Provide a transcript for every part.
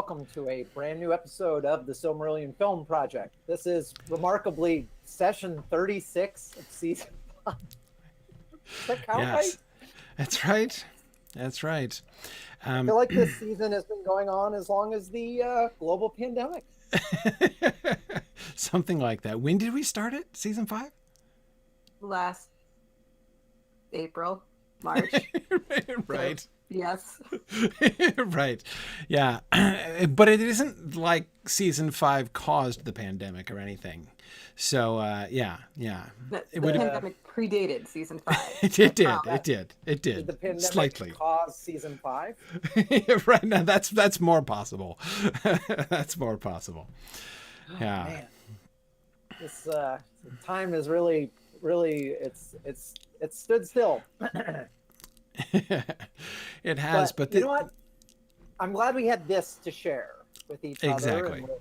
welcome to a brand new episode of the Silmarillion Film Project. This is remarkably session 36 of season 5. Does that count right? That's right. That's right. I feel like this season has been going on as long as the global pandemic. Something like that. When did we start it? Season 5? Last April, March. Right. So, yes. Right. Yeah. But it isn't like season 5 caused the pandemic or anything. So, yeah. The pandemic predated season 5. It did. Did the pandemic slightly cause season 5? Right. Now that's more possible. That's more possible. Yeah. Man. This time is really it's stood still. It has, but you know what? I'm glad we had this to share with each other and with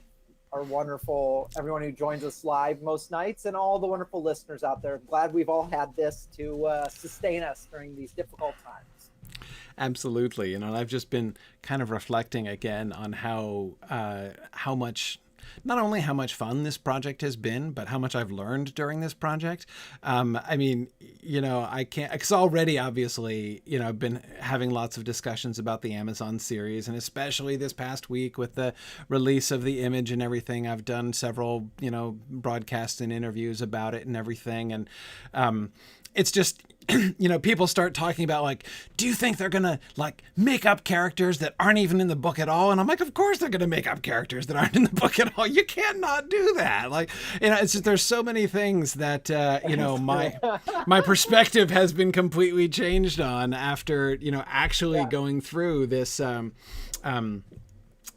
our wonderful everyone who joins us live most nights and all the wonderful listeners out there. I'm glad we've all had this to sustain us during these difficult times. Absolutely. And I've just been kind of reflecting again on how much, not only how much fun this project has been, but how much I've learned during this project. I mean, I can't, because already, obviously, I've been having lots of discussions about the Amazon series, and especially this past week with the release of the image and everything. I've done several, broadcasts and interviews about it and everything. And it's just, people start talking about, like, do you think they're going to, like, make up characters that aren't even in the book at all? And I'm like, of course they're going to make up characters that aren't in the book at all. You can't not do that. Like, it's just, there's so many things that, my perspective has been completely changed on after, actually going through this,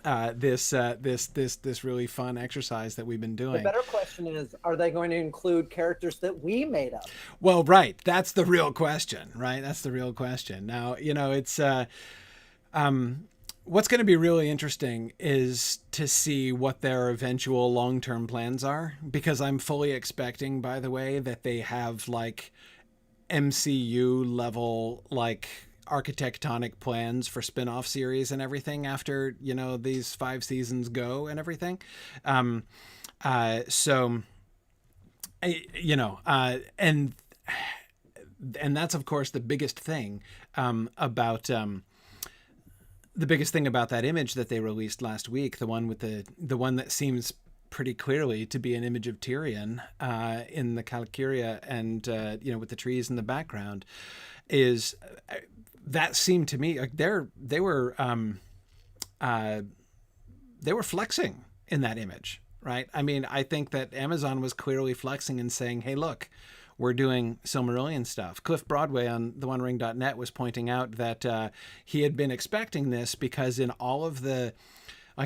this really fun exercise that we've been doing. The better question is, are they going to include characters that we made up? Well, right. That's the real question, right? That's the real question. Now, it's what's going to be really interesting is to see what their eventual long-term plans are, because I'm fully expecting, by the way, that they have like MCU level, like, architectonic plans for spin-off series and everything after these 5 seasons go and everything. And that's of course the biggest thing about that image that they released last week, the one that seems pretty clearly to be an image of Tyrion in the Calcaria and with the trees in the background, is that seemed to me like they were flexing in that image, right? I mean, I think that Amazon was clearly flexing and saying, hey, look, we're doing Silmarillion stuff. Cliff Broadway on theonering.net was pointing out that he had been expecting this because in all of the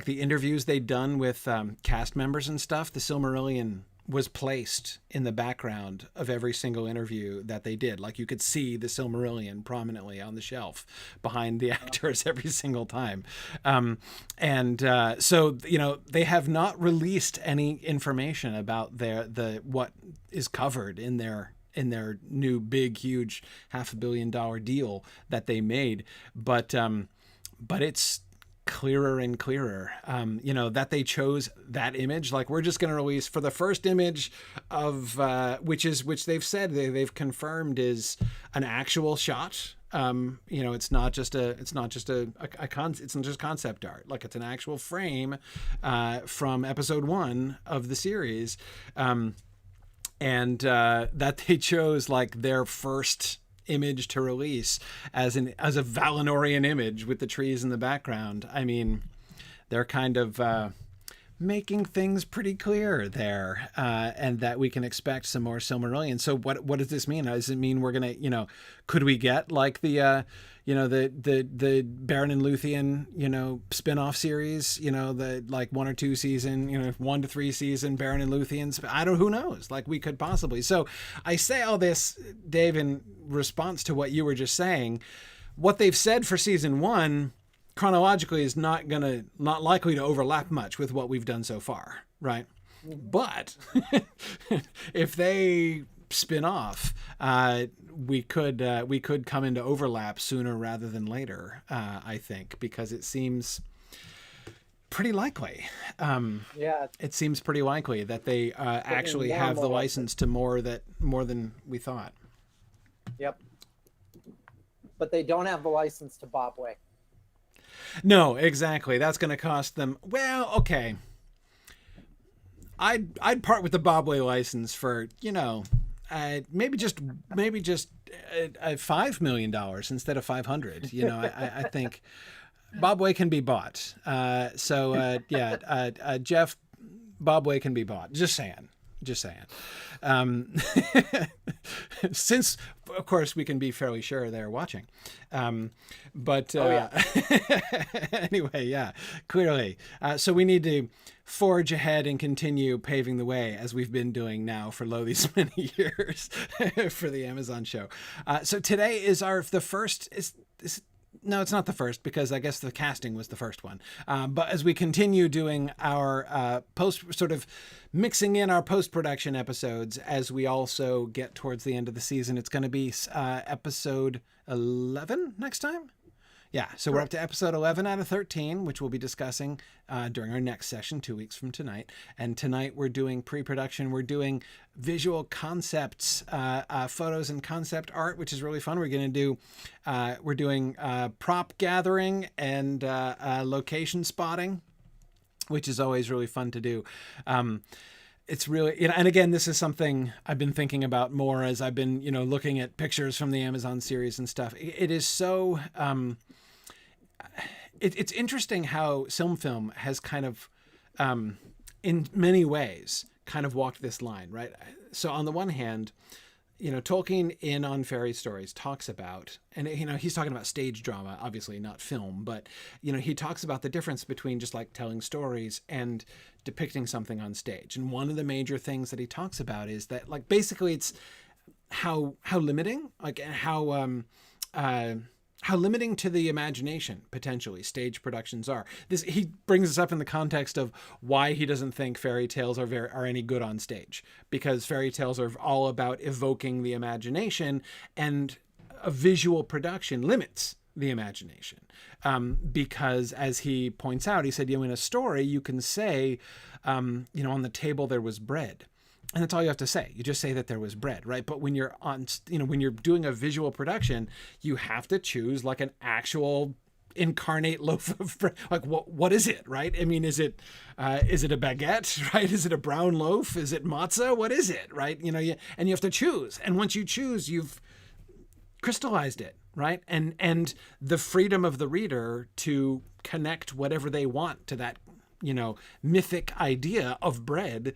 interviews they'd done with cast members and stuff, the Silmarillion was placed in the background of every single interview that they did. Like, you could see the Silmarillion prominently on the shelf behind the actors every single time. So they have not released any information about what is covered in their new big, huge $500 million deal that they made. But it's clearer and clearer, that they chose that image. Like, we're just going to release for the first image of which they've said they've confirmed is an actual shot. It's not just concept art. Like, it's an actual frame from episode 1 of the series, and that they chose like their first image to release as a Valinorian image with the trees in the background. I mean, they're kind of making things pretty clear there, and that we can expect some more Silmarillion. So what does this mean? Does it mean we're gonna, could we get like the Beren and Luthien, spin-off series, the like 1 or 2 season, 1 to 3 season Beren and Luthiens? Who knows? Like, we could possibly. So I say all this, Dave, in response to what you were just saying. What they've said for season 1 chronologically is not likely to overlap much with what we've done so far, right? But if they spin off, we could come into overlap sooner rather than later, I think, because it seems pretty likely. Yeah. It seems pretty likely that they actually have the license to more than we thought. Yep. But they don't have the license to Bobway. No, exactly. That's going to cost them. Well, okay. I'd part with the Bobway license for, maybe just $5 million instead of 500. I think Bobway can be bought. Jeff, Bobway can be bought. Just saying. Since, of course, we can be fairly sure they're watching. Anyway, yeah, clearly. So we need to forge ahead and continue paving the way as we've been doing now for these many years for the Amazon show. So today is the first. No, it's not the first, because I guess the casting was the first one. But as we continue doing our mixing in our post-production episodes, as we also get towards the end of the season, it's going to be episode 11 next time. Yeah, so we're up to episode 11 out of 13, which we'll be discussing during our next session 2 weeks from tonight. And tonight we're doing pre-production. We're doing visual concepts, photos and concept art, which is really fun. We're doing prop gathering and location spotting, which is always really fun to do. It's really, and again, this is something I've been thinking about more as I've been, looking at pictures from the Amazon series and stuff. It is so, it's interesting how Silm has kind of, in many ways, kind of walked this line, right? So on the one hand, Tolkien in On Fairy Stories talks about, and he's talking about stage drama, obviously not film, but he talks about the difference between just like telling stories and depicting something on stage. And one of the major things that he talks about is that, like, basically it's how limiting, like, and how limiting to the imagination potentially stage productions are. He brings this up in the context of why he doesn't think fairy tales are any good on stage, because fairy tales are all about evoking the imagination, and a visual production limits the imagination. Because as he points out, he said, in a story you can say, on the table there was bread. And that's all you have to say. You just say that there was bread, right? But when you're when you're doing a visual production, you have to choose like an actual incarnate loaf of bread. Like what is it, right? I mean, is it a baguette, right? Is it a brown loaf? Is it matzah? What is it, right? And you have to choose. And once you choose, you've crystallized it, right? And the freedom of the reader to connect whatever they want to that mythic idea of bread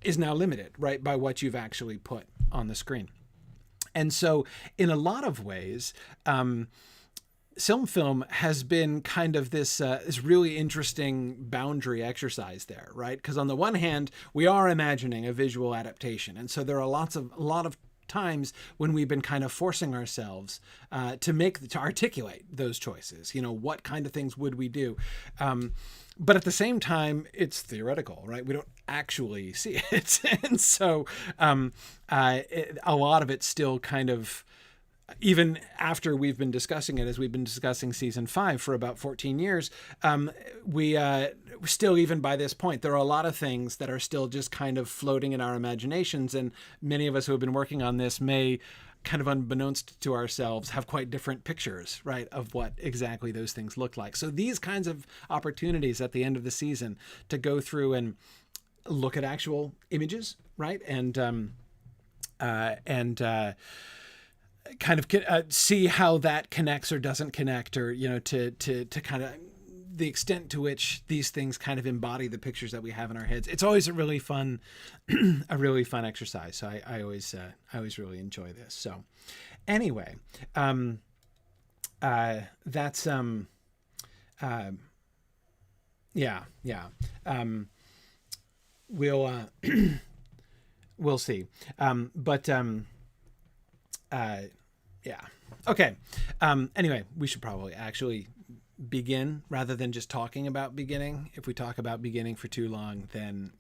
is now limited, right, by what you've actually put on the screen. And so in a lot of ways, Silm has been kind of this really interesting boundary exercise there, right? Because on the one hand, we are imagining a visual adaptation. And so there are a lot of times when we've been kind of forcing ourselves to articulate those choices. What kind of things would we do? But at the same time, it's theoretical, right? We don't actually see it. And so a lot of it's still kind of, even after we've been discussing it, as we've been discussing season 5 for about 14 years, we still, even by this point, there are a lot of things that are still just kind of floating in our imaginations. And many of us who have been working on this may, kind of unbeknownst to ourselves, have quite different pictures, right, of what exactly those things look like. So these kinds of opportunities at the end of the season to go through and look at actual images, right, and kind of see how that connects or doesn't connect, or to kind of the extent to which these things kind of embody the pictures that we have in our heads. It's always a really fun exercise. So I always really enjoy this. So anyway, that's we'll see. Okay. Anyway, we should probably actually begin rather than just talking about beginning. If we talk about beginning for too long, then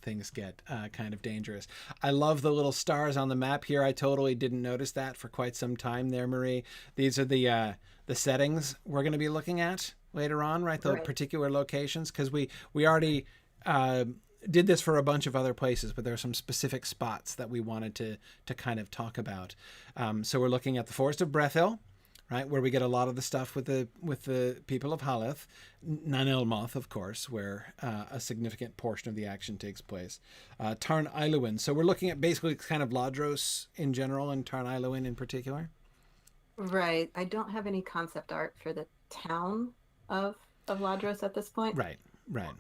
things get kind of dangerous. I love the little stars on the map here. I totally didn't notice that for quite some time there, Marie. These are the settings we're going to be looking at later on, right? The Right. particular locations, because we already did this for a bunch of other places, but there are some specific spots that we wanted to kind of talk about. So we're looking at the Forest of Brethil, right, where we get a lot of the stuff with the people of Haleth. Nan Elmoth, of course, where a significant portion of the action takes place. Tarn Aeluin. So we're looking at basically kind of Lodros in general and Tarn Aeluin in particular. Right. I don't have any concept art for the town of Lodros at this point. Right.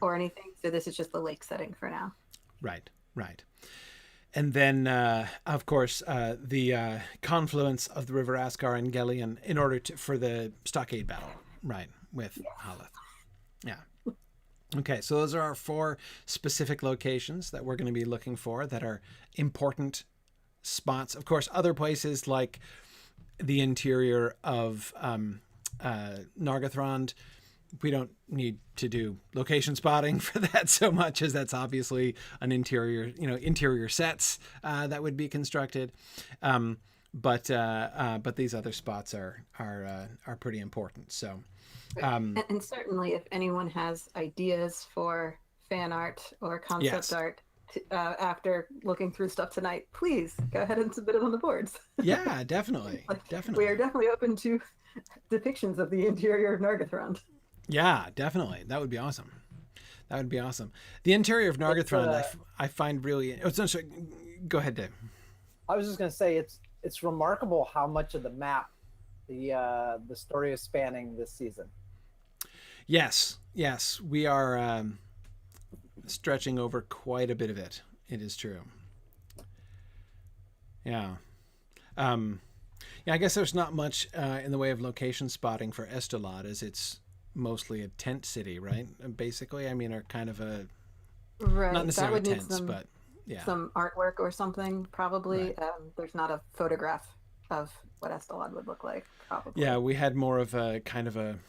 Or anything. So this is just the lake setting for now. Right. And then, of course, the confluence of the river Ascar and Galleon in order for the stockade battle, right, with Haleth. Yeah. Okay, so those are our 4 specific locations that we're going to be looking for that are important spots. Of course, other places like the interior of Nargothrond, we don't need to do location spotting for that so much, as that's obviously an interior sets that would be constructed. But these other spots are pretty important. So, and certainly, if anyone has ideas for fan art or concept art after looking through stuff tonight, please go ahead and submit it on the boards. Yeah, definitely. We are definitely open to depictions of the interior of Nargothrond. Yeah, definitely. That would be awesome. The interior of Nargothrond, I find really. Sorry. Go ahead, Dave. I was just going to say it's remarkable how much of the map the story is spanning this season. Yes, we are stretching over quite a bit of it. It is true. Yeah. I guess there's not much in the way of location spotting for Estolad, as it's mostly a tent city, right? Basically, I mean, are kind of a not necessarily tents, but some artwork or something probably. Right. There's not a photograph of what Estolad would look like, probably. Yeah, we had more of a kind of a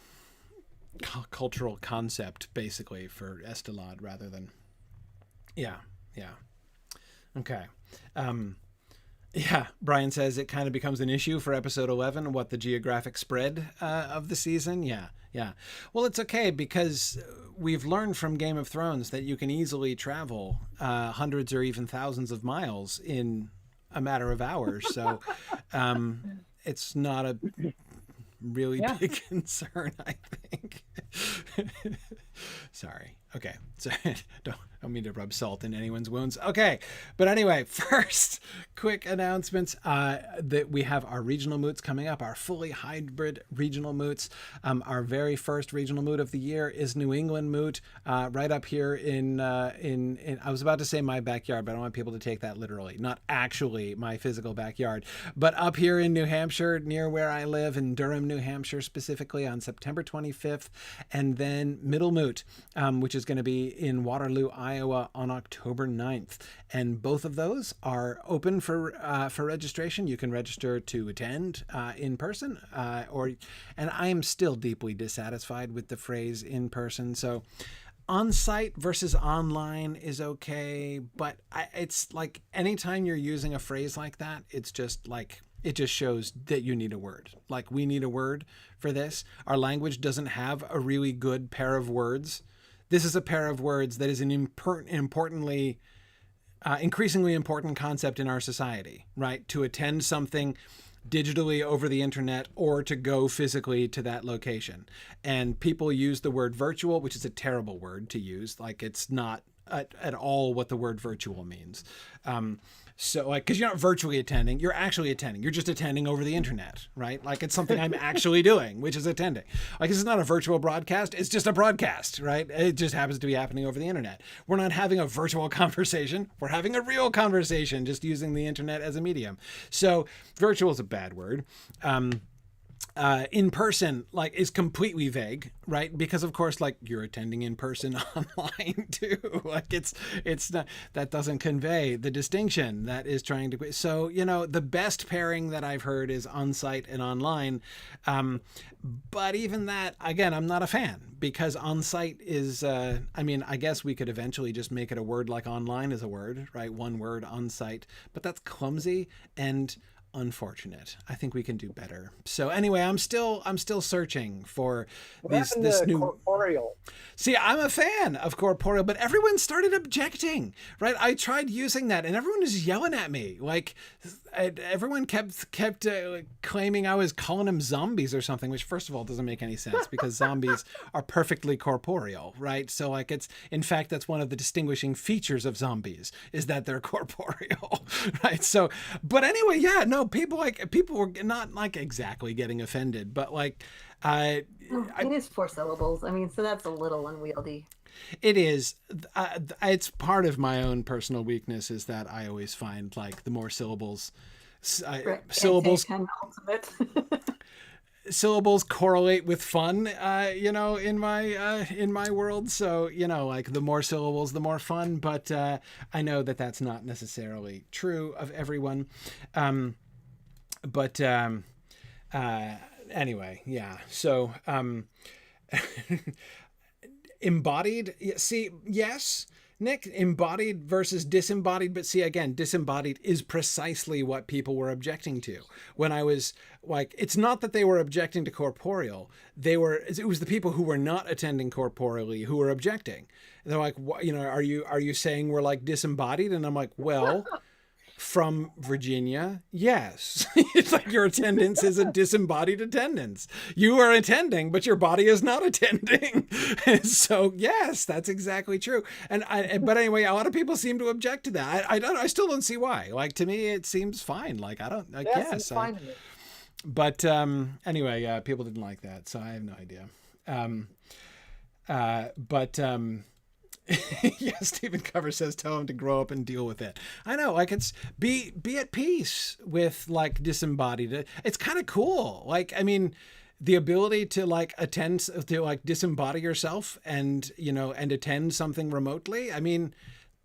cultural concept basically for Estolad rather than okay. Brian says it kind of becomes an issue for episode 11, what the geographic spread of the season. Yeah. Well, it's okay, because we've learned from Game of Thrones that you can easily travel hundreds or even thousands of miles in a matter of hours. So it's not a really big concern, I think. Sorry. Okay. So don't mean to rub salt in anyone's wounds. Okay. But anyway, first, quick announcements that we have our regional moots coming up, our fully hybrid regional moots. Our very first regional moot of the year is New England moot, right up here in I was about to say my backyard, but I don't want people to take that literally. Not actually my physical backyard, but up here in New Hampshire, near where I live, in Durham, New Hampshire, specifically on September 25th, and then Middle Moot, which is going to be in Waterloo, Iowa on October 9th. And both of those are open for registration. You can register to attend in person, and I am still deeply dissatisfied with the phrase in person. So on-site versus online is okay, but it's like anytime you're using a phrase like that, it's just like, it just shows that you need a word. Like, we need a word for this. Our language doesn't have a really good pair of words. This is a pair of words that is an increasingly important concept in our society, right? To attend something digitally over the internet or to go physically to that location. And people use the word virtual, which is a terrible word to use. Like, it's not at all what the word virtual means. So, like, because you're not virtually attending, you're actually attending. You're just attending over the internet, right? Like, it's something I'm actually doing, which is attending. Like, this is not a virtual broadcast. It's just a broadcast, right? It just happens to be happening over the internet. We're not having a virtual conversation. We're having a real conversation, just using the internet as a medium. So virtual is a bad word. In person, like, is completely vague, right? Because of course, like, you're attending in person online too. Like, it's not, that doesn't convey the distinction that is trying to. So, the best pairing that I've heard is on-site and online. But even that, again, I'm not a fan, because on-site is, I guess we could eventually just make it a word like online is a word, right? One word, on-site, but that's clumsy. And unfortunate. I think we can do better. So anyway, I'm still searching for this new corporeal. See, I'm a fan of corporeal, but everyone started objecting, right? I tried using that and everyone was yelling at me. Like everyone kept claiming I was calling them zombies or something, which first of all doesn't make any sense because zombies are perfectly corporeal, right? So like in fact, that's one of the distinguishing features of zombies is that they're corporeal, right? So, but anyway, yeah, no, people were not like exactly getting offended, but like, it is 4 syllables. I mean, so that's a little unwieldy. It is. It's part of my own personal weakness is that I always find like the more syllables, syllables correlate with fun, in my world. So, like the more syllables, the more fun. But I know that that's not necessarily true of everyone. Anyway, yeah. So, embodied. See, yes, Nick, embodied versus disembodied. But see, again, disembodied is precisely what people were objecting to when I was like, it's not that they were objecting to corporeal. It was the people who were not attending corporeally who were objecting. And they're like, what, are you saying we're like disembodied? And I'm like, well, from Virginia, yes. It's like your attendance is a disembodied attendance. You are attending, but your body is not attending. So yes, that's exactly true. But anyway, a lot of people seem to object to that. I still don't see why. Like to me, it seems fine. Like I guess. It's fine to me. But anyway, people didn't like that, so I have no idea. Yeah, Stephen Cover says, tell him to grow up and deal with it. I know, like it's be at peace with like disembodied. It's kind of cool. Like, I mean, the ability to like disembody yourself and, and attend something remotely. I mean,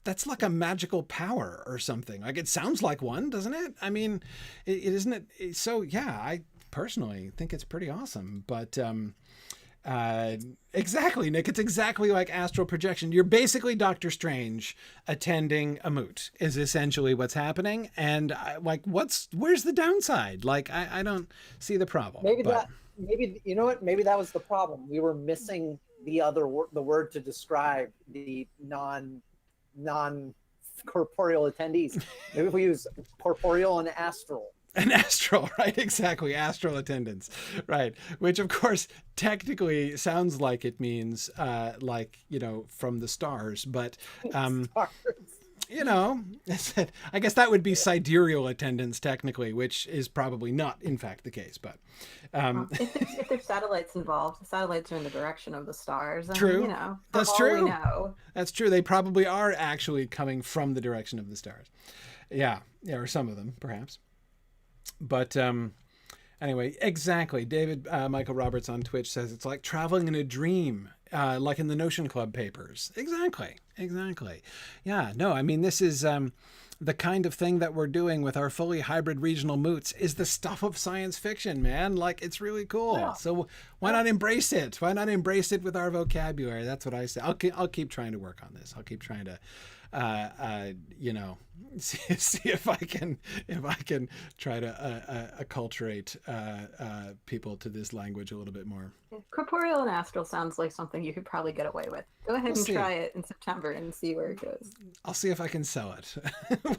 that's like a magical power or something. Like it sounds like one, doesn't it? I mean, it isn't it. So yeah, I personally think it's pretty awesome, but, exactly, Nick. It's exactly like astral projection. You're basically Doctor Strange attending a moot is essentially what's happening. And where's the downside? Like, I don't see the problem. Maybe you know what? Maybe that was the problem. We were missing the word to describe the non-corporeal attendees. Maybe if we use corporeal and astral. An astral, right? Exactly. Astral attendance, right? Which of course, technically sounds like it means, from the stars, but, I guess that would be sidereal attendance technically, which is probably not in fact the case, but, if there's satellites involved, the satellites are in the direction of the stars. True. That's true. We know. That's true. They probably are actually coming from the direction of the stars. Yeah. Yeah. Or some of them perhaps. But anyway, exactly. David Michael Roberts on Twitch says it's like traveling in a dream, like in the Notion Club papers. Exactly. Yeah, no, I mean, this is the kind of thing that we're doing with our fully hybrid regional moots is the stuff of science fiction, man. Like, it's really cool. Yeah. So why not embrace it? Why not embrace it with our vocabulary? That's what I say. I'll keep trying to work on this. I'll keep trying to see if I can try to acculturate people to this language a little bit more. Corporeal and astral sounds like something you could probably get away with. Go ahead and try it in September and see where it goes. I'll see if I can sell it.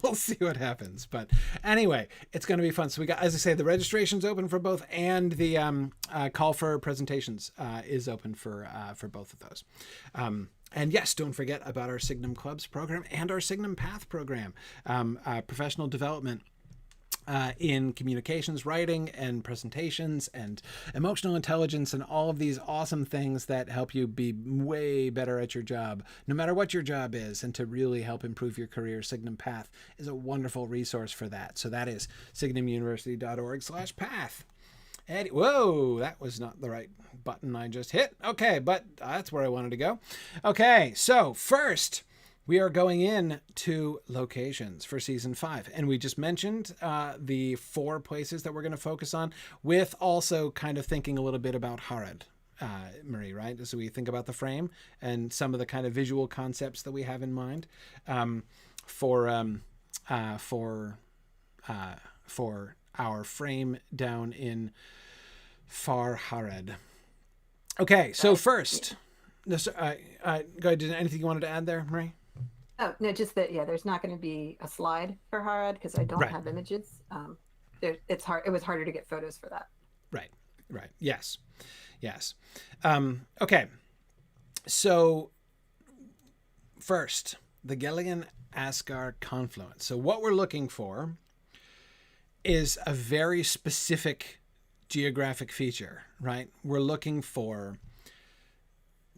We'll see what happens. But anyway, it's going to be fun. So we got, as I say, the registration's open for both, and the call for presentations is open for both of those. And yes, don't forget about our Signum Clubs program and our Signum Path program, professional development in communications, writing, and presentations, and emotional intelligence, and all of these awesome things that help you be way better at your job, no matter what your job is, and to really help improve your career. Signum Path is a wonderful resource for that. So that is signumuniversity.org/path. Whoa, that was not the right button I just hit. Okay, but that's where I wanted to go. Okay, so first we are going in to locations for season 5. And we just mentioned the 4 places that we're going to focus on, with also kind of thinking a little bit about Harad, Marie, right? So we think about the frame and some of the kind of visual concepts that we have in mind for our frame down in Far Harad. Okay, so first, go ahead. Anything you wanted to add there, Marie? Oh, no, just that, yeah, there's not going to be a slide for Harad because I don't have images. It's hard. It was harder to get photos for that. Right. Yes. Okay. So first, the Galleon Ascar confluence. So what we're looking for is a very specific geographic feature, right? We're looking for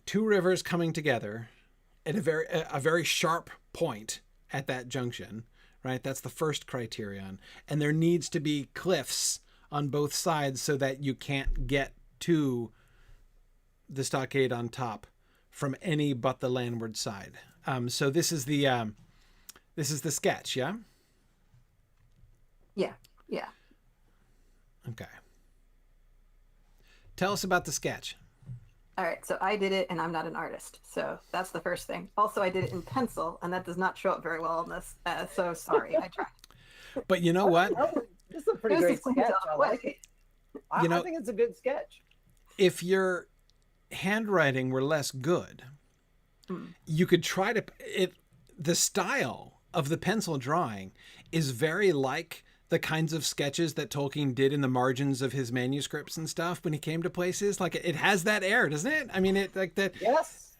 two rivers coming together at a very sharp point at that junction, right? That's the first criterion. And there needs to be cliffs on both sides so that you can't get to the stockade on top from any but the landward side. So this is the sketch, yeah? Yeah. Okay. Tell us about the sketch. All right, so I did it, and I'm not an artist, so that's the first thing. Also, I did it in pencil, and that does not show up very well on this, so sorry, I tried. But you know what? This is a pretty great sketch. I like it. I think it's a good sketch. If your handwriting were less good, you could try to... The style of the pencil drawing is very like the kinds of sketches that Tolkien did in the margins of his manuscripts and stuff when he came to places. Like, it has that air, doesn't it? I mean, it like that. Yes.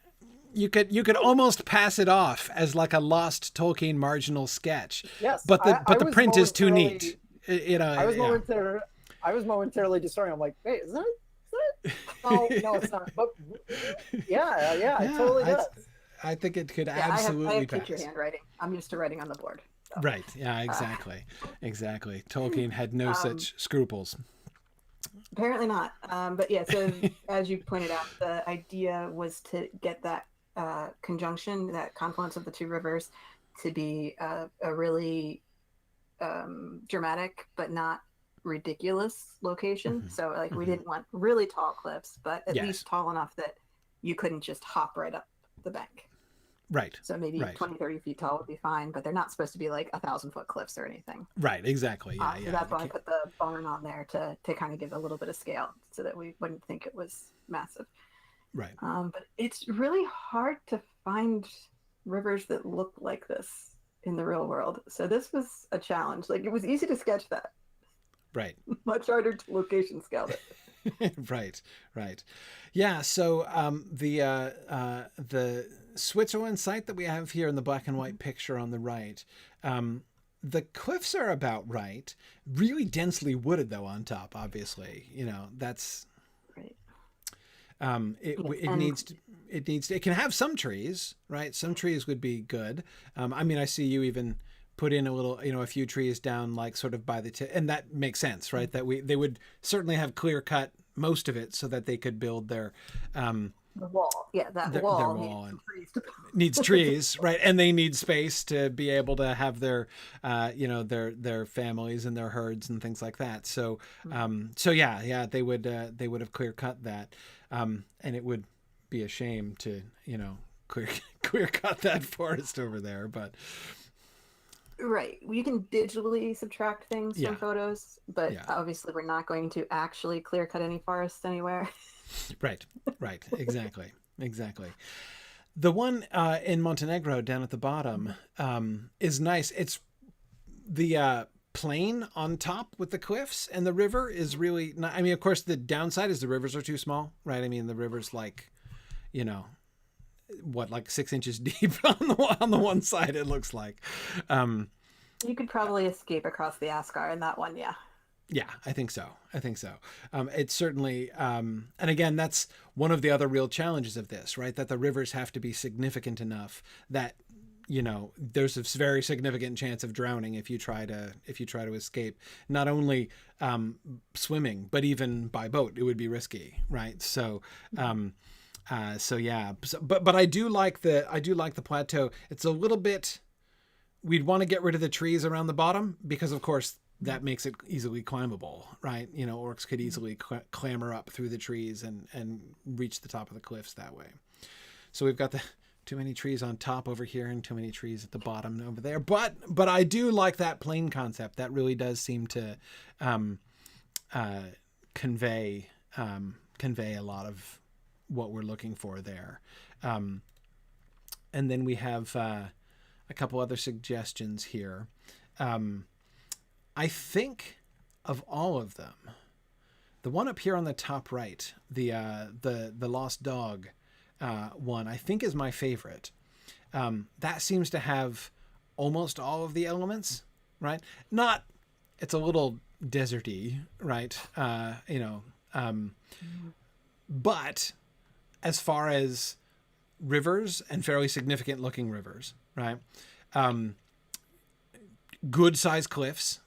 You could almost pass it off as like a lost Tolkien marginal sketch. Yes. But the print is too neat. I was momentarily discerning. I'm like, wait, is that it? Oh, no, it's not. But yeah, it totally does. I think it could absolutely I have pass. picture handwriting. I'm used to writing on the board. So. Right. Yeah, exactly. Tolkien had no such scruples. Apparently not. But yeah, so as you pointed out, the idea was to get that conjunction, that confluence of the two rivers, to be a really dramatic but not ridiculous location. So like we didn't want really tall cliffs, but at least tall enough that you couldn't just hop right up the bank. Right. So maybe 20, 30 feet tall would be fine, but they're not supposed to be like 1,000-foot cliffs or anything. Right. Exactly. Yeah. So that's why I put the barn on there to kind of give a little bit of scale so that we wouldn't think it was massive. Right. But it's really hard to find rivers that look like this in the real world. So this was a challenge. Like, it was easy to sketch that. Right. Much harder to location scale it. Right. Yeah. So the Switzerland site that we have here in the black and white picture on the right, the cliffs are about right. Really densely wooded though on top. Obviously, that's right. It can have some trees, right? Some trees would be good. I mean, I see you even put in a little, a few trees down, like sort of by the tip, and that makes sense, right? That they would certainly have clear cut most of it so that they could build their the wall. Yeah, their wall needs trees, right? And they need space to be able to have their their families and their herds and things like that. So they would have clear cut that, and it would be a shame to clear cut that forest over there, but. Right. We can digitally subtract things from photos, but obviously we're not going to actually clear cut any forests anywhere. Right. Exactly. The one in Montenegro down at the bottom is nice. It's the plain on top with the cliffs, and the river is really not, I mean, of course, the downside is the rivers are too small, right? I mean, the river's like, like 6 inches deep on the one side, it looks like. You could probably escape across the Ascar in that one, yeah. Yeah, I think so. It's certainly, and again, that's one of the other real challenges of this, right? That the rivers have to be significant enough that, there's a very significant chance of drowning if you try to escape. Not only swimming, but even by boat, it would be risky, right? So. But I do like the plateau. It's a little bit, we'd want to get rid of the trees around the bottom because of course that makes it easily climbable, right? Orcs could easily clamber up through the trees and reach the top of the cliffs that way. So we've got too many trees on top over here and too many trees at the bottom over there. But I do like that plain concept. That really does seem to convey a lot of what we're looking for there. And then we have a couple other suggestions here. I think of all of them, the one up here on the top right, the Lost Dog one, I think is my favorite. That seems to have almost all of the elements, right? It's a little deserty, right? But as far as rivers and fairly significant looking rivers, right? Good sized cliffs.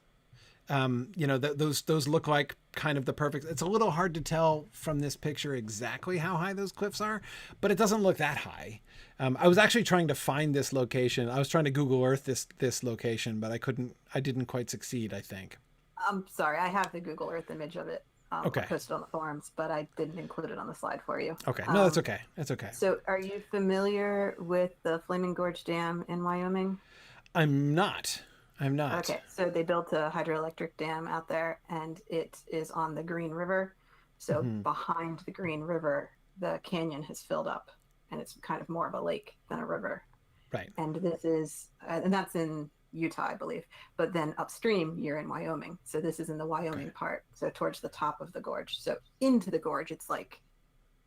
Those look like kind of the perfect. It's a little hard to tell from this picture exactly how high those cliffs are, but it doesn't look that high. I was actually trying to find this location. I was trying to Google Earth this location, but I didn't quite succeed, I think. I'm sorry, I have the Google Earth image of it. Okay. Posted on the forums, but I didn't include it on the slide for you. Okay. No, that's okay. That's okay. So are you familiar with the Flaming Gorge Dam in Wyoming? I'm not. Okay, so they built a hydroelectric dam out there, and it is on the Green River. So behind the Green River, the canyon has filled up, and it's kind of more of a lake than a river. Right. And and that's in Utah, I believe. But then upstream, you're in Wyoming. So this is in the Wyoming part, so towards the top of the gorge. So into the gorge, it's like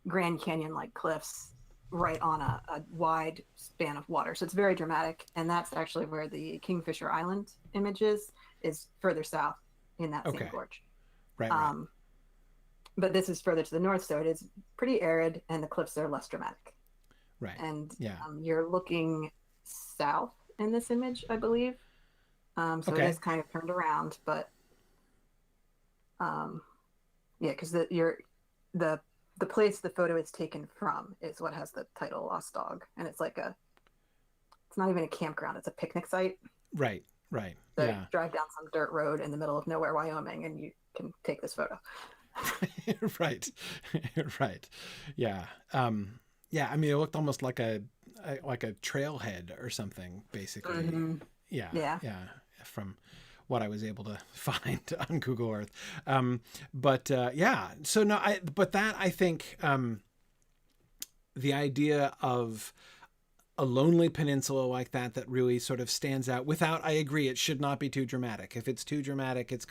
Grand Canyon-like cliffs right on a wide span of water. So it's very dramatic. And that's actually where the Kingfisher Island image is further south in that same gorge. Right. But this is further to the north, so it is pretty arid and the cliffs are less dramatic. Right. And you're looking south in this image, I believe. So it is kind of turned around, but because the place the photo is taken from is what has the title Lost Dog, and it's like it's not even a campground, it's a picnic site. Right. So you drive down some dirt road in the middle of nowhere, Wyoming, and you can take this photo. Right. Yeah. I mean, it looked almost like a trailhead or something, basically. Mm-hmm. Yeah. From what I was able to find on Google Earth. So no, I think the idea of a lonely peninsula like that really sort of stands out I agree, it should not be too dramatic. If it's too dramatic, it's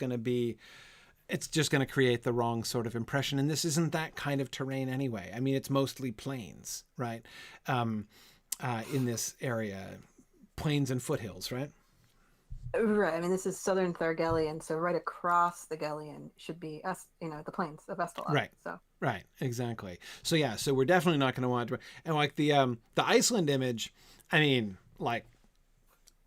just going to create the wrong sort of impression. And this isn't that kind of terrain anyway. I mean, it's mostly plains, right? In this area, plains and foothills, right? Right. I mean, this is southern Galleon, so right across the Galleon should be the plains of Estalot. Right. So. Right. Exactly. So so we're definitely not going to want to. And like the Iceland image, I mean, like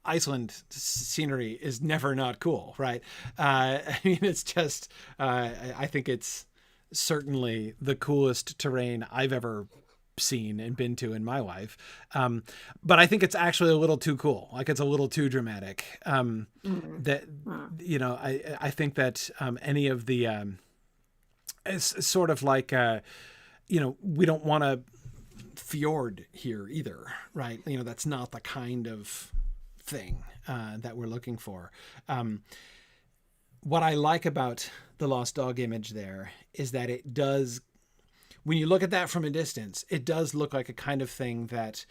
Iceland scenery is never not cool, right? I mean, it's just I think it's certainly the coolest terrain I've ever seen and been to in my life, but I think it's actually a little too cool. Like, it's a little too dramatic. That I think that any of the it's sort of like we don't want a fjord here either, right? That's not the kind of thing that we're looking for. What I like about the Lost Dog image there is that it does, when you look at that from a distance, it does look like a kind of thing that,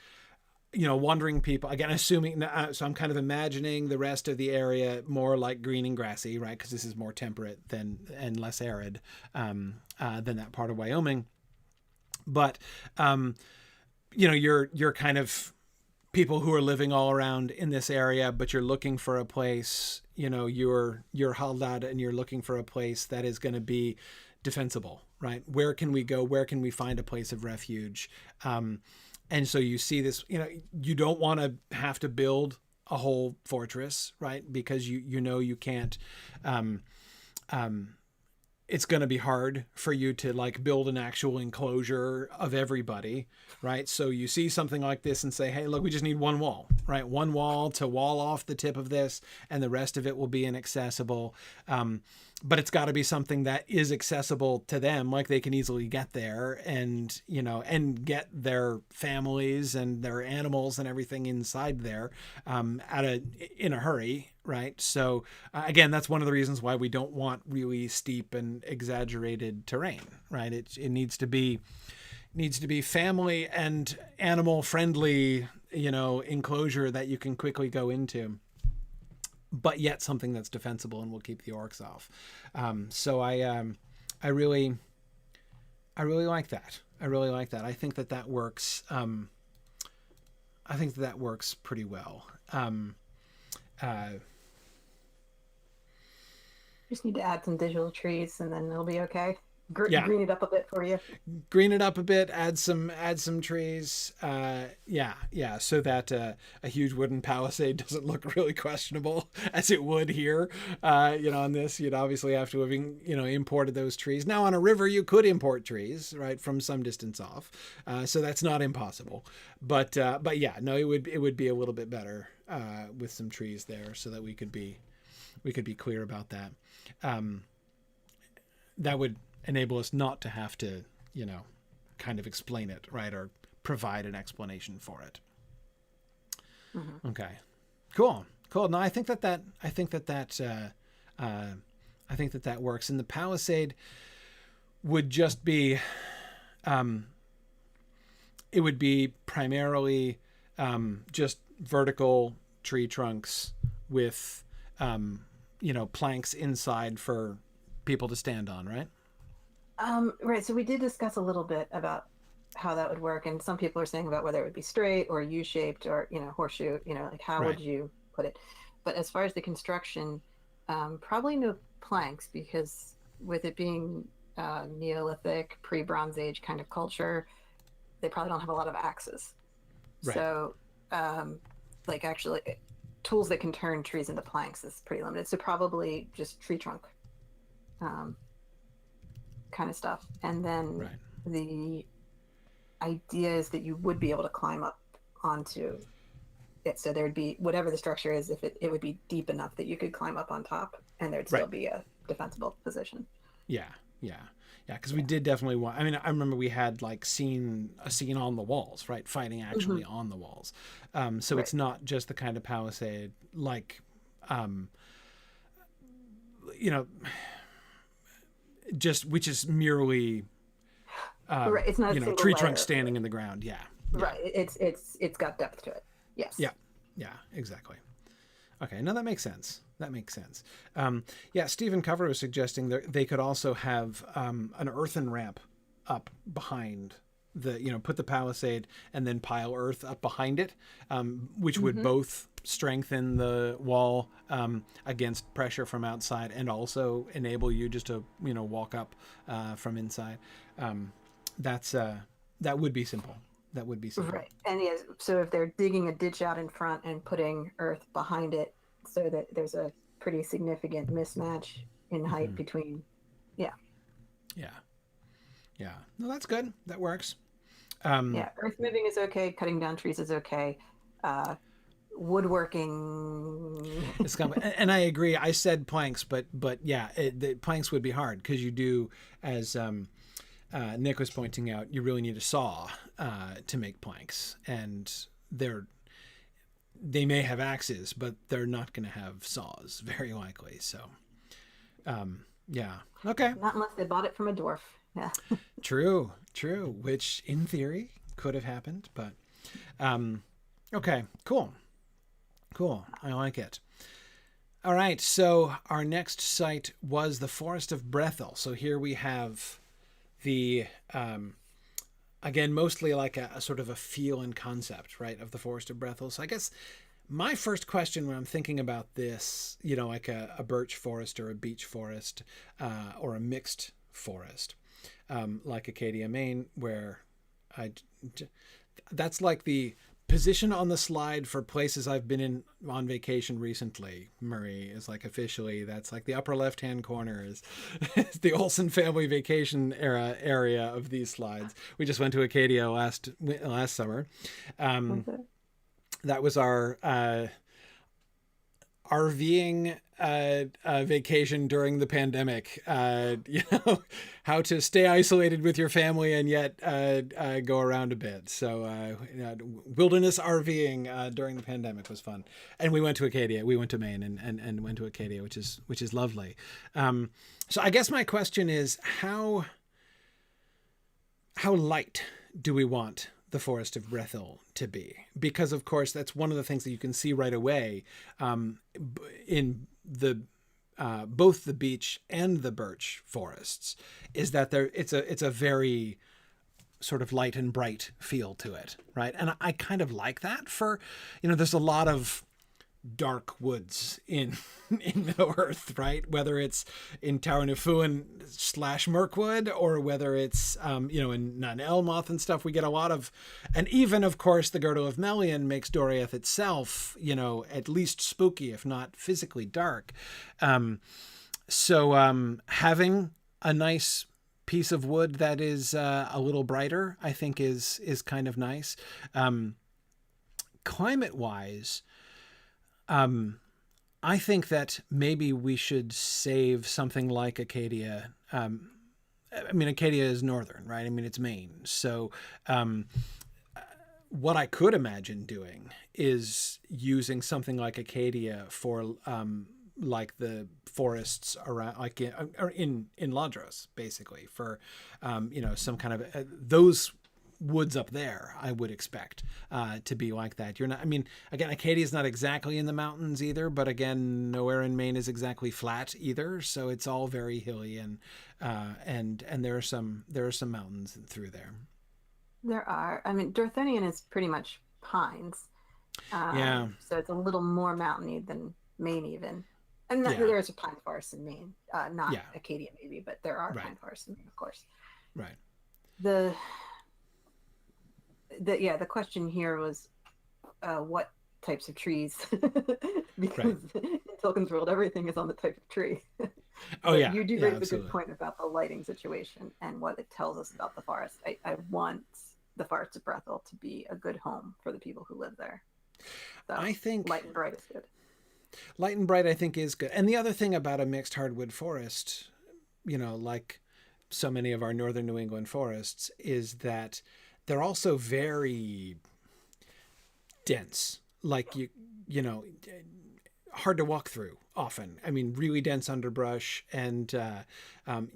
wandering people, again, assuming, so I'm kind of imagining the rest of the area more like green and grassy, right? Because this is more temperate and less arid than that part of Wyoming. But, you're kind of people who are living all around in this area, but you're looking for a place, you're hauled out and you're looking for a place that is going to be defensible, right? Where can we go? Where can we find a place of refuge? And so you see this, you don't want to have to build a whole fortress, right? Because you can't, it's going to be hard for you to like build an actual enclosure of everybody, right? So you see something like this and say, hey, look, we just need one wall, right? One wall to wall off the tip of this, and the rest of it will be inaccessible. but it's got to be something that is accessible to them, like they can easily get there and, you know, and get their families and their animals and everything inside there in a hurry, right? So again, that's one of the reasons why we don't want really steep and exaggerated terrain, right? It needs to be family and animal friendly, you know, enclosure that you can quickly go into, but yet something that's defensible and will keep the orcs off. So I really like that. I really like that. I think that works. I think that works pretty well. Just need to add some digital trees, and then it'll be okay. Green it up a bit for you. Green it up a bit. Add some trees. So that a huge wooden palisade doesn't look really questionable as it would here. On this, you'd obviously have to have imported those trees. Now on a river, you could import trees, right, from some distance off. So that's not impossible. But yeah, no, it would be a little bit better with some trees there, so that we could be clear about that. That would enable us not to have to, kind of explain it, right, or provide an explanation for it. Mm-hmm. Okay, cool. No, I think that works. And the palisade would just be, it would be primarily just vertical tree trunks with, planks inside for people to stand on, right? Right. So we did discuss a little bit about how that would work, and some people are saying about whether it would be straight or U-shaped or horseshoe. Like how would you put it? But as far as the construction, probably no planks, because with it being Neolithic, pre-Bronze Age kind of culture, they probably don't have a lot of axes. Right. So, actually, tools that can turn trees into planks is pretty limited. So probably just tree trunk. Kind of stuff. And then the idea is that you would be able to climb up onto it. So there would be, whatever the structure is, if it would be deep enough that you could climb up on top and there'd still be a defensible position. Yeah. Because we did definitely want, I remember we had a scene on the walls, right? Fighting actually on the walls. So it's not just the kind of palisade which is merely it's not a tree trunk standing in the ground. Right. It's got depth to it. Yes. Yeah, exactly. Okay, no, that makes sense. Stephen Cover was suggesting that they could also have an earthen ramp up behind put the palisade and then pile earth up behind it, which would both strengthen the wall against pressure from outside and also enable you just to walk up from inside. That would be simple. Right. And so if they're digging a ditch out in front and putting earth behind it, so that there's a pretty significant mismatch in height between. Yeah. No, that's good. That works. Earth moving is okay. Cutting down trees is okay. Woodworking. And I agree. I said planks, but the planks would be hard because you do, as Nick was pointing out, you really need a saw to make planks, and they may have axes, but they're not going to have saws, very likely. So, okay. Not unless they bought it from a dwarf. Yeah. True. Which, in theory, could have happened, but okay, cool. I like it. All right, so our next site was the Forest of Brethil. So here we have the again, mostly like a sort of a feel and concept, right, of the Forest of Brethil. So I guess my first question when I'm thinking about this, like a birch forest or a beech forest or a mixed forest, like Acadia, Maine, where that's like the position on the slide for places I've been in on vacation recently. Murray is officially, that's the upper left-hand corner is the Olsen family vacation area of these slides. We just went to Acadia last summer. That was our RVing vacation during the pandemic. How to stay isolated with your family and yet go around a bit. So wilderness RVing during the pandemic was fun. And we went to Acadia. We went to Maine and went to Acadia, which is lovely. So I guess my question is how light do we want the Forest of Brethil to be? Because of course that's one of the things that you can see right away in the both the beech and the birch forests, is that it's a very sort of light and bright feel to it, right? And I kind of like that for, there's a lot of dark woods in the earth, right? Whether it's in Tarn Aeluin / Mirkwood, or whether it's in Nan Elmoth and stuff, we get a lot of, and even of course the Girdle of Melian makes Doriath itself at least spooky, if not physically dark. So having a nice piece of wood that is a little brighter, I think is kind of nice. Climate wise, I think that maybe we should save something like Acadia. Acadia is northern, right? It's Maine. So what I could imagine doing is using something like Acadia for like the forests around, like in Ladros, basically, for some kind of those woods up there, I would expect to be like that. You're not, again, Acadia is not exactly in the mountains either, but again, nowhere in Maine is exactly flat either. So it's all very hilly, and there are some mountains through there. There are. Dorthonion is pretty much pines. Yeah. So it's a little more mountainy than Maine even. And there's a pine forest in Maine, not Acadia maybe, but there are pine forests in Maine, of course. Right. The question here was what types of trees, because in Tolkien's world everything is on the type of tree. You do raise a good point about the lighting situation and what it tells us about the forest. I want the Forest of Brethil to be a good home for the people who live there. So I think light and bright is good. Light and bright, I think, is good. And the other thing about a mixed hardwood forest, like so many of our northern New England forests, is that they're also very dense, like hard to walk through often. Really dense underbrush, and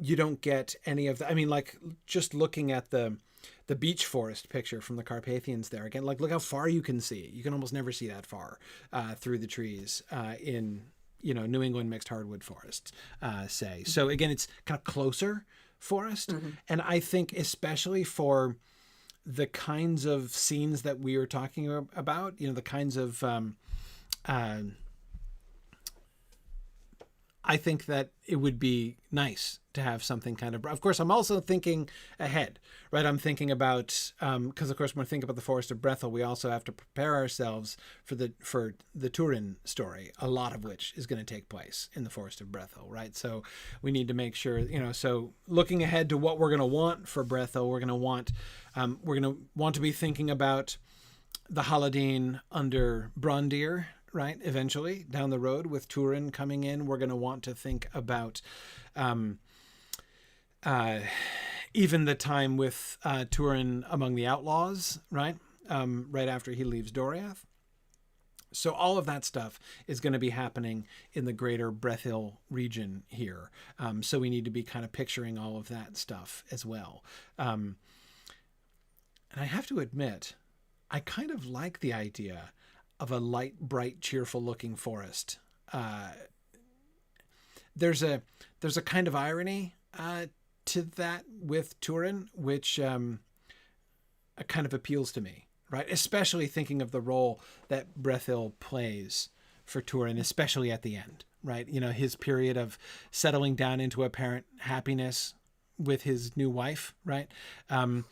you don't get any of the, like just looking at the beech forest picture from the Carpathians there, again, like look how far you can see. You can almost never see that far through the trees in New England mixed hardwood forests, say. So again, it's kind of closer forest. Mm-hmm. And I think especially for the kinds of scenes that we were talking about, the kinds of I think that it would be nice to have something kind of course, I'm also thinking ahead, right? I'm thinking about, because of course, when I think about the Forest of Brethil, we also have to prepare ourselves for the Turin story, a lot of which is going to take place in the Forest of Brethil, right? So we need to make sure, so looking ahead to what we're going to want for Brethil, we're going to want to be thinking about the Haladin under Brondir, right? Eventually down the road with Turin coming in, we're going to want to think about even the time with Turin among the outlaws, right? Right after he leaves Doriath. So all of that stuff is going to be happening in the greater Brethil region here. So we need to be kind of picturing all of that stuff as well. And I have to admit, I kind of like the idea of a light, bright, cheerful looking forest. There's a kind of irony to that with Turin, which kind of appeals to me, right? Especially thinking of the role that Brethil plays for Turin, especially at the end, right? His period of settling down into apparent happiness with his new wife, right? And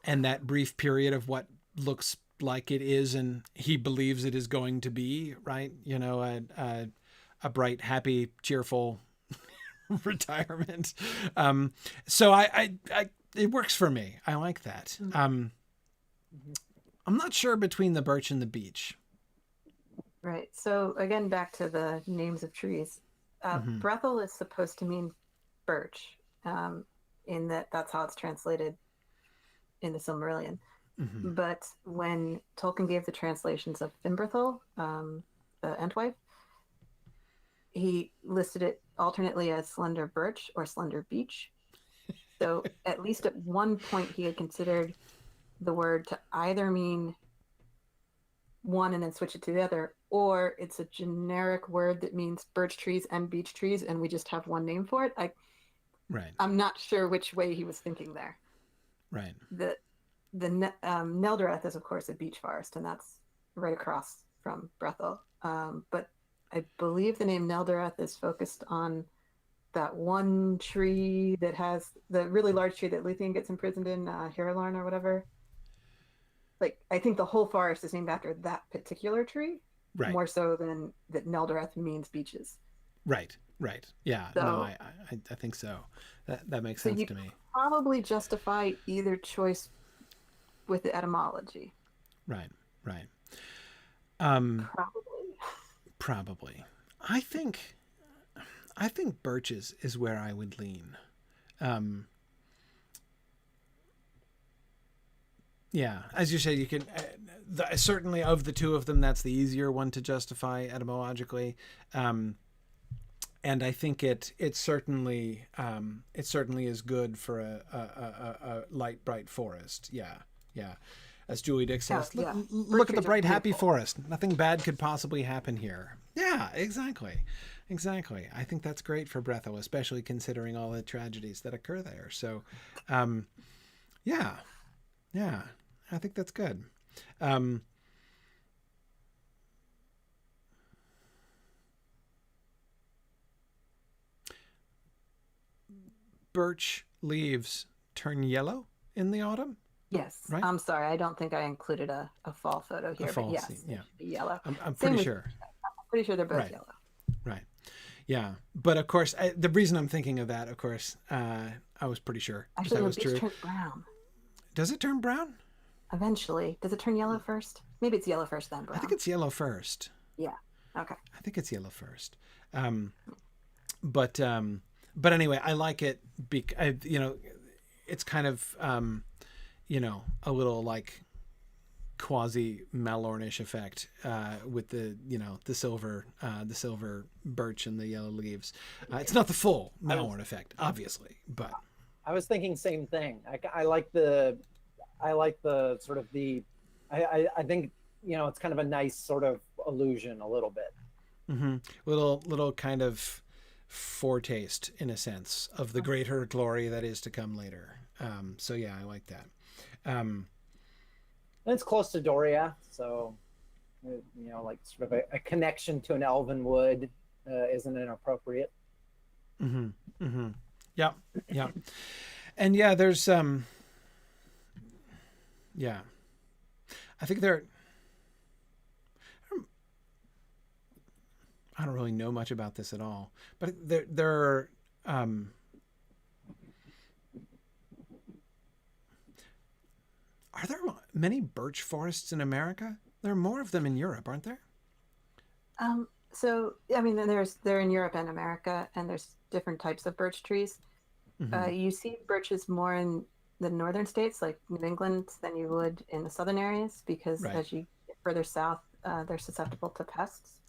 that brief period of what looks like it is and he believes it is going to be, right? A bright, happy, cheerful retirement. So I it works for me. I like that. I'm not sure between the birch and the beech. Right. So again, back to the names of trees. Brethil is supposed to mean birch, in that's how it's translated in the Silmarillion. But when Tolkien gave the translations of Fimbrethil, the Entwife, he listed it alternately as slender birch or slender beech. So at least at one point he had considered the word to either mean one and then switch it to the other, or it's a generic word that means birch trees and beech trees, and we just have one name for it. I'm not sure which way he was thinking there. Right. The Neldoreth is, of course, a beech forest, and that's right across from Brethil. But I believe the name Neldoreth is focused on that one tree that has the really large tree that Luthien gets imprisoned in, Hirelorn or whatever. Like, I think the whole forest is named after that particular tree, more so than that Neldoreth means beeches. Right. Yeah, so, no, I think so. That makes sense to me. Probably justify either choice with the etymology. Right. Probably. I think birches is where I would lean. Yeah, as you said, you can certainly, of the two of them, that's the easier one to justify etymologically. And I think it certainly is good for a light, bright forest. Yeah. As Julie Dick says, look at the bright, happy forest. Nothing bad could possibly happen here. Yeah, exactly. I think that's great for Brethil, especially considering all the tragedies that occur there. So, yeah, I think that's good. Birch leaves turn yellow in the autumn? Yes. Right? I'm sorry. I don't think I included a fall photo here, but yes, yeah. Yellow. I'm pretty sure. I'm pretty sure they're both yellow. Right. Yeah. But of course, the reason I'm thinking of that, of course, I was pretty sure. Actually, that was true. Turns brown. Does it turn brown? Eventually. Does it turn yellow first? Maybe it's yellow first, then brown. I think it's yellow first. Yeah. Okay. I think it's yellow first. But anyway, I like it because, it's kind of, a little like quasi Malornish effect with the silver birch and the yellow leaves. It's not the full Malorn effect, obviously, but I was thinking same thing. I like the sort of I think it's kind of a nice sort of illusion a little bit. Little kind of foretaste, in a sense, of the greater glory that is to come later. So yeah, I like that. And it's close to Doria, so like sort of a connection to an elven wood isn't inappropriate. Yeah. And yeah, there's I think I don't really know much about this at all, but there are there many birch forests in America? There are more of them in Europe, aren't there? So I mean, they're in Europe and America, and there's different types of birch trees. You see birches more in the northern states, like New England, than you would in the southern areas, because as you get further south, they're susceptible to pests.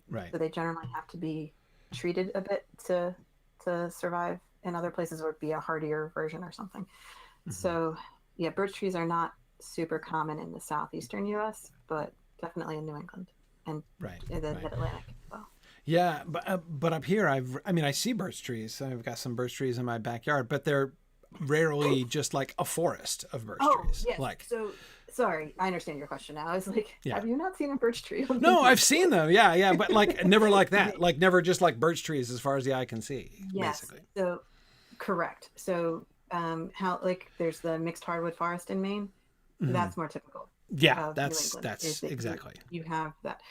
Right. So they generally have to be treated a bit to survive. In other places, it would be a hardier version or something. So yeah, birch trees are not super common in the southeastern U.S., but definitely in New England and in the Mid-Atlantic as well. Yeah, but up here, I see birch trees. I've got some birch trees in my backyard, but they're rarely just like a forest of birch trees. Yes. Like, so sorry, I understand your question now. I was like, have you not seen a birch tree? No, I've seen them. Yeah, but like never like that. Like never just like birch trees as far as the eye can see. Yes. Basically. So correct. So how there's the mixed hardwood forest in Maine. That's more typical. Yeah, that's exactly. You have that.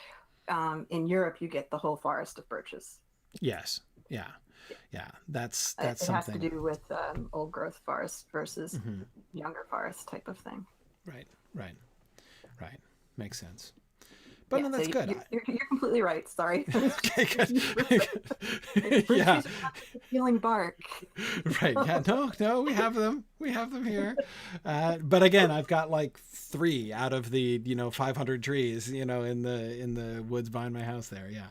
In Europe, you get the whole forest of birches. Yes. Yeah. That's it something. It has to do with old growth forest versus younger forest type of thing. Right. Makes sense. But no, that's so good. You're completely right. Sorry. Okay, good. Birch Yeah. trees are not healing bark. Right. Yeah. No, we have them. We have them here. But again, I've got like 3 out of the 500 trees in the woods behind my house there. Yeah.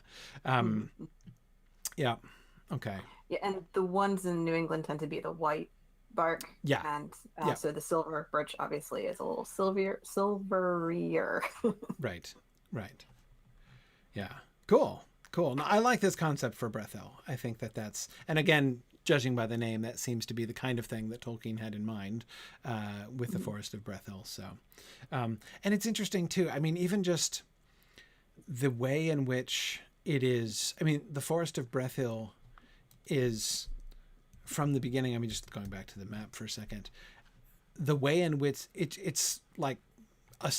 Yeah. Okay. Yeah, and the ones in New England tend to be the white bark. Yeah. And Yeah. so the silver birch obviously is a little silverier. Right. Right. Yeah. Cool. No, I like this concept for Brethil. I think that's, and again, judging by the name, that seems to be the kind of thing that Tolkien had in mind with the Forest of Brethil. So, and it's interesting too. I mean, even just the way in which it is. I mean, the Forest of Brethil is from the beginning. I mean, just going back to the map for a second, the way in which it's like a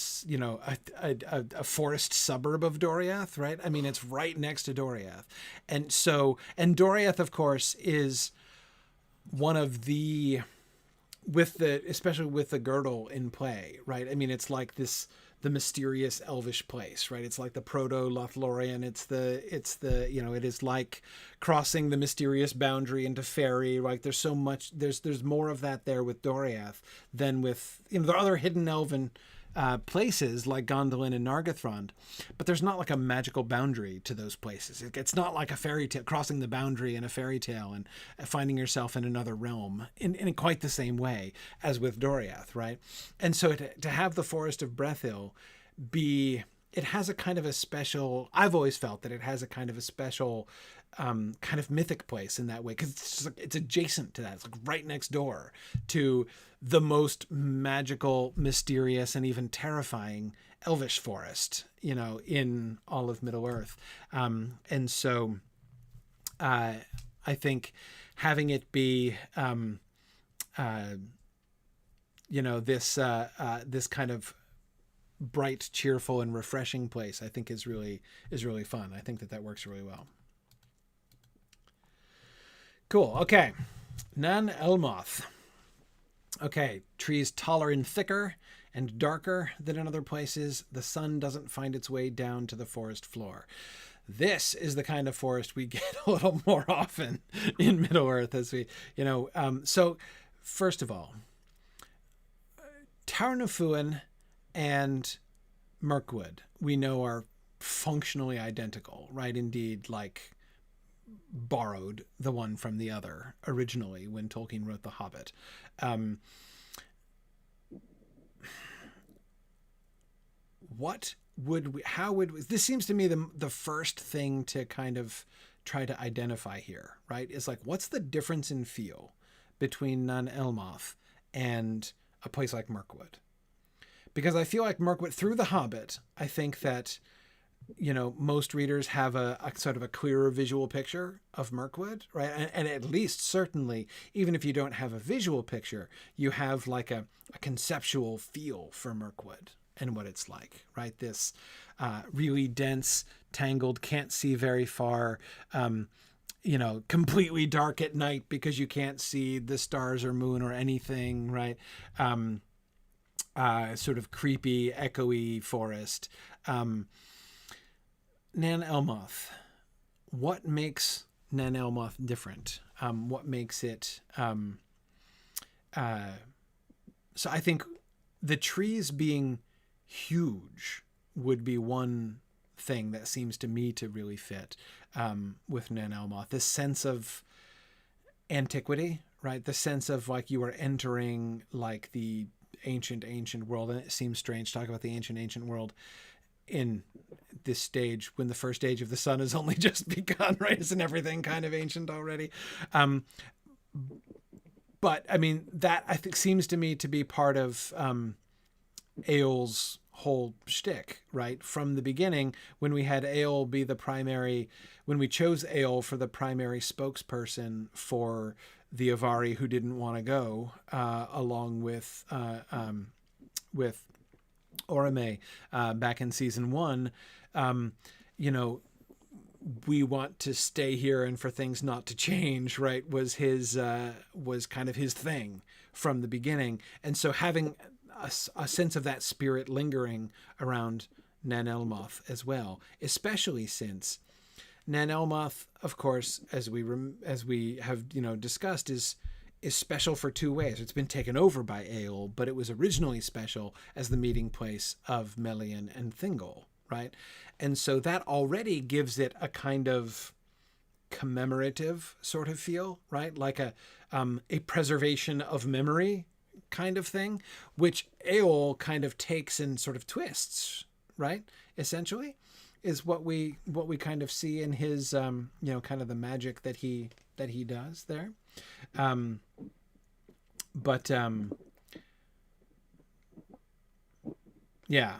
forest suburb of Doriath, right? I mean, it's right next to Doriath. And Doriath, of course, is one of the, especially with the girdle in play, right? I mean, it's like the mysterious elvish place, right? It's like the proto-Lothlorien. It is like crossing the mysterious boundary into fairy. Like there's so much, there's more of that there with Doriath than with, there are other hidden elven places like Gondolin and Nargothrond, but there's not like a magical boundary to those places. It's not like a fairy tale, crossing the boundary in a fairy tale and finding yourself in another realm in quite the same way as with Doriath, right? And so to have the Forest of Brethil it has a kind of a special, I've always felt that it has a kind of a special kind of mythic place in that way, because it's adjacent to that. It's like right next door to the most magical, mysterious, and even terrifying elvish forest, in all of Middle-earth. And so I think having it be, this kind of bright, cheerful, and refreshing place, I think is really fun. I think that works really well. Cool. Okay. Nan Elmoth. Okay. Trees taller and thicker and darker than in other places. The sun doesn't find its way down to the forest floor. This is the kind of forest we get a little more often in Middle-earth as we, so first of all, Tarn Aeluin and Mirkwood, we know, are functionally identical, right? Indeed, like borrowed the one from the other originally when Tolkien wrote The Hobbit. This seems to me the first thing to kind of try to identify here, right? Is like, what's the difference in feel between Nan Elmoth and a place like Mirkwood? Because I feel like Mirkwood, through The Hobbit, I think that, most readers have a sort of a clearer visual picture of Mirkwood, right? And at least, certainly, even if you don't have a visual picture, you have like a conceptual feel for Mirkwood and what it's like, right? This really dense, tangled, can't see very far, completely dark at night because you can't see the stars or moon or anything, right? Sort of creepy, echoey forest. Nan Elmoth. What makes Nan Elmoth different? What makes it... so I think the trees being huge would be one thing that seems to me to really fit with Nan Elmoth. This sense of antiquity, right? The sense of like you are entering like the ancient world, and it seems strange to talk about the ancient world in this stage when the first age of the sun has only just begun, right? Isn't everything kind of ancient already? But I mean, that I think seems to me to be part of Eowl's whole shtick, right? From the beginning, when we had Eowl be when we chose Eowl for the primary spokesperson for the Avari who didn't want to go, along with Orome back in season 1, we want to stay here and for things not to change, right? Was kind of his thing from the beginning. And so having a sense of that spirit lingering around Nan Elmoth as well, especially since Nan Elmoth, of course, as we have discussed, is special for two ways. It's been taken over by Eol, but it was originally special as the meeting place of Melian and Thingol, right? And so that already gives it a kind of commemorative sort of feel, right? Like a preservation of memory kind of thing, which Eol kind of takes and sort of twists, right? Essentially, is what we kind of see in his kind of the magic that he does there. Yeah.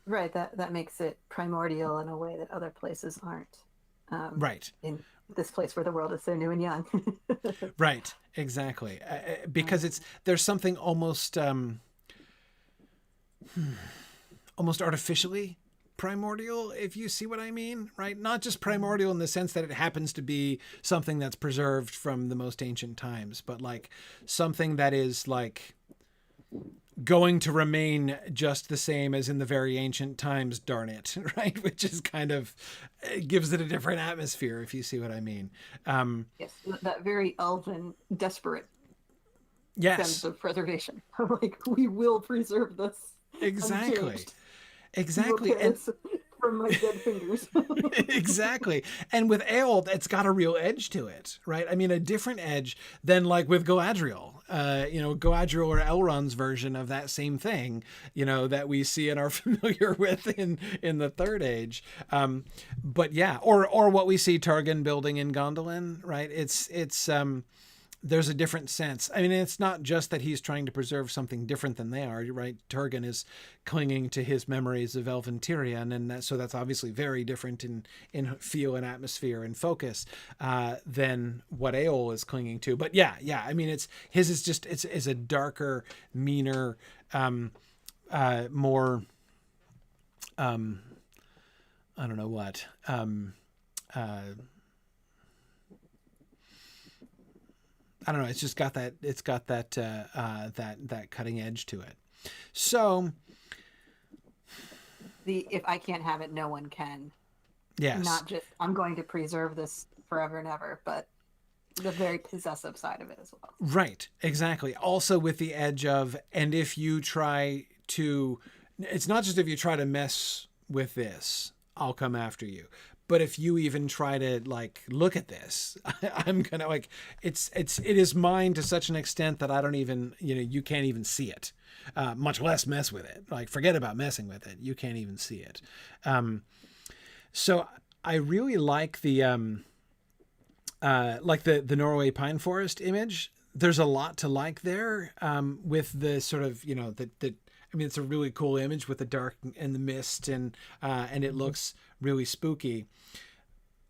Right. That makes it primordial in a way that other places aren't. Right. In this place where the world is so new and young. Right. Exactly. Because there's something almost artificially primordial, if you see what I mean, right? Not just primordial in the sense that it happens to be something that's preserved from the most ancient times, but like something that is like going to remain just the same as in the very ancient times, darn it, right? Which is kind of gives it a different atmosphere, if you see what I mean. Yes, that very elven, desperate sense of preservation. Like, we will preserve this. Exactly. And from my dead fingers. Exactly. And with Eol, it's got a real edge to it, right? I mean, a different edge than like with Galadriel. Galadriel or Elrond's version of that same thing, that we see and are familiar with in the Third Age. But yeah, or what we see Targan building in Gondolin, right? It's there's a different sense. I mean, it's not just that he's trying to preserve something different than they are, right? Turgon is clinging to his memories of Elven Tyrion, and so that's obviously very different in feel and atmosphere and focus than what Eol is clinging to. But yeah. I mean, his is just it's a darker, meaner, more. I don't know what. I don't know. It's just got that. It's got that that cutting edge to it. So, if I can't have it, no one can. Yes. Not just I'm going to preserve this forever and ever, but the very possessive side of it as well. Right. Exactly. Also with the edge of, and if you try to, it's not just if you try to mess with this, I'll come after you. But if you even try to like look at this, I'm gonna like it is mine to such an extent that I don't even you can't even see it, much less mess with it. Like forget about messing with it, you can't even see it. So I really like the Norway pine forest image. There's a lot to like there with the sort of I mean, it's a really cool image with the dark and the mist and it looks really spooky.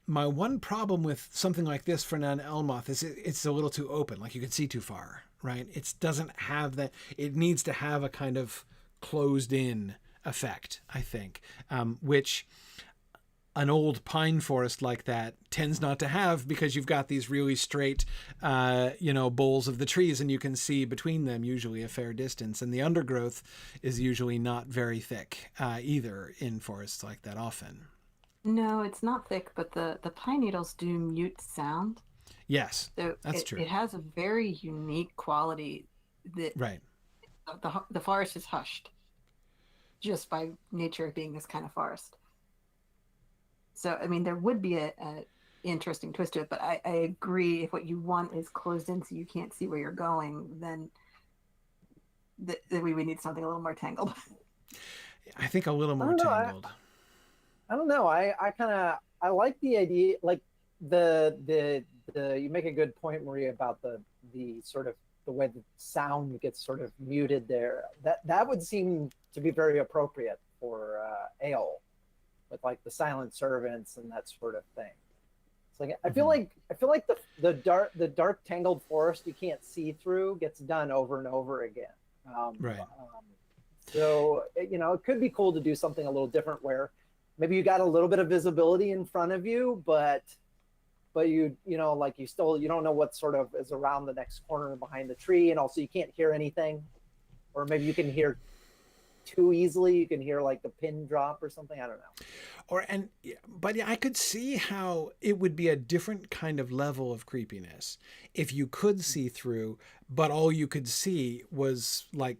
My one problem with something like this for Nan Elmoth is it's a little too open. Like you can see too far, right? It doesn't have that. It needs to have a kind of closed in effect, I think, which an old pine forest like that tends not to have because you've got these really straight, boles of the trees and you can see between them usually a fair distance. And the undergrowth is usually not very thick either in forests like that often. No, it's not thick, but the pine needles do mute sound. Yes, so that's true. It has a very unique quality that right. The forest is hushed just by nature of being this kind of forest. So, I mean, there would be a interesting twist to it, but I agree if what you want is closed in so you can't see where you're going, then we would need something a little more tangled. I think a little more tangled. I don't know. I like the idea, like the you make a good point, Maria, about the sort of the way the sound gets sort of muted there. That would seem to be very appropriate for Eol, with like the silent servants and that sort of thing. It's like I feel like the dark tangled forest you can't see through gets done over and over again. Right. So it could be cool to do something a little different where maybe you got a little bit of visibility in front of you, but you don't know what sort of is around the next corner behind the tree, and also you can't hear anything, or maybe you can hear too easily. You can hear like the pin drop or something. I don't know. But I could see how it would be a different kind of level of creepiness if you could see through, but all you could see was like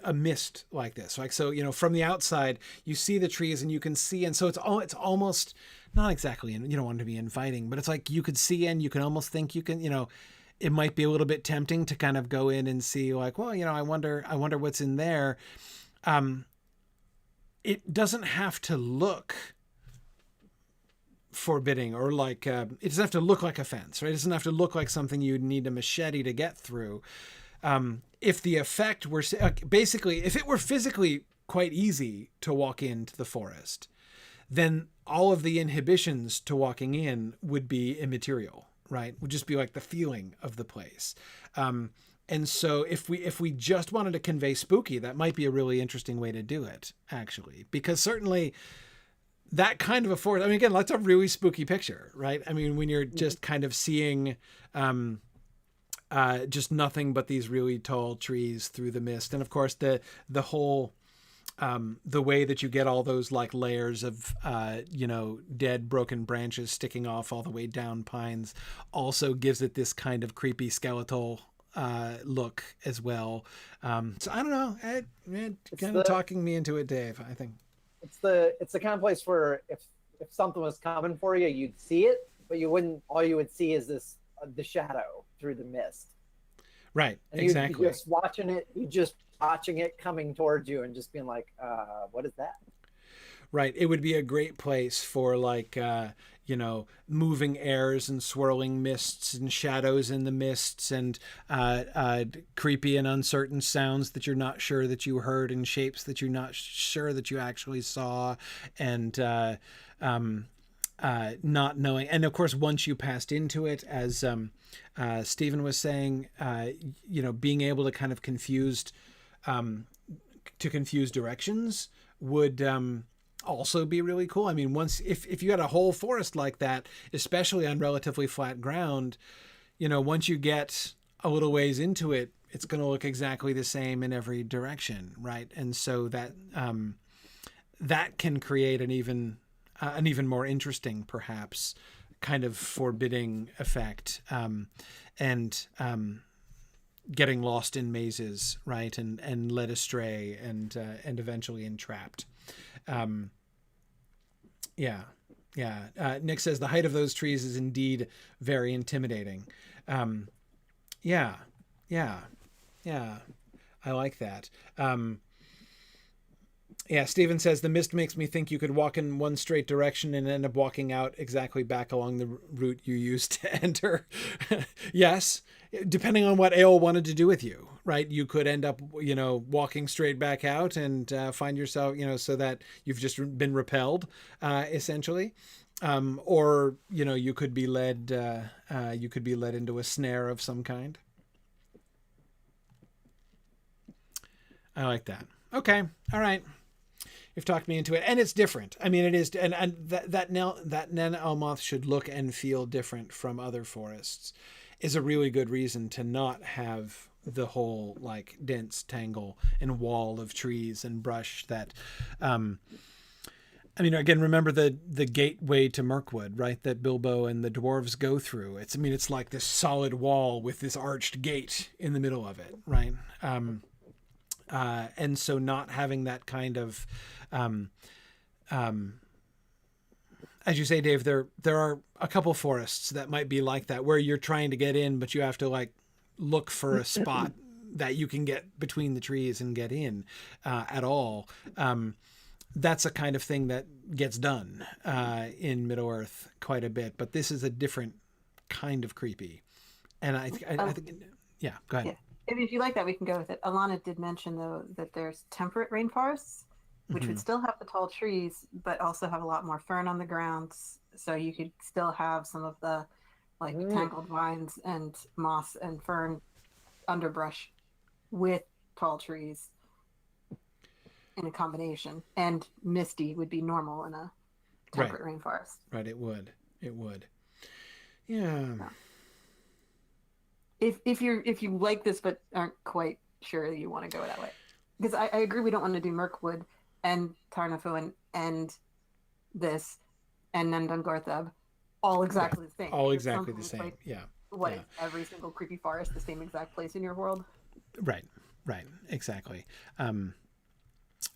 a mist like this. Like, so, you know, from the outside, you see the trees and you can see, and so it's almost not exactly, you don't want to be inviting, but it's like you could see and you can almost think you can, you know, it might be a little bit tempting to kind of go in and see like, well, you know, I wonder what's in there. It doesn't have to look forbidding or like, it doesn't have to look like a fence, right? It doesn't have to look like something you'd need a machete to get through. If the effect were basically, if it were physically quite easy to walk into the forest, then all of the inhibitions to walking in would be immaterial, right? Would just be like the feeling of the place. And so if we just wanted to convey spooky, that might be a really interesting way to do it, actually, because certainly that kind of a forest, I mean, again, that's a really spooky picture, right? I mean, when you're just kind of seeing, just nothing but these really tall trees through the mist. And of course the whole, the way that you get all those like layers of, you know, dead broken branches sticking off all the way down pines also gives it this kind of creepy skeletal look as well. So I don't know, it kind of talking me into it, Dave. I think it's the kind of place where if something was coming for you, you'd see it, but you wouldn't. All you would see is this the shadow through the mist. Right. And exactly. You just watching it coming towards you and just being like, what is that? Right. It would be a great place for like, you know, moving airs and swirling mists and shadows in the mists and creepy and uncertain sounds that you're not sure that you heard and shapes that you're not sure that you actually saw, and not knowing. And of course, once you passed into it, as Stephen was saying, you know, being able to kind of confuse directions would also be really cool. I mean, once if you had a whole forest like that, especially on relatively flat ground, you know, once you get a little ways into it, it's going to look exactly the same in every direction, right? And so that that can create an even more interesting, perhaps, kind of forbidding effect, and getting lost in mazes, right, and led astray, and eventually entrapped. Nick says the height of those trees is indeed very intimidating. I like that. Stephen says the mist makes me think you could walk in one straight direction and end up walking out exactly back along the route you used to enter. Yes, depending on what Ale wanted to do with you, right? You could end up, you know, walking straight back out and find yourself, you know, so that you've just been repelled, essentially. Or, you know, you could be led into a snare of some kind. I like that. Okay. All right. You've talked me into it, and it's different. I mean, it is, and that Nan Elmoth should look and feel different from other forests is a really good reason to not have the whole like dense tangle and wall of trees and brush that, I mean, again, remember the gateway to Mirkwood, right? That Bilbo and the dwarves go through. It's like this solid wall with this arched gate in the middle of it, right? And so not having that kind of, as you say, Dave, there are a couple forests that might be like that, where you're trying to get in, but you have to like look for a spot that you can get between the trees and get in at all. That's a kind of thing that gets done in Middle-earth quite a bit, but this is a different kind of creepy. And I think, yeah, go ahead. Yeah. If you like that, we can go with it. Alana did mention, though, that there's temperate rainforests, which would still have the tall trees, but also have a lot more fern on the ground. So you could still have some of the like tangled vines and moss and fern underbrush with tall trees in a combination. And misty would be normal in a temperate rainforest. Right, it would. Yeah. If you like this but aren't quite sure you want to go that way. because I agree we don't want to do Mirkwood and Tarn Aeluin and this and Nendungortheb all exactly the same. All exactly the same. Like, yeah. What is every single creepy forest the same exact place in your world? Right. Exactly.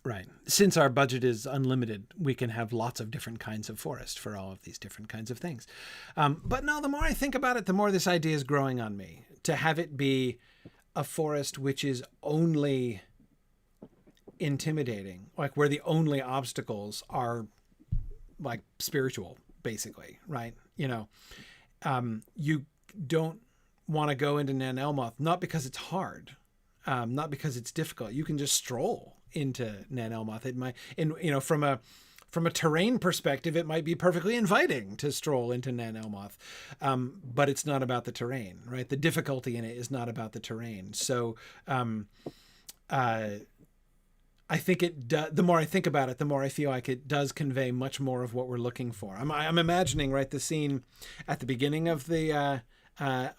Right. Since our budget is unlimited, we can have lots of different kinds of forest for all of these different kinds of things. But no, the more I think about it, the more this idea is growing on me. To have it be a forest which is only intimidating, like where the only obstacles are like spiritual, basically, right? You don't want to go into Nan Elmoth, not because it's hard, not because it's difficult. You can just stroll into Nan Elmoth. It might, from a terrain perspective, it might be perfectly inviting to stroll into Nan Elmoth, but it's not about the terrain, right? The difficulty in it is not about the terrain. So, I think the more I think about it, the more I feel like it does convey much more of what we're looking for. I'm imagining, right, the scene at the beginning of the Nan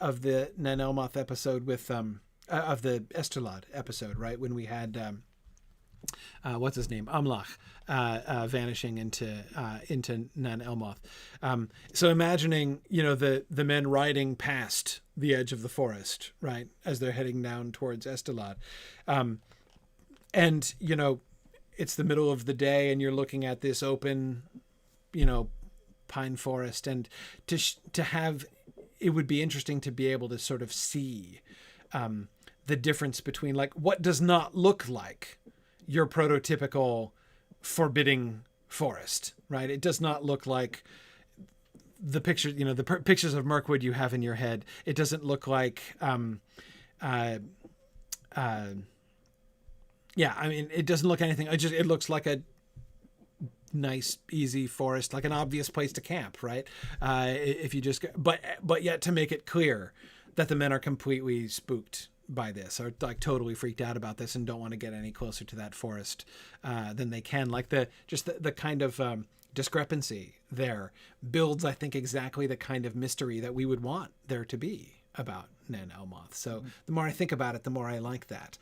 Elmoth episode with of the Estelad episode, right, when we had what's his name, Amlach, vanishing into Nan Elmoth. So imagining, the men riding past the edge of the forest, right, as they're heading down towards Estelad. And, it's the middle of the day and you're looking at this open, pine forest, and to have, it would be interesting to be able to sort of see the difference between like what does not look like your prototypical forbidding forest, right? It does not look like the picture, the pictures of Mirkwood you have in your head. It doesn't look like, it doesn't look anything. It looks like a nice, easy forest, like an obvious place to camp, right? If you just, but yet to make it clear that the men are completely spooked by this, or like totally freaked out about this and don't want to get any closer to that forest than they can. Like the kind of discrepancy there builds, I think, exactly the kind of mystery that we would want there to be about Nan Elmoth. So the more I think about it, the more I like that.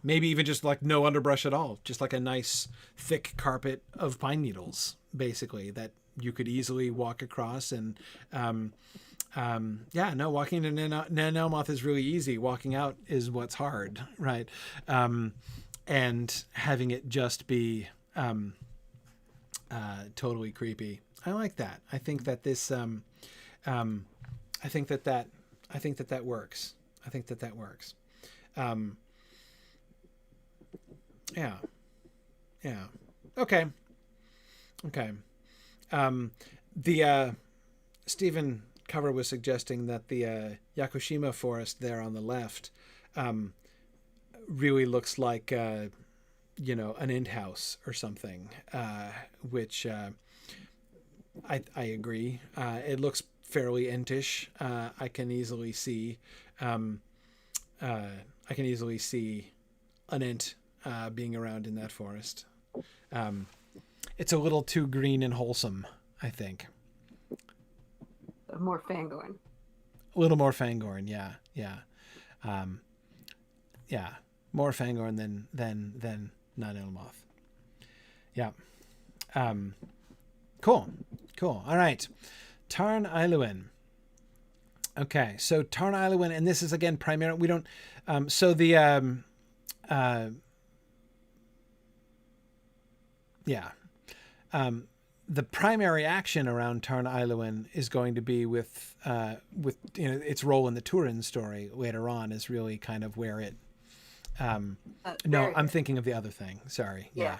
Maybe even just like no underbrush at all, just like a nice thick carpet of pine needles, basically, that you could easily walk across. And walking to Nan Elmoth is really easy. Walking out is what's hard, right? And having it just be totally creepy. I like that. I think that this. I think that works. Yeah. Okay. The Stephen Cover was suggesting that the Yakushima forest there on the left really looks like an int house or something, which I agree. It looks fairly intish. I can easily see an int being around in that forest. It's a little too green and wholesome, I think. More Fangorn. A little more Fangorn, yeah. More Fangorn than Nan Elmoth. Yeah. Cool. All right. Tarn Aeluin. Okay, so Tarn Aeluin, and this is again primarily, we don't, the primary action around Tarn Aeluin is going to be with its role in the Turin story later on is really kind of where it. No, I'm thinking of the other thing. Sorry. Yeah.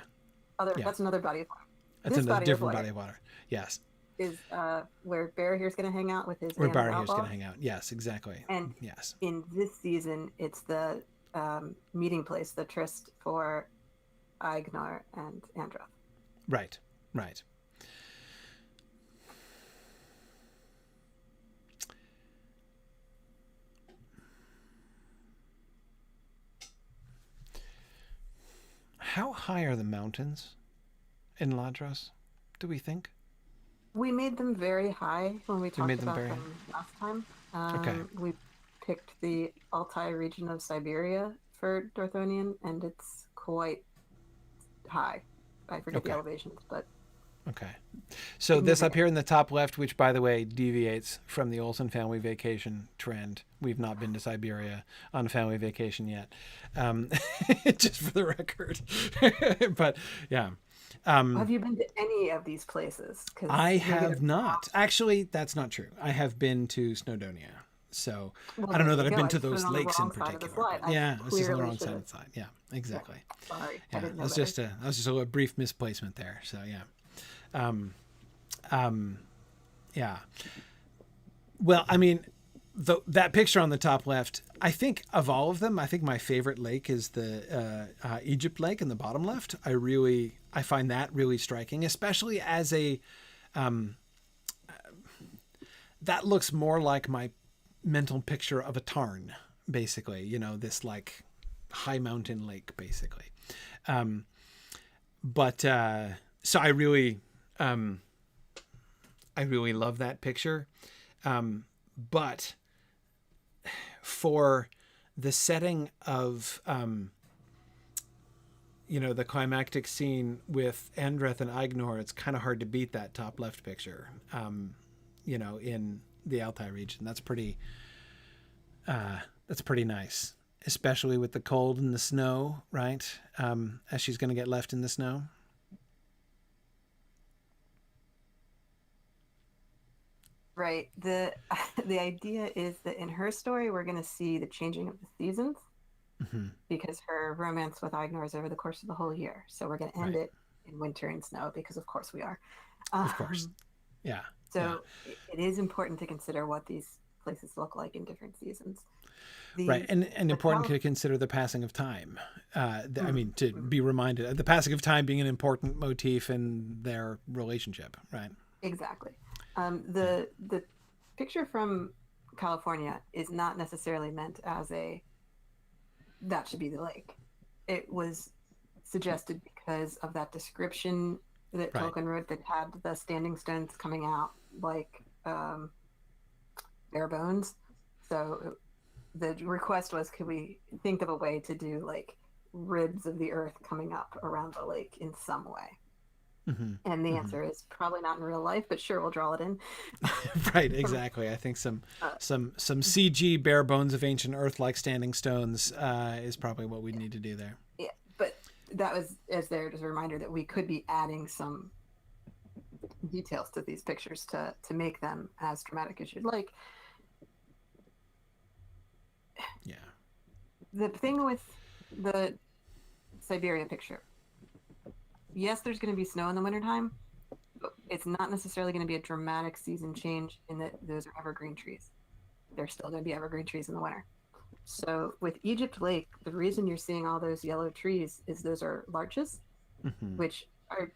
That's another body of water. That's a different body of water. Yes. Is where Barahir's going to hang out with his. Where Barahir's going to hang out. Yes, exactly. And yes, in this season, it's the meeting place, the tryst for Aegnar and Androth. Right. How high are the mountains in Ladros, do we think? We made them very high when we talked about them last time. Okay. We picked the Altai region of Siberia for Dorthonian, and it's quite high. I forget the Okay. elevations, but Okay. So this up here in the top left, which by the way deviates from the Olsen family vacation trend. We've not been to Siberia on family vacation yet, just for the record. But yeah. have you been to any of these places? I have not. Actually, that's not true. I have been to Snowdonia. So I don't know that I've been to those lakes in particular. Yeah, it's just on the wrong side of the slide. Yeah, exactly. Yeah, sorry, Yeah, I didn't know that was just a brief misplacement there. So yeah. Yeah. Well, I mean, that picture on the top left, I think of all of them, I think my favorite lake is the Egypt lake in the bottom left. I find that really striking, especially as that looks more like my mental picture of a tarn, basically, you know, this like high mountain lake, basically. So I really love that picture. But for the setting of, the climactic scene with Andreth and Aignor, it's kind of hard to beat that top left picture, in the Altai region. That's pretty nice, especially with the cold and the snow, right? As she's going to get left in the snow. Right. The idea is that in her story, we're going to see the changing of the seasons, because her romance with Aignor is over the course of the whole year. So we're going to end it in winter and snow, because of course we are. Of course. Yeah. So it is important to consider what these places look like in different seasons. Right. And important to consider the passing of time. I mean, to be reminded of the passing of time being an important motif in their relationship. Right. Exactly. The picture from California is not necessarily meant as that should be the lake. It was suggested because of that description that Tolkien wrote that had the standing stones coming out like bare bones. So the request was, could we think of a way to do like ribs of the earth coming up around the lake in some way? And the answer is probably not in real life, but sure, we'll draw it in. Right, exactly. I think some CG bare bones of ancient earth like standing stones is probably what we need to do there. Yeah, but that was just a reminder that we could be adding some details to these pictures to make them as dramatic as you'd like. Yeah. The thing with the Siberia picture, yes, there's going to be snow in the wintertime, but it's not necessarily going to be a dramatic season change in that those are evergreen trees. There's still going to be evergreen trees in the winter. So with Egypt Lake, the reason you're seeing all those yellow trees is those are larches, which are,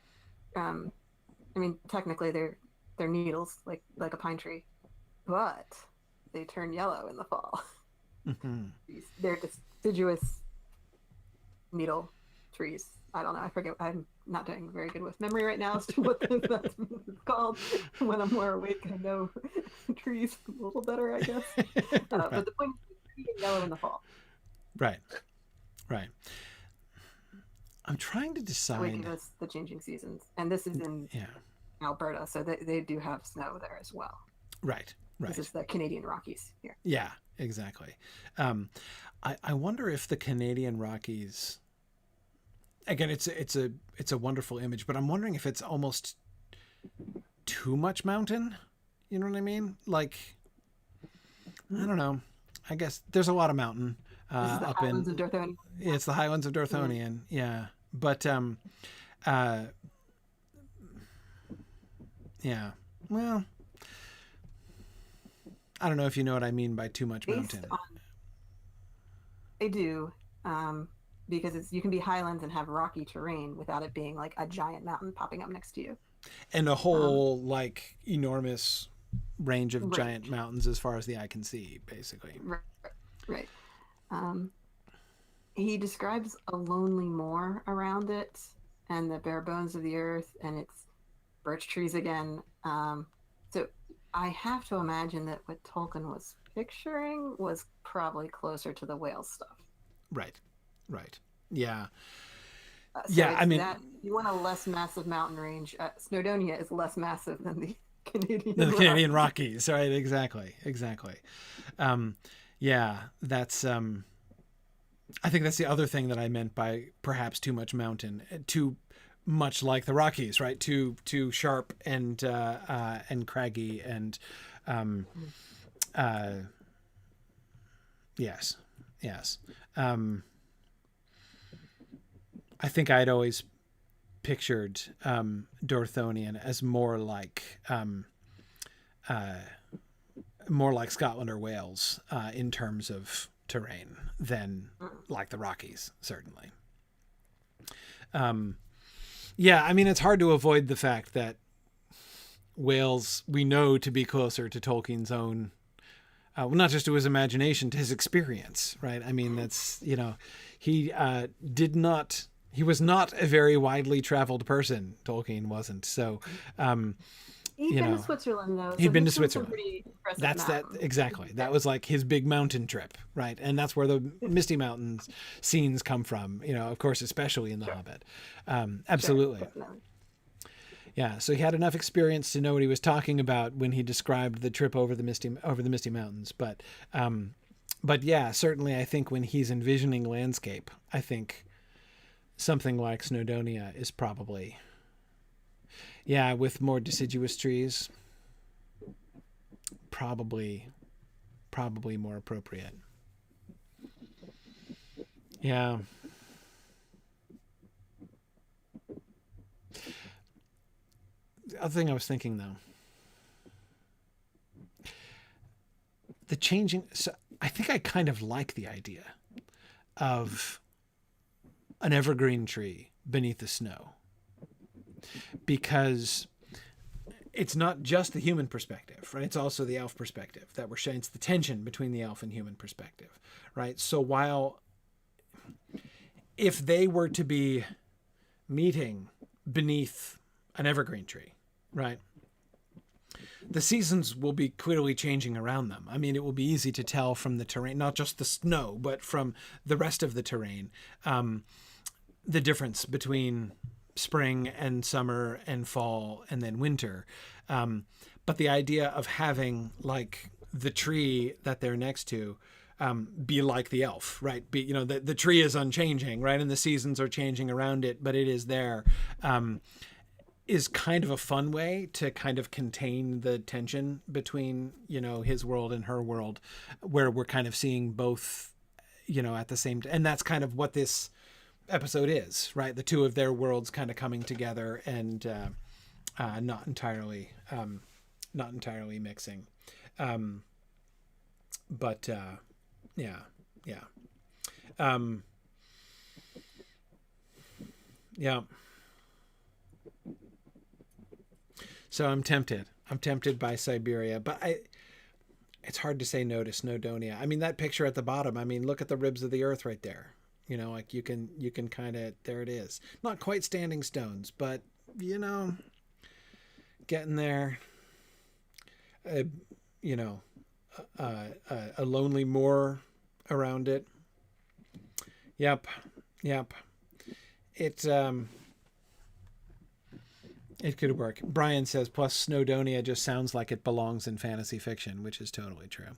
technically they're needles, like a pine tree, but they turn yellow in the fall. They're deciduous needle trees. I don't know. I forget. I'm not doing very good with memory right now as to what that's called. When I'm more awake, I know trees a little better, I guess. But the point is, it's yellow in the fall. Right. I'm trying to decide. We give us the changing seasons, and this is in Alberta, so they do have snow there as well. Right. This is the Canadian Rockies here. Yeah, exactly. I wonder if the Canadian Rockies. Again, it's a wonderful image, but I'm wondering if it's almost too much mountain. You know what I mean? Like, I don't know. I guess there's a lot of mountain up in. Of Dorthonian. It's the Highlands of Dorthonian. Yeah, but yeah. Well, I don't know if you know what I mean by too much mountain. I do. Because you can be highlands and have rocky terrain without it being like a giant mountain popping up next to you. And a whole enormous range of giant mountains as far as the eye can see, basically. Right. He describes a lonely moor around it and the bare bones of the earth, and it's birch trees again. So I have to imagine that what Tolkien was picturing was probably closer to the whale stuff. Right. Right. Yeah. So I mean, you want a less massive mountain range. Snowdonia is less massive than the Canadian the Rockies. Canadian Rockies, right? Exactly. Yeah, that's. I think that's the other thing that I meant by perhaps too much mountain, too much like the Rockies, right? Too sharp and craggy and. Yes. I think I'd always pictured Dorthonion as more like Scotland or Wales in terms of terrain than like the Rockies, certainly. I mean, it's hard to avoid the fact that Wales we know to be closer to Tolkien's own, well, not just to his imagination, to his experience, right? I mean, that's, he was not a very widely traveled person. Tolkien wasn't. So, He'd been to Switzerland, though. He'd been to Switzerland. That's exactly. That was like his big mountain trip, right? And that's where the Misty Mountains scenes come from, of course, especially in The Hobbit. Absolutely. Sure, yeah, so he had enough experience to know what he was talking about when he described the trip over the Misty Mountains. But yeah, certainly I think when he's envisioning landscape, I think something like Snowdonia is probably, with more deciduous trees, probably more appropriate. Yeah. The other thing I was thinking, though, so I think I kind of like the idea of an evergreen tree beneath the snow, because it's not just the human perspective, right? It's also the elf perspective that we're showing. It's the tension between the elf and human perspective, right? So while if they were to be meeting beneath an evergreen tree, right, the seasons will be clearly changing around them. I mean, it will be easy to tell from the terrain, not just the snow, but from the rest of the terrain, the difference between spring and summer and fall and then winter. But the idea of having like the tree that they're next to be like the elf, right? The tree is unchanging, right? And the seasons are changing around it, but it is there. Is kind of a fun way to kind of contain the tension between, his world and her world, where we're kind of seeing both, at the same time. And that's kind of what this episode is, right? The two of their worlds kind of coming together and not entirely mixing. But yeah. So I'm tempted by Siberia, but it's hard to say no to Snowdonia. I mean, that picture at the bottom, I mean, look at the ribs of the earth right there. Like you can kind of, there it is. Not quite standing stones, but getting there. A lonely moor around it. Yep. It could work. Brian says, plus Snowdonia just sounds like it belongs in fantasy fiction, which is totally true.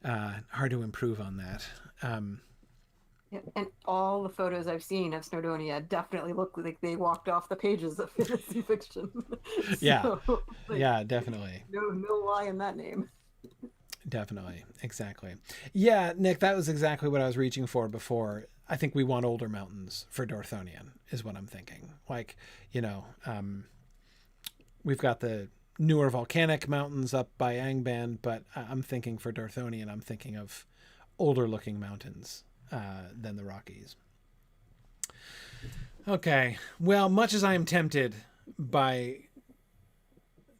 Hard to improve on that. And all the photos I've seen of Snowdonia definitely look like they walked off the pages of fantasy fiction. Yeah, definitely. No lie in that name. Definitely. Exactly. Yeah, Nick, that was exactly what I was reaching for before. I think we want older mountains for Dorthonion is what I'm thinking. Like, we've got the newer volcanic mountains up by Angband, but I'm thinking for Dorthonion, I'm thinking of older looking mountains than the Rockies. Okay. Well, much as I am tempted by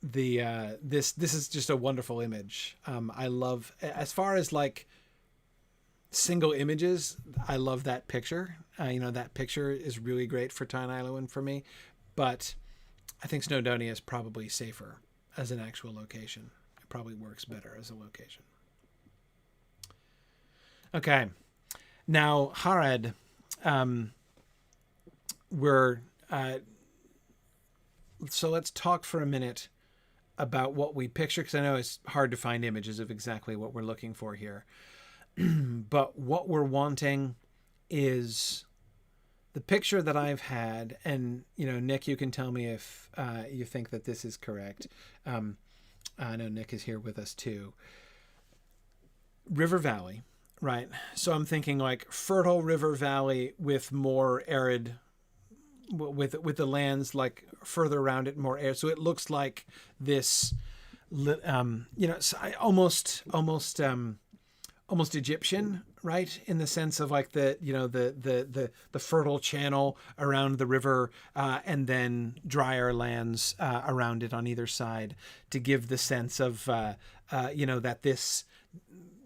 the this is just a wonderful image. I love, as far as like single images, I love that picture. That picture is really great for Tarn Aeluin for me, but I think Snowdonia is probably safer as an actual location. It probably works better as a location. Okay. Now, Harad so let's talk for a minute about what we picture, because I know it's hard to find images of exactly what we're looking for here. But what we're wanting is the picture that I've had, and, Nick, you can tell me if you think that this is correct. I know Nick is here with us too. River valley, right? So I'm thinking like fertile river valley with more arid, with the lands like further around it, more air. So it looks like this, almost Egyptian, right? In the sense of like the fertile channel around the river, and then drier lands around it on either side, to give the sense of that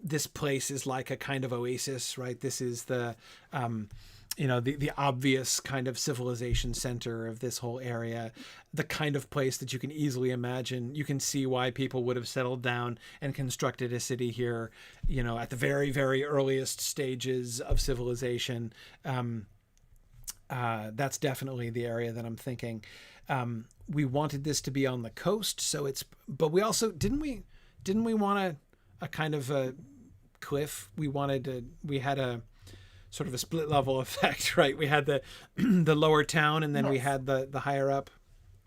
this place is like a kind of oasis, right? This is the the obvious kind of civilization center of this whole area, the kind of place that you can easily imagine. You can see why people would have settled down and constructed a city here, at the very, very earliest stages of civilization. That's definitely the area that I'm thinking. We wanted this to be on the coast, but we also, didn't we want a kind of a cliff? We had a sort of a split level effect, right? We had the the lower town, and then we had the higher up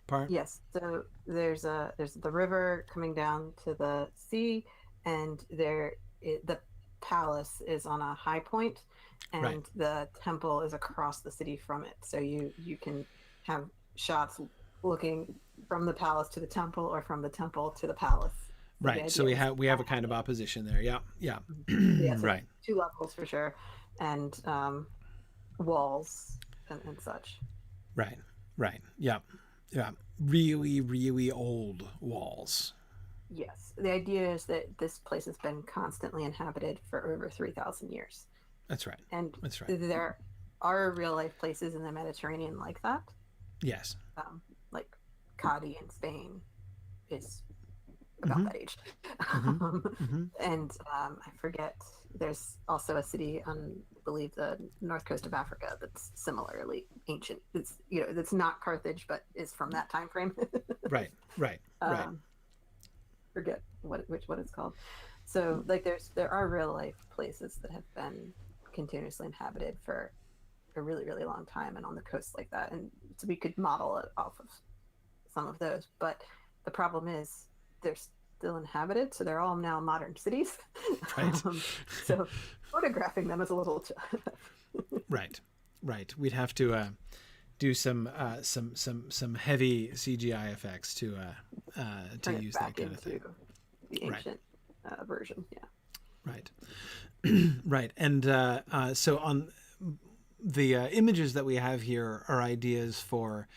part. Yes. So there's the river coming down to the sea, and the palace is on a high point, and the temple is across the city from it. So you can have shots looking from the palace to the temple, or from the temple to the palace. Right. So we have a kind of opposition there. Yeah. Yeah. Yeah, so right. 2 levels for sure. And walls and such. Right. Yeah. Really, really old walls. Yes. The idea is that this place has been constantly inhabited for over 3,000 years. That's right. And that's right. There are real life places in the Mediterranean like that. Yes. Like Cadiz in Spain is about that age. And I forget, there's also a city on, I believe, the north coast of Africa that's similarly ancient. It's that's not Carthage, but is from that time frame. Right. Forget what it's called. So like there are real life places that have been continuously inhabited for a really, really long time, and on the coast like that, and so we could model it off of some of those. But the problem is they're still inhabited, so they're all now modern cities. Right. So photographing them is a little right. We'd have to do some heavy CGI effects to use that kind of thing. The ancient version, yeah. Right. Right. And so on the images that we have here are ideas for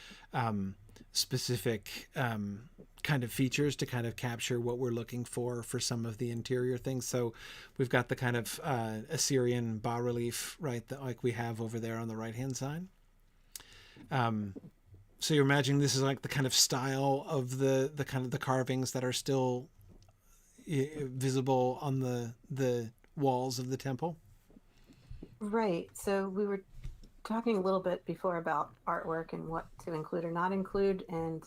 specific kind of features to kind of capture what we're looking for some of the interior things. So we've got the kind of Assyrian bas-relief, right, that like we have over there on the right-hand side. So you're imagining this is like the kind of style of the kind of the carvings that are still visible on the walls of the temple. Right. So we were talking a little bit before about artwork and what to include or not include, and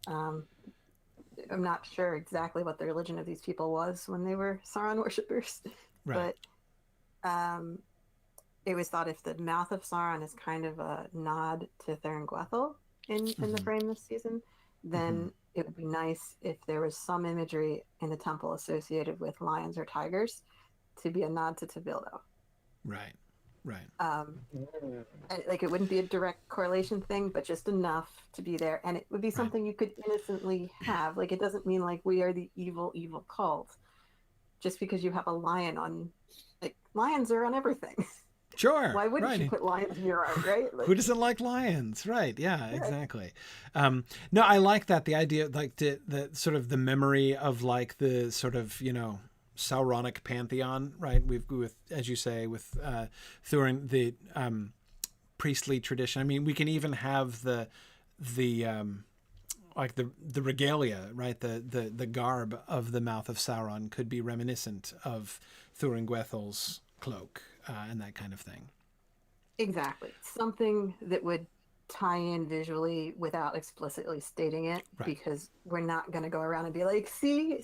I'm not sure exactly what the religion of these people was when they were Sauron worshippers. Right. But it was thought if the mouth of Sauron is kind of a nod to Tarn Aeluin in the frame this season, then it would be nice if there was some imagery in the temple associated with lions or tigers to be a nod to Tevildo. Right. Like it wouldn't be a direct correlation thing, but just enough to be there, and it would be something you could innocently have. Like it doesn't mean like we are the evil cult just because you have a lion on. Like lions are on everything. Sure. Why wouldn't you put lions in your art, right? Like, who doesn't like lions? Right. Yeah, exactly. No, I like that. The idea, like the sort of the memory of like the sort of, Sauronic pantheon, right? With, as you say, with Thorin, the priestly tradition. I mean, we can even have the like the regalia, right? The garb of the mouth of Sauron could be reminiscent of Thorin Gwethel's cloak and that kind of thing. Exactly. Something that would tie in visually without explicitly stating it, Right. because we're not going to go around and be like, see,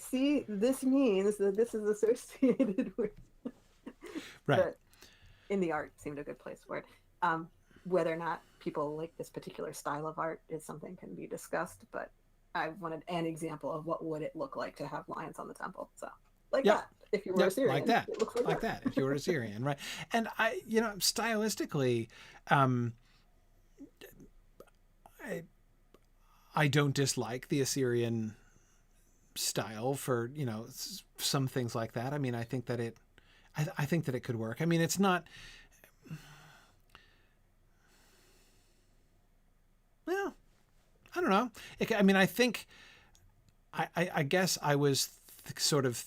this means that this is associated with. Right. But in the art seemed a good place for it. Whether or not people like this particular style of art is something can be discussed, but I wanted an example of what would it look like to have lions on the temple. So like that, if you were a Syrian, like that, it looks like that. If you were a Syrian, right? And I, stylistically, I don't dislike the Assyrian style for some things like that. I mean, I think that I think that it could work. I mean, it's not. Well, I don't know. I mean, I think. I guess I was sort of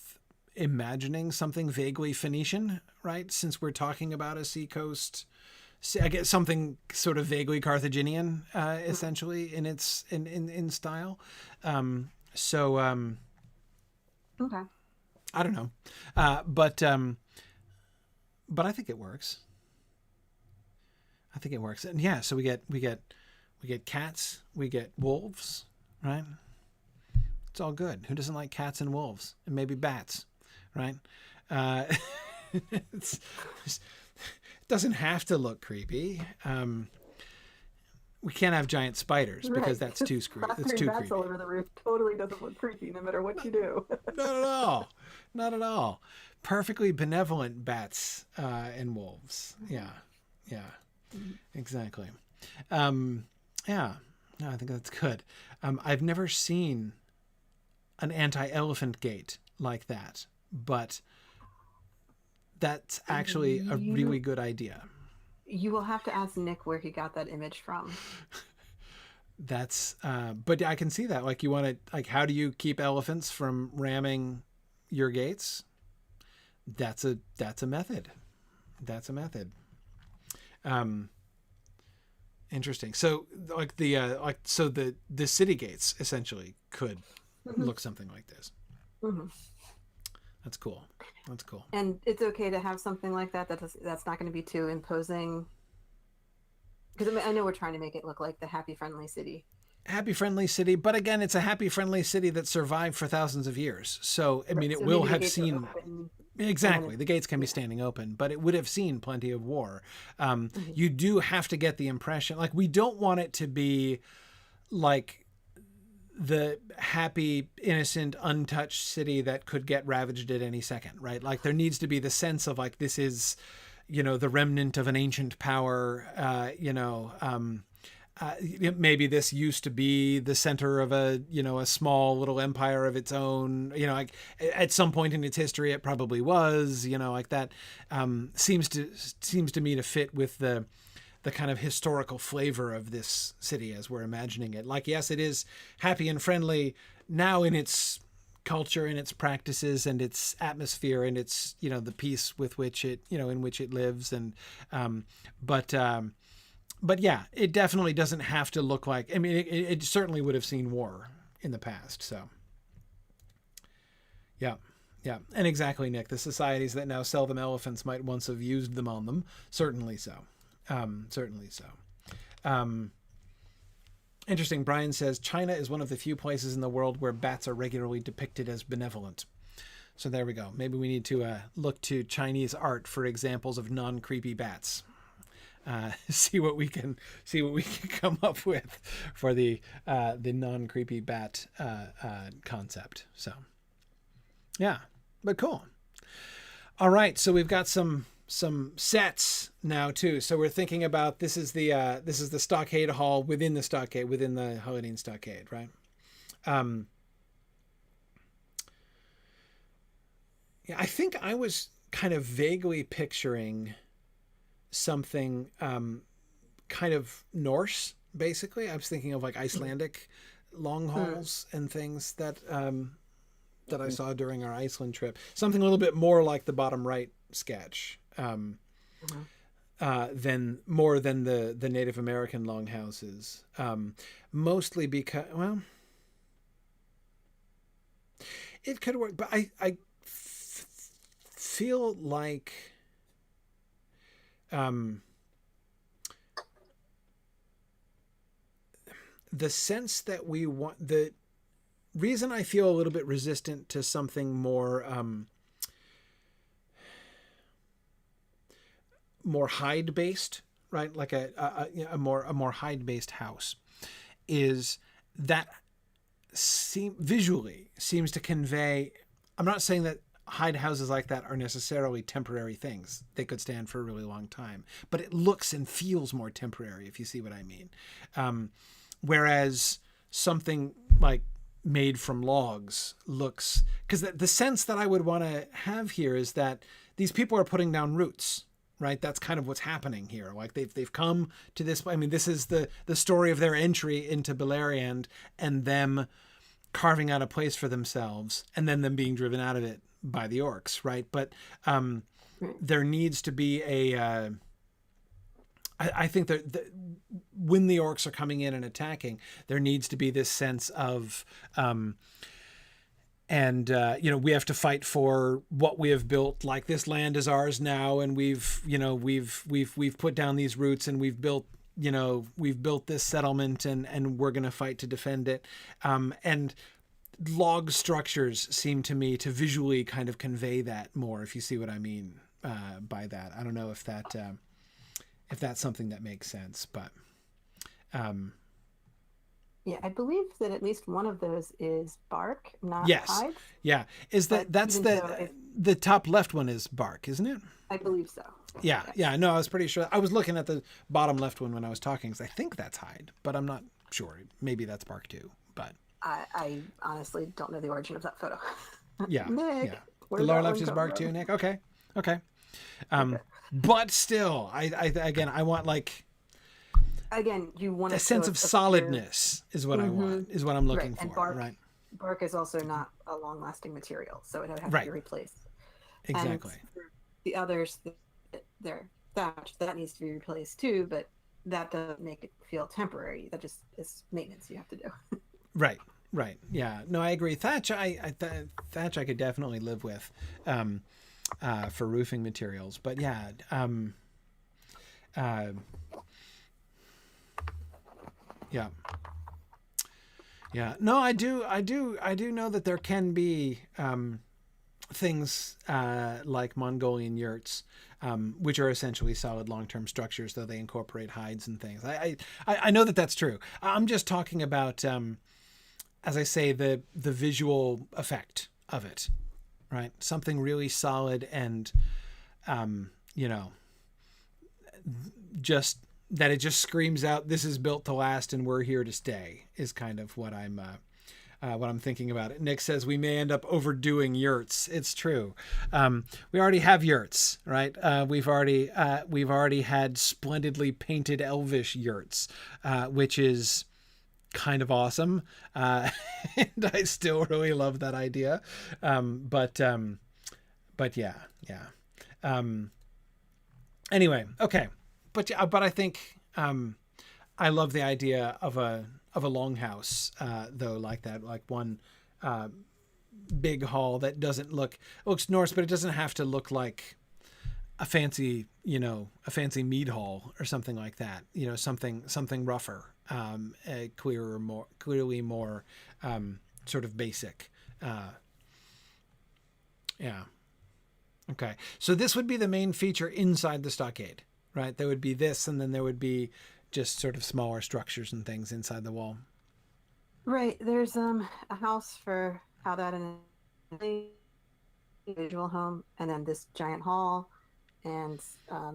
imagining something vaguely Phoenician, right? Since we're talking about a seacoast, I guess something sort of vaguely Carthaginian, essentially in style. Okay. I don't know, but I think it works. I think it works, and yeah. So we get cats, we get wolves, right? It's all good. Who doesn't like cats and wolves and maybe bats, right? It doesn't have to look creepy. We can't have giant spiders because that's too scary. That's too bats creepy. all over the roof totally doesn't look creepy, no matter what you do. Not at all. Not at all. Perfectly benevolent bats and wolves. Yeah. Exactly. Yeah. No, I think that's good. I've never seen an anti-elephant gate like that, but that's actually a really good idea. You will have to ask Nick where he got that image from. That's but I can see that. Like, you want to, like, how do you keep elephants from ramming your gates? That's a method. That's a method. Interesting. So like the city gates essentially could look something like this. Mm-hmm. That's cool. That's cool. And it's okay to have something like that. That's not going to be too imposing. Because I know we're trying to make it look like the happy, friendly city. Happy, friendly city. But again, it's a happy, friendly city that survived for thousands of years. So, I mean, it will have seen... Exactly. The gates can be standing open, but it would have seen plenty of war. You do have to get the impression... Like, we don't want it to be like the happy, innocent, untouched city that could get ravaged at any second, right? Like, there needs to be the sense of, like, this is, the remnant of an ancient power, maybe this used to be the center of a small little empire of its own, like at some point in its history, it probably was, like that, seems to me to fit with the kind of historical flavor of this city as we're imagining it. Like, yes, it is happy and friendly now in its culture and its practices and its atmosphere and its, the peace with which it, in which it lives. And, but yeah, it definitely doesn't have to look like, I mean, it certainly would have seen war in the past. So yeah. Yeah. And exactly, Nick, the societies that now sell them elephants might once have used them on them. Certainly so. Certainly so. Interesting. Brian says China is one of the few places in the world where bats are regularly depicted as benevolent. So there we go. Maybe we need to look to Chinese art for examples of non-creepy bats. See what we can come up with for the non-creepy bat concept. So yeah, but cool. All right, so we've got some sets now too. So we're thinking about this is the stockade hall within the Halethine stockade, right? Yeah, I think I was kind of vaguely picturing something kind of Norse, basically. I was thinking of like Icelandic long halls and things that I saw during our Iceland trip. Something a little bit more like the bottom right sketch. Than the Native American longhouses, mostly because, well, it could work, but I feel like the sense that we want, the reason I feel a little bit resistant to something more more hide based, right? Like a more hide based house, is that visually seems to convey. I'm not saying that hide houses like that are necessarily temporary things. They could stand for a really long time, but it looks and feels more temporary, if you see what I mean. Whereas something like made from logs looks, because the sense that I would want to have here is that these people are putting down roots, right? That's kind of what's happening here. Like they've come to this. I mean, this is the story of their entry into Beleriand and them carving out a place for themselves, and then them being driven out of it by the orcs, right? But there needs to be a. I think that when the orcs are coming in and attacking, there needs to be this sense of, we have to fight for what we have built. Like, this land is ours now, and we've put down these roots, and we've built this settlement, and we're going to fight to defend it. And log structures seem to me to visually kind of convey that more, if you see what I mean by that. I don't know if that's something that makes sense, but yeah, I believe that at least one of those is bark, not hide. Yeah. That's the top left one is bark, isn't it? I believe so. Yeah. Yes. Yeah. No, I was pretty sure. I was looking at the bottom left one when I was talking, because I think that's hide, but I'm not sure. Maybe that's bark too, but I honestly don't know the origin of that photo. Yeah. Nick, yeah. The lower left is bark too, Nick. Okay. But still, I want, like, again, you want a sense of solidness is what I want, is what I'm looking for. Bark, right. Bark is also not a long-lasting material, so it would have to be replaced. Exactly. And the others, they're thatched, that needs to be replaced too, but that doesn't make it feel temporary. That just is maintenance you have to do. Right. Yeah. No, I agree. Thatch, thatch I could definitely live with. For roofing materials, but yeah, no, I do know that there can be things like Mongolian yurts, which are essentially solid long-term structures, though they incorporate hides and things. I know that that's true. I'm just talking about, as I say, the visual effect of it. Right. Something really solid and, just that it just screams out, this is built to last and we're here to stay, is kind of what I'm thinking about it. Nick says we may end up overdoing yurts. It's true. We already have yurts, right? We've already had splendidly painted elvish yurts, which is kind of awesome, and I still really love that idea. But yeah. Anyway, okay, but I think I love the idea of a longhouse, though, like that, like one big hall that looks Norse, but it doesn't have to look like a fancy mead hall or something like that. Something rougher. Clearly more sort of basic. Yeah. Okay. So this would be the main feature inside the stockade, right? There would be this, and then there would be just sort of smaller structures and things inside the wall. Right. There's a house for Haleth and individual home, and then this giant hall, and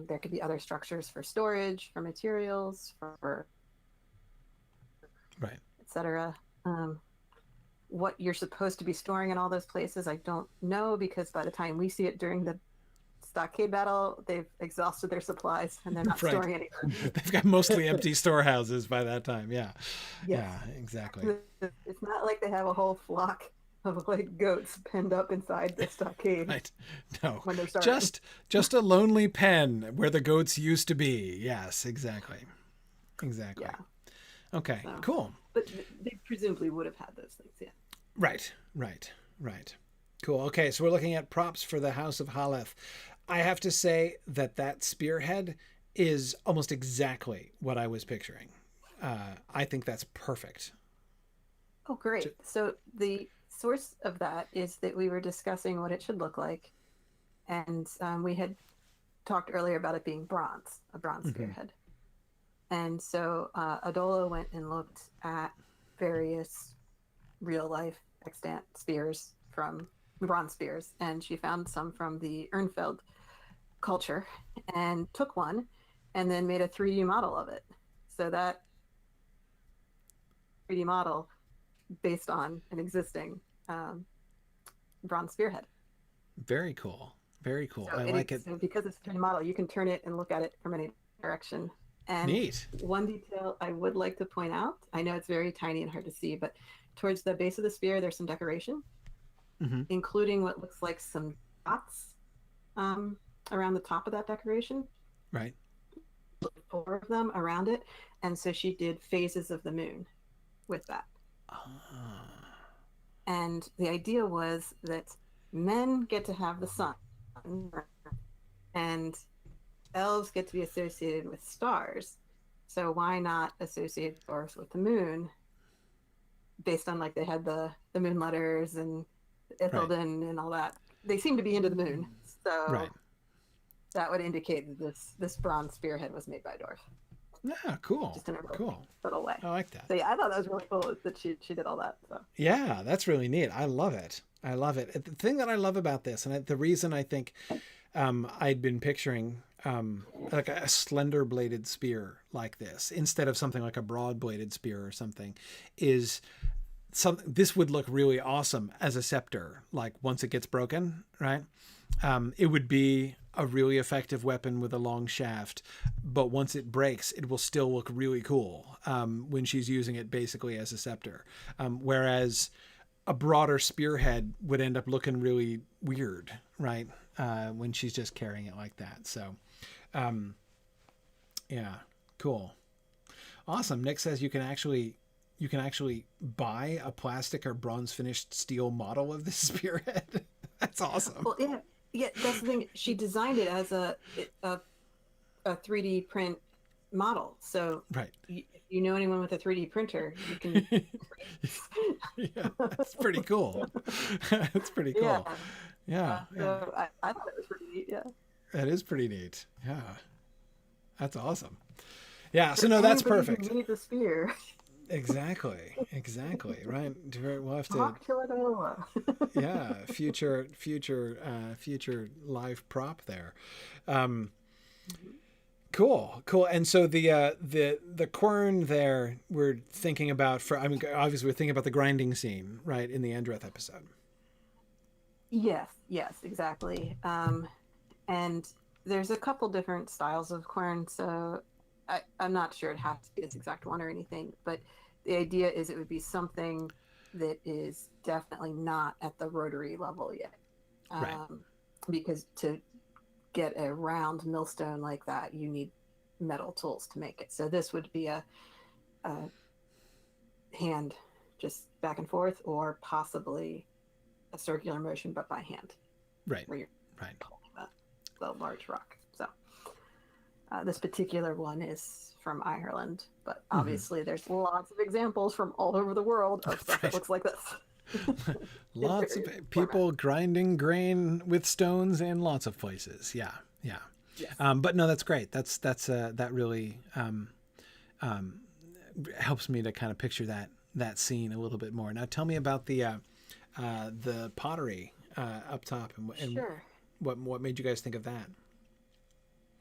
there could be other structures for storage, for materials, for right, etc. What you're supposed to be storing in all those places, I don't know, because by the time we see it during the stockade battle, they've exhausted their supplies and they're not storing anything. They've got mostly empty storehouses by that time. Yeah. Yes. Yeah, exactly. It's not like they have a whole flock of like goats penned up inside the stockade. Right. No. When they're starting. Just a lonely pen where the goats used to be. Yes, exactly. Yeah. Okay, so, cool. But they presumably would have had those things, yeah. Right. Cool. Okay, so we're looking at props for the House of Haleth. I have to say that spearhead is almost exactly what I was picturing. I think that's perfect. Oh, great. So the source of that is that we were discussing what it should look like. And we had talked earlier about it being bronze, a bronze spearhead. And so Adola went and looked at various real life extant spears from bronze spears, and she found some from the Urnfeld culture and took one and then made a 3D model of it. So that 3D model based on an existing bronze spearhead. Very cool. Very cool. So I like it. So because it's a 3D model, you can turn it and look at it from any direction. And neat. One detail I would like to point out, I know it's very tiny and hard to see, but towards the base of the spear, there's some decoration, including what looks like some dots around the top of that decoration. Right. 4 of them around it. And so she did phases of the moon with that. And the idea was that men get to have the sun, and elves get to be associated with stars. So why not associate dwarves with the moon? Based on, like, they had the moon letters and Ithilden and all that. They seem to be into the moon. So that would indicate that this bronze spearhead was made by a dwarf. Yeah, cool. Just in a cool little way. I like that. So yeah, I thought that was really cool that she did all that. So yeah, that's really neat. I love it. I love it. The thing that I love about this, and the reason I think I'd been picturing like a slender bladed spear like this instead of something like a broad bladed spear or something, is this would look really awesome as a scepter. Like once it gets broken, right? It would be a really effective weapon with a long shaft, but once it breaks, it will still look really cool when she's using it basically as a scepter. Whereas a broader spearhead would end up looking really weird, right? When she's just carrying it like that. So, yeah, cool. Awesome. Nick says you can actually buy a plastic or bronze finished steel model of this spearhead. That's awesome. Well, yeah, that's the thing. She designed it as a 3D print model. So if you know anyone with a 3D printer, you can. Yeah, that's pretty cool. That's pretty cool. Yeah. So I thought it was pretty neat. Yeah. That is pretty neat. Yeah. That's awesome. Yeah. So no, that's perfect. You need the spear. Exactly. Right. We'll have to. Talk to Adola. Yeah. Future live prop there. Cool. And so the quern there we're thinking about obviously we're thinking about the grinding scene, right, in the Andreth episode. Yes, exactly. And there's a couple different styles of quern, so I'm not sure it has to be this exact one or anything, but the idea is it would be something that is definitely not at the rotary level yet. Because to get a round millstone like that, you need metal tools to make it. So this would be a hand just back and forth, or possibly a circular motion, but by hand. Right. Where you're holding the large rock. So this particular one is from Ireland, but obviously there's lots of examples from all over the world of stuff that looks like this. Lots of people grinding grain with stones in lots of places. Yeah. Yes. But no, that's great. That really helps me to kind of picture that scene a little bit more. Now tell me about the pottery up top and sure. What made you guys think of that?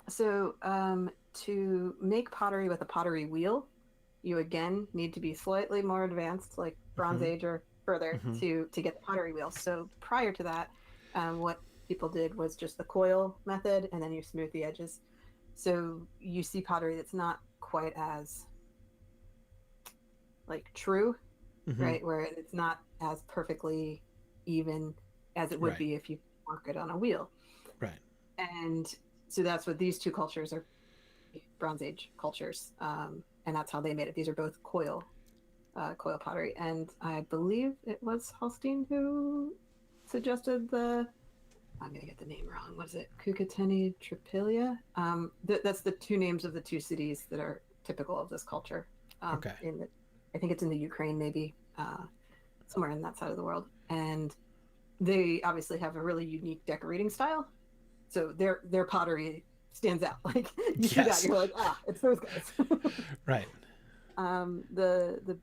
So to make pottery with a pottery wheel, you again need to be slightly more advanced, like Bronze Age or further, to get the pottery wheel. So prior to that, what people did was just the coil method, and then you smooth the edges. So you see pottery that's not quite as like true, right? Where it's not as perfectly even as it would be if you work it on a wheel. Right. And so that's what these two cultures are, Bronze Age cultures, and that's how they made it. These are both coil pottery, and I believe it was Halstein who suggested I'm going to get the name wrong. Was it Cucuteni Tripilia? That's the two names of the two cities that are typical of this culture. Okay. I think it's in the Ukraine, maybe somewhere in that side of the world, and they obviously have a really unique decorating style. So their pottery stands out. Like you see that, you're like, it's those guys. Right. The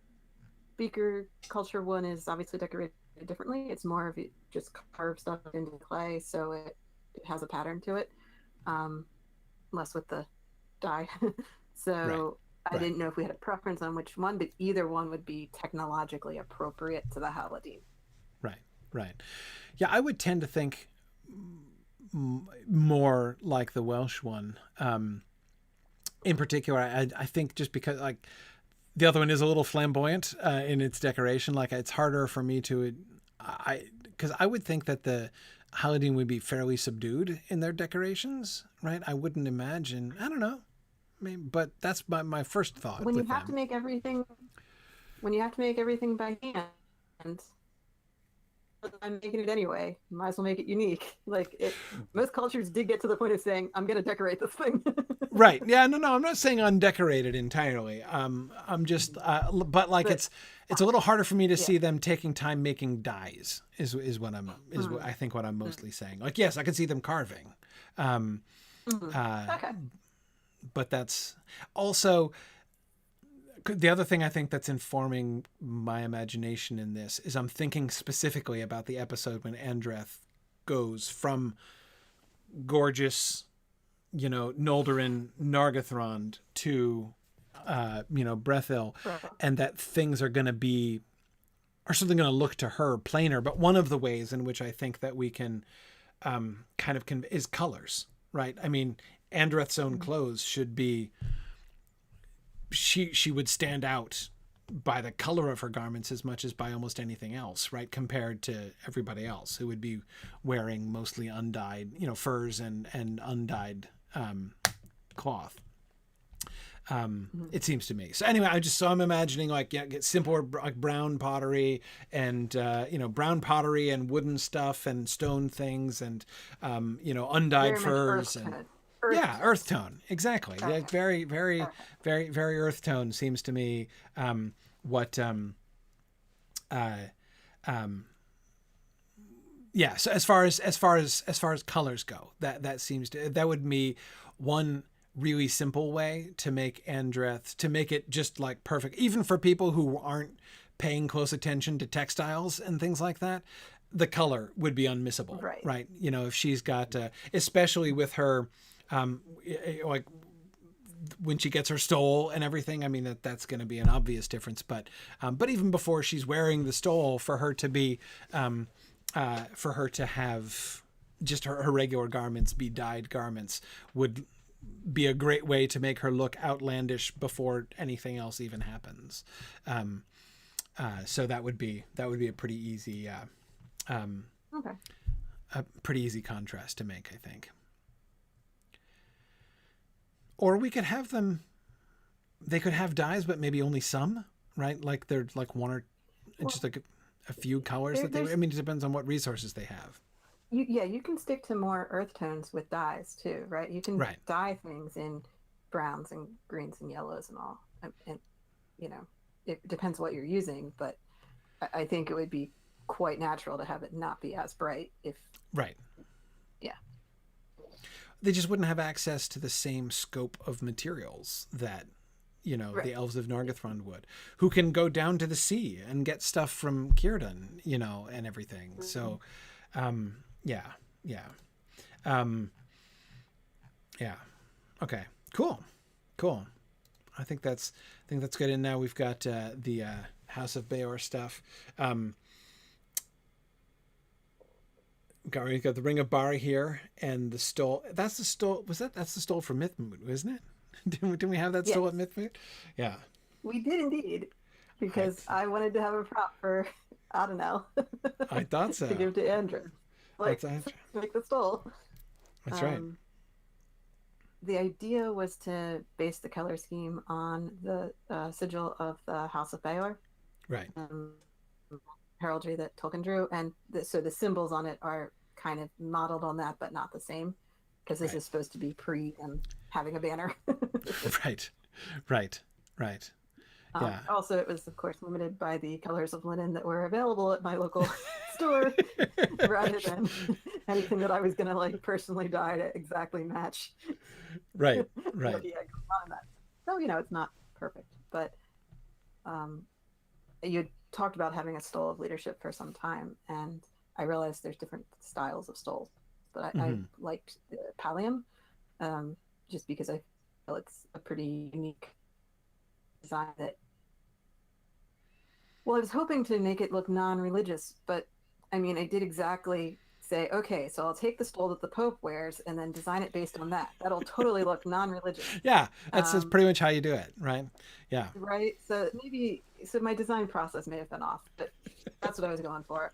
beaker culture one is obviously decorated differently. It's more of it just carved stuff into clay, so it has a pattern to it, less with the dye. So I didn't know if we had a preference on which one, but either one would be technologically appropriate to the Haleth. Right. Yeah, I would tend to think more like the Welsh one. In particular, I think just because like the other one is a little flamboyant in its decoration, like it's harder for me to, because I would think that the Haleth would be fairly subdued in their decorations, right? I wouldn't imagine. I don't know. I mean, but that's my first thought. When you have to make everything by hand, I'm making it anyway. Might as well make it unique. Like most cultures did get to the point of saying, "I'm going to decorate this thing." Right. Yeah. No. I'm not saying undecorated entirely. I'm just, but it's a little harder for me to see them taking time making dyes. Is what I think what I'm mostly saying. Like, yes, I can see them carving. Okay. But that's also the other thing I think that's informing my imagination in this is I'm thinking specifically about the episode when Andreth goes from gorgeous, Noldorin, Nargothrond to, Brethil, and that things are going to be, or something going to look to her plainer. But one of the ways in which I think that we can is colors, right? I mean, Andreth's own clothes should be, she would stand out by the color of her garments as much as by almost anything else, right? Compared to everybody else who would be wearing mostly undyed, furs and undyed cloth. It seems to me. So anyway, I'm imagining get simpler like brown pottery and brown pottery and wooden stuff and stone things and undyed furs and earth tone. Exactly. Okay. Very, very, very, very earth tone seems to me so as far as colors go, that seems that would be one really simple way to make Andreth, to make it just like perfect, even for people who aren't paying close attention to textiles and things like that. The color would be unmissable, right? If she's got, especially with her, like when she gets her stole and everything, I mean that's going to be an obvious difference. But even before she's wearing the stole, for her to be, for her to have just her regular garments be dyed garments would be a great way to make her look outlandish before anything else even happens. So that would be a pretty easy, a pretty easy contrast to make, I think. Or we could have they could have dyes, but maybe only some, right? Like they're like one or just like a few colors it depends on what resources they have. You can stick to more earth tones with dyes too, right? You can dye things in browns and greens and yellows and all. And it depends what you're using, but I think it would be quite natural to have it not be as bright if. Right. Yeah. They just wouldn't have access to the same scope of materials that, the elves of Nargothrond would, who can go down to the sea and get stuff from Círdan, and everything. Mm-hmm. So, yeah. Okay, cool. I think that's good. And now we've got the House of Bëor stuff. We've got the Ring of Bari here and the stole. That's the stole. That's the stole from Mythmoot, isn't it? Didn't we have that stole at Mythmoot? Yeah. We did indeed, because I wanted to have a prop for Edain. I thought so. To give to Andrew. Make the stole. That's right. The idea was to base the color scheme on the sigil of the House of Bëor. Right. Heraldry that Tolkien drew, and so the symbols on it are kind of modeled on that, but not the same, because this is supposed to be pre them having a banner. Right. Yeah. Also, it was, of course, limited by the colors of linen that were available at my local store, rather than anything that I was going to like personally dye to exactly match Right. what Right. he had going on in that. So, it's not perfect, but you had talked about having a stole of leadership for some time, and I realized there's different styles of stoles, but I liked the pallium, just because I feel it's a pretty unique design that, well, I was hoping to make it look non-religious, but I mean, I did exactly say, okay, so I'll take the stole that the Pope wears and then design it based on that. That'll totally look non-religious. Yeah, that's pretty much how you do it, right? Yeah. Right. So my design process may have been off, but that's what I was going for.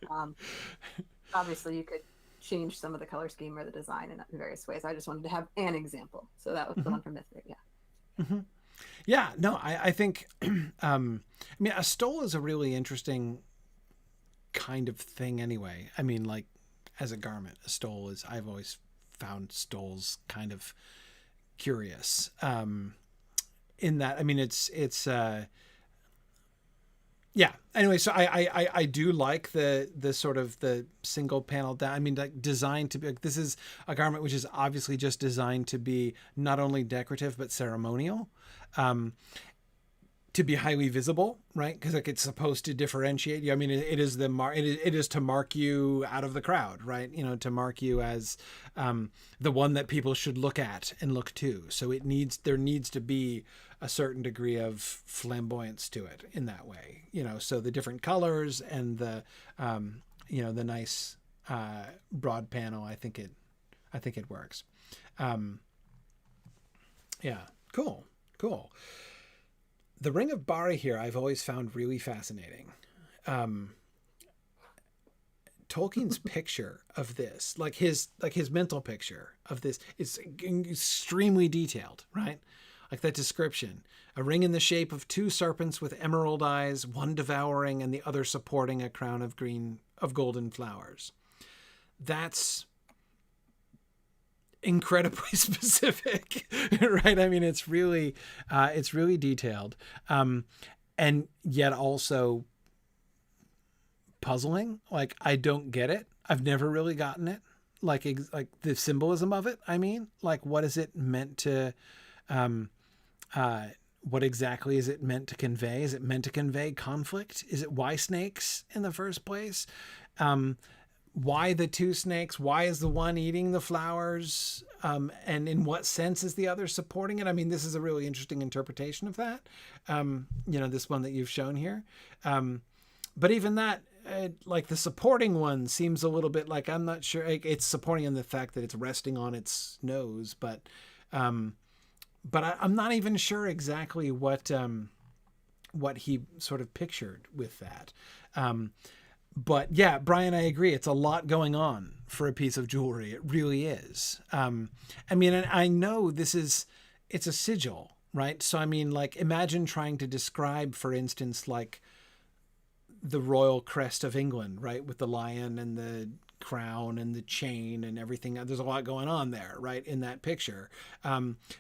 Obviously, you could change some of the color scheme or the design in various ways. I just wanted to have an example. So that was the one from Mythic. Yeah. Yeah, no, I think, I mean, a stole is a really interesting kind of thing anyway. I mean, like, as a garment, a stole is, I've always found stoles kind of curious. In that, I mean, it's yeah. Anyway, so I do like the sort of the single panel down. I mean, like, designed to be, like, this is a garment which is obviously just designed to be not only decorative but ceremonial, to be highly visible, right? Because, like, it's supposed to differentiate you. I mean, it is it is to mark you out of the crowd, right? To mark you as the one that people should look at and look to. So there needs to be a certain degree of flamboyance to it in that way, so the different colors and the the nice broad panel, I think it works. Yeah, cool. The Ring of Bari here I've always found really fascinating. Tolkien's picture of this, like his mental picture of this, is extremely detailed, right? Like that description: a ring in the shape of two serpents with emerald eyes, one devouring and the other supporting a crown of golden flowers. That's incredibly specific, right? I mean, it's really detailed, and yet also puzzling. Like, I don't get it. I've never really gotten it. Like the symbolism of it. I mean, like, what is it meant to? What exactly is it meant to convey? Is it meant to convey conflict? Is it why snakes in the first place? Why the two snakes? Why is the one eating the flowers? And in what sense is the other supporting it? I mean, this is a really interesting interpretation of that. This one that you've shown here. But even that, like, the supporting one seems a little bit like, I'm not sure. It's supporting in the fact that it's resting on its nose, but I'm not even sure exactly what he sort of pictured with that. But yeah, Brian, I agree. It's a lot going on for a piece of jewelry. It really is. I mean, and I know it's a sigil, right? So, I mean, like, imagine trying to describe, for instance, like the royal crest of England, right? With the lion and the crown and the chain and everything. There's a lot going on there, right? In that picture.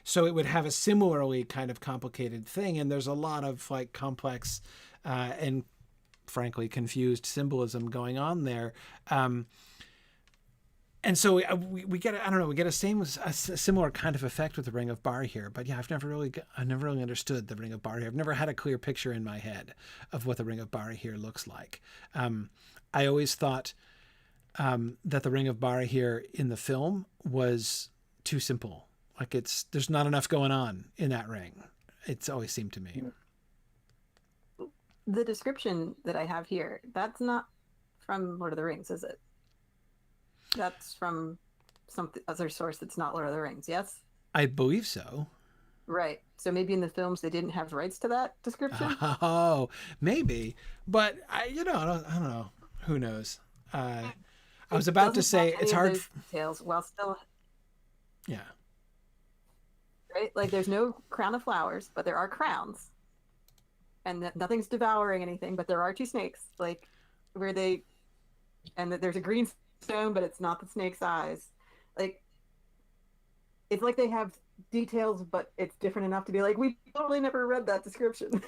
So it would have a similarly kind of complicated thing. And there's a lot of, like, complex, and frankly confused symbolism going on there, and so we get a similar kind of effect with the Ring of Bari here. But yeah, I've never really understood the Ring of Bari. I've never had a clear picture in my head of what the Ring of Bari here looks like. I always thought that the Ring of Bari here in the film was too simple. Like, there's not enough going on in that ring. It's always seemed to me. The description that I have here, that's not from Lord of the Rings, is it? That's from some other source that's not Lord of the Rings, yes? I believe so. Right. So maybe in the films they didn't have rights to that description? Oh, maybe. But I don't know. Who knows? I was about to say it's hard. Details while still. Yeah. Right? Like, there's no crown of flowers, but there are crowns. And nothing's devouring anything, but there are two snakes, like, and there's a green stone, but it's not the snake's eyes. Like, it's like they have details, but it's different enough to be like, we totally never read that description.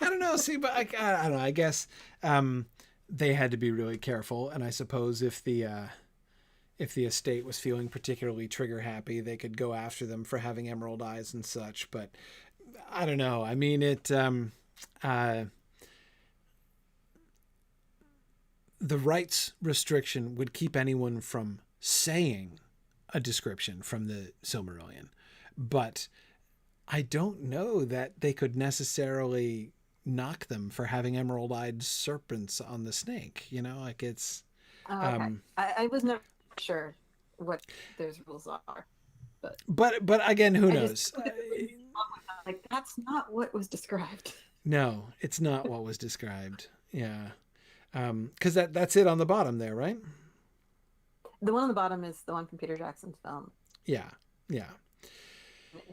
I don't know. See, but I don't know. I guess they had to be really careful, and I suppose if the estate was feeling particularly trigger happy, they could go after them for having emerald eyes and such. But I don't know. I mean, the rights restriction would keep anyone from saying a description from the Silmarillion, but I don't know that they could necessarily knock them for having emerald-eyed serpents on the snake. You know, like it's. Oh, okay. I was never sure what those rules are, but again, who knows? Like that's not what was described. No, it's not what was described. Yeah, because that's it on the bottom there, right? The one on the bottom is the one from Peter Jackson's film. Yeah.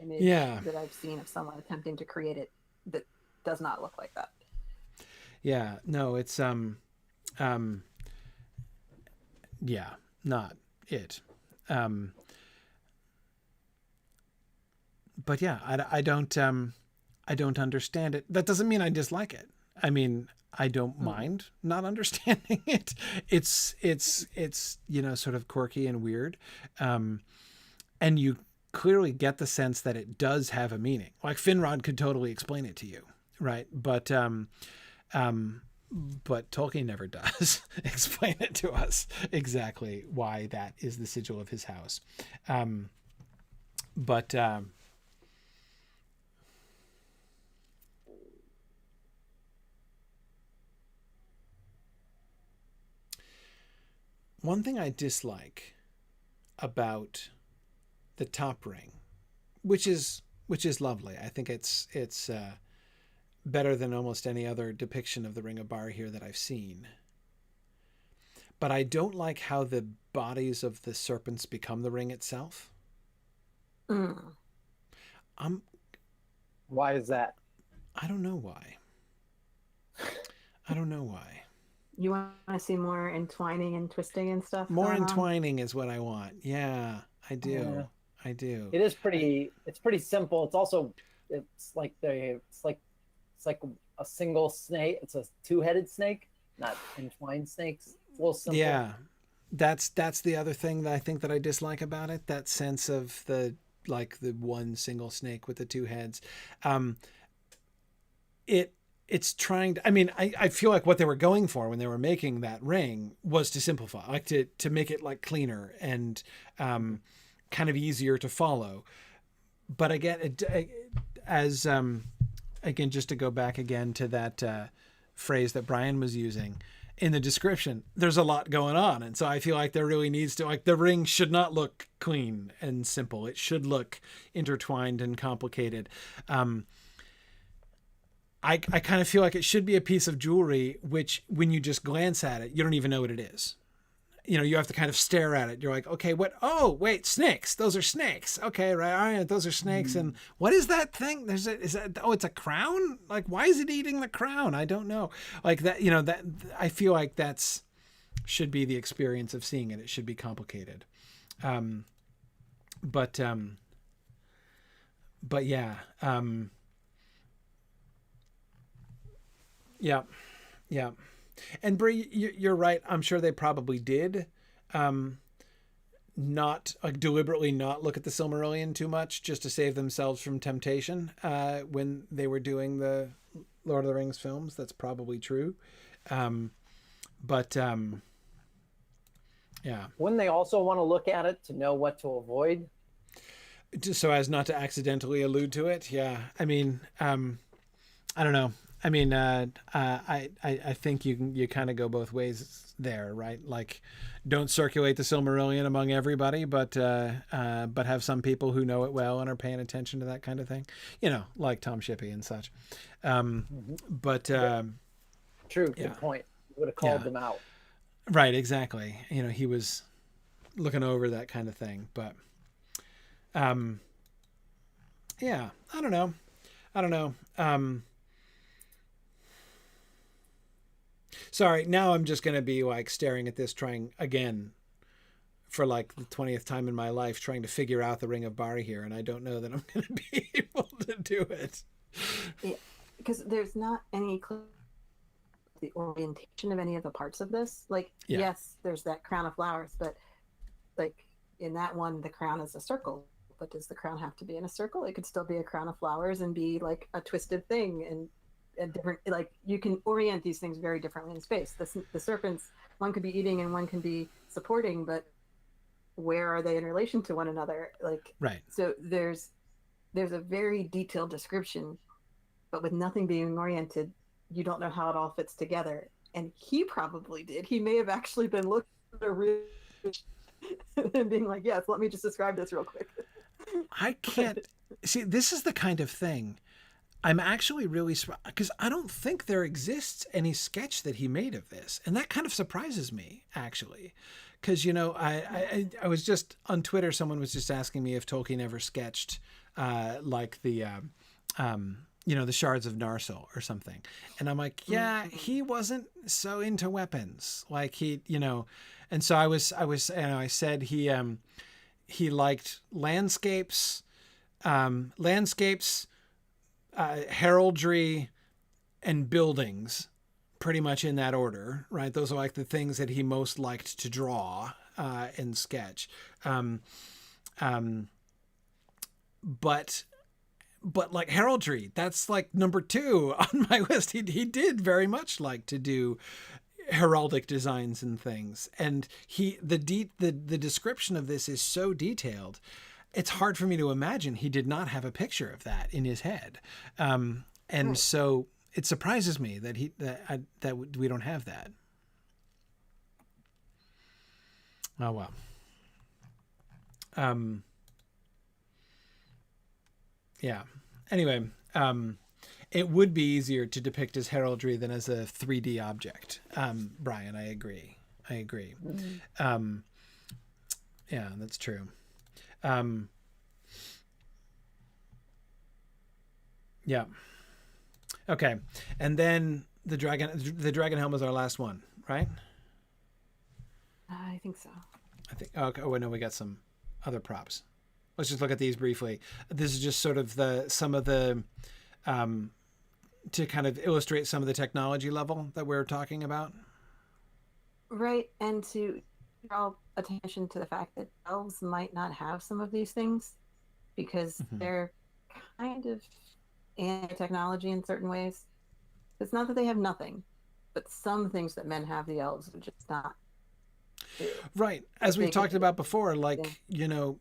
An image that I've seen of someone attempting to create it that does not look like that. Yeah, no, it's yeah, not it. But yeah, I don't understand it. That doesn't mean I dislike it. I mean, I don't mind not understanding it. It's sort of quirky and weird. And you clearly get the sense that it does have a meaning. Like Finrod could totally explain it to you, right? But Tolkien never does explain it to us exactly why that is the sigil of his house. One thing I dislike about the top ring, which is lovely. I think it's better than almost any other depiction of the Ring of Bari here that I've seen. But I don't like how the bodies of the serpents become the ring itself. Why is that? I don't know why. You want to see more entwining and twisting and stuff? More entwining is what I want. Yeah, I do. Yeah. I do. It is pretty. It's pretty simple. It's also. It's like a single snake. It's a two-headed snake, not entwined snakes. It's a little simple. Yeah, that's the other thing that I think that I dislike about it. That sense of the one single snake with the two heads. It's trying to, I mean, I feel like what they were going for when they were making that ring was to simplify, like to make it like cleaner and kind of easier to follow. But again, again, just to go back again to that phrase that Brian was using in the description, there's a lot going on. And so I feel like there really needs to, like, the ring should not look clean and simple. It should look intertwined and complicated. I kind of feel like it should be a piece of jewelry, which when you just glance at it, you don't even know what it is. You know, you have to kind of stare at it. You're like, okay, what? Oh, wait, snakes. Those are snakes. Okay, right. All right, those are snakes. And what is that thing? Is that? Oh, it's a crown. Like, why is it eating the crown? I don't know. Like that. You know, that I feel like that's should be the experience of seeing it. It should be complicated. But yeah. Yeah. And Bree, you're right. I'm sure they probably did not deliberately not look at the Silmarillion too much just to save themselves from temptation when they were doing the Lord of the Rings films. That's probably true. Yeah. Wouldn't they also want to look at it to know what to avoid? Just so as not to accidentally allude to it. Yeah. I mean, I don't know. I mean, I think you kind of go both ways there, right? Like, don't circulate the Silmarillion among everybody, but have some people who know it well and are paying attention to that kind of thing. You know, like Tom Shippey and such. But true, good point. Would have called them out. Right, exactly. You know, he was looking over that kind of thing, but yeah, I don't know. Sorry, now I'm just going to be like staring at this, trying again for like the 20th time in my life, trying to figure out the Ring of Bari here. And I don't know that I'm going to be able to do it. because there's not any the orientation of any of the parts of this. Like, yes, there's that crown of flowers, but like in that one, the crown is a circle. But does the crown have to be in a circle? It could still be a crown of flowers and be like a twisted thing, and different. Like, you can orient these things very differently in space. The serpents, one could be eating and one can be supporting, but where are they in relation to one another? Like, right. So there's a very detailed description, but with nothing being oriented, you don't know how it all fits together. And he probably did. He may have actually been looking at a real and being like, yes, let me just describe this real quick. I can't see. This is the kind of thing I'm actually really surprised, because I don't think there exists any sketch that he made of this, and that kind of surprises me, actually. Because, you know, I was just on Twitter, someone was just asking me if Tolkien ever sketched like the you know, the shards of Narsil or something, and I'm like, yeah, he wasn't so into weapons, like he, you know. And so I was, you know, I said he liked landscapes, heraldry, and buildings, pretty much in that order, right? Those are like the things that he most liked to draw and sketch. But like heraldry, that's like number 2 on my list. He did very much like to do heraldic designs and things, and the description of this is so detailed, it's hard for me to imagine he did not have a picture of that in his head, and right. So it surprises me that we don't have that. Oh well. Yeah. Anyway, it would be easier to depict as heraldry than as a 3D object. Brian, I agree. Mm-hmm. Yeah, that's true. Yeah. Okay. And then the Dragon-helm is our last one, right? I think so. Okay. Oh, no, we got some other props. Let's just look at these briefly. This is just sort of some of the to kind of illustrate some of the technology level that we're talking about. Right, and to draw attention to the fact that elves might not have some of these things because they're kind of anti-technology in certain ways. It's not that they have nothing, but some things that men have, the elves would just not do. Right, as we've talked about before, like, you know,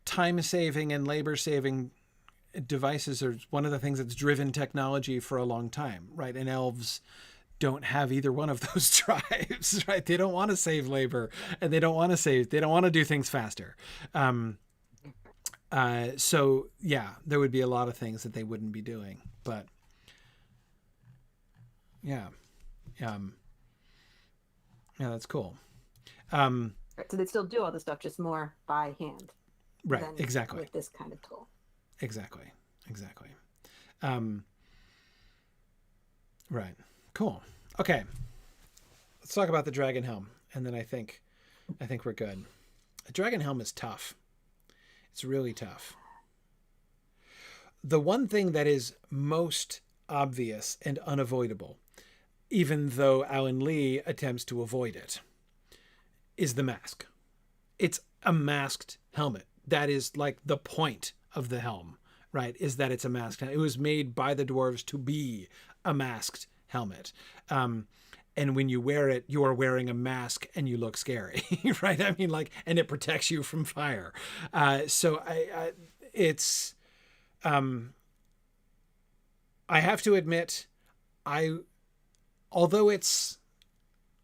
time-saving and labor-saving devices are one of the things that's driven technology for a long time, right? And elves don't have either one of those drives, right? They don't want to save labor, and they don't want to do things faster. So yeah, there would be a lot of things that they wouldn't be doing, but yeah, that's cool. So they still do all the stuff, just more by hand. Right. Exactly. With this kind of tool. Exactly. Right. Cool. Okay. Let's talk about the Dragon-helm, and then I think we're good. A Dragon-helm is tough. It's really tough. The one thing that is most obvious and unavoidable, even though Alan Lee attempts to avoid it, is the mask. It's a masked helmet. That is like the point of the helm, right? Is that it's a masked helmet. It was made by the dwarves to be a masked helmet. And when you wear it, you are wearing a mask and you look scary, right? I mean, like, and it protects you from fire. So it's, I have to admit, although it's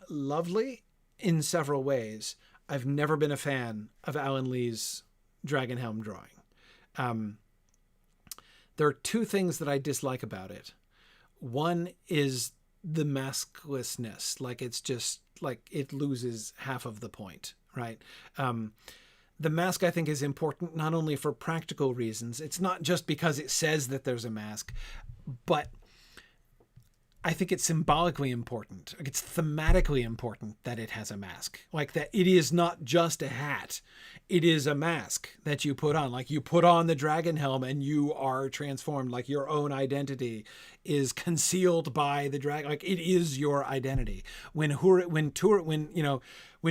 lovely in several ways, I've never been a fan of Alan Lee's Dragon-helm drawing. There are 2 things that I dislike about it. One is the masklessness, like it's just like it loses half of the point, right? The mask, I think, is important not only for practical reasons. It's not just because it says that there's a mask, but I think it's symbolically important. Like, it's thematically important that it has a mask. Like, that it is not just a hat. It is a mask that you put on. Like, you put on the dragon helm and you are transformed. Like, your own identity is concealed by the dragon. Like, it is your identity. When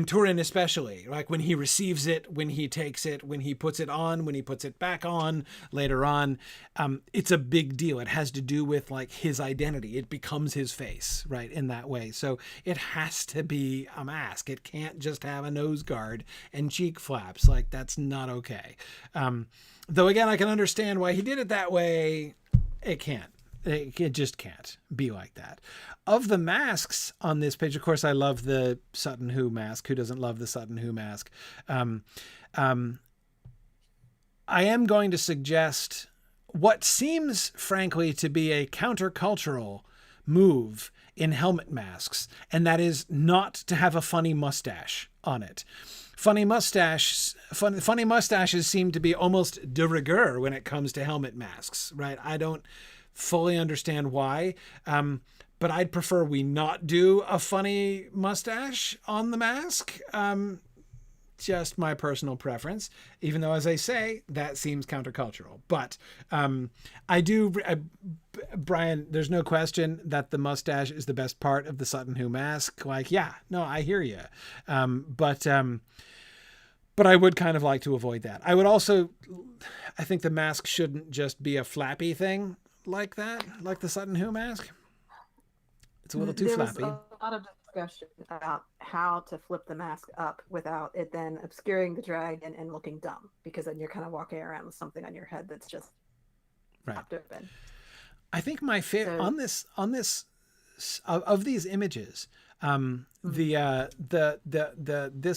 Turin especially, like when he receives it, when he takes it, when he puts it on, when he puts it back on later on, it's a big deal. It has to do with like his identity. It becomes his face, right, in that way. So it has to be a mask. It can't just have a nose guard and cheek flaps. Like, that's not okay. Though again, I can understand why he did it that way. It can't. It just can't be like that. Of the masks on this page, of course, I love the Sutton Hoo mask. Who doesn't love the Sutton Hoo mask? I am going to suggest what seems, frankly, to be a countercultural move in helmet masks, and that is not to have a funny mustache on it. Funny mustaches seem to be almost de rigueur when it comes to helmet masks, right? I don't fully understand why, but I'd prefer we not do a funny mustache on the mask. Just my personal preference, even though, as I say, that seems countercultural. But Brian, there's no question that the mustache is the best part of the Sutton Hoo mask. Like, yeah, no, I hear you. But I would kind of like to avoid that. I think the mask shouldn't just be a flappy thing like that, like the Sutton Hoo mask. It's a little too flappy. There was a lot of discussion about how to flip the mask up without it then obscuring the dragon and looking dumb, because then you're kind of walking around with something on your head that's just popped open. I think my favorite on this of these images, this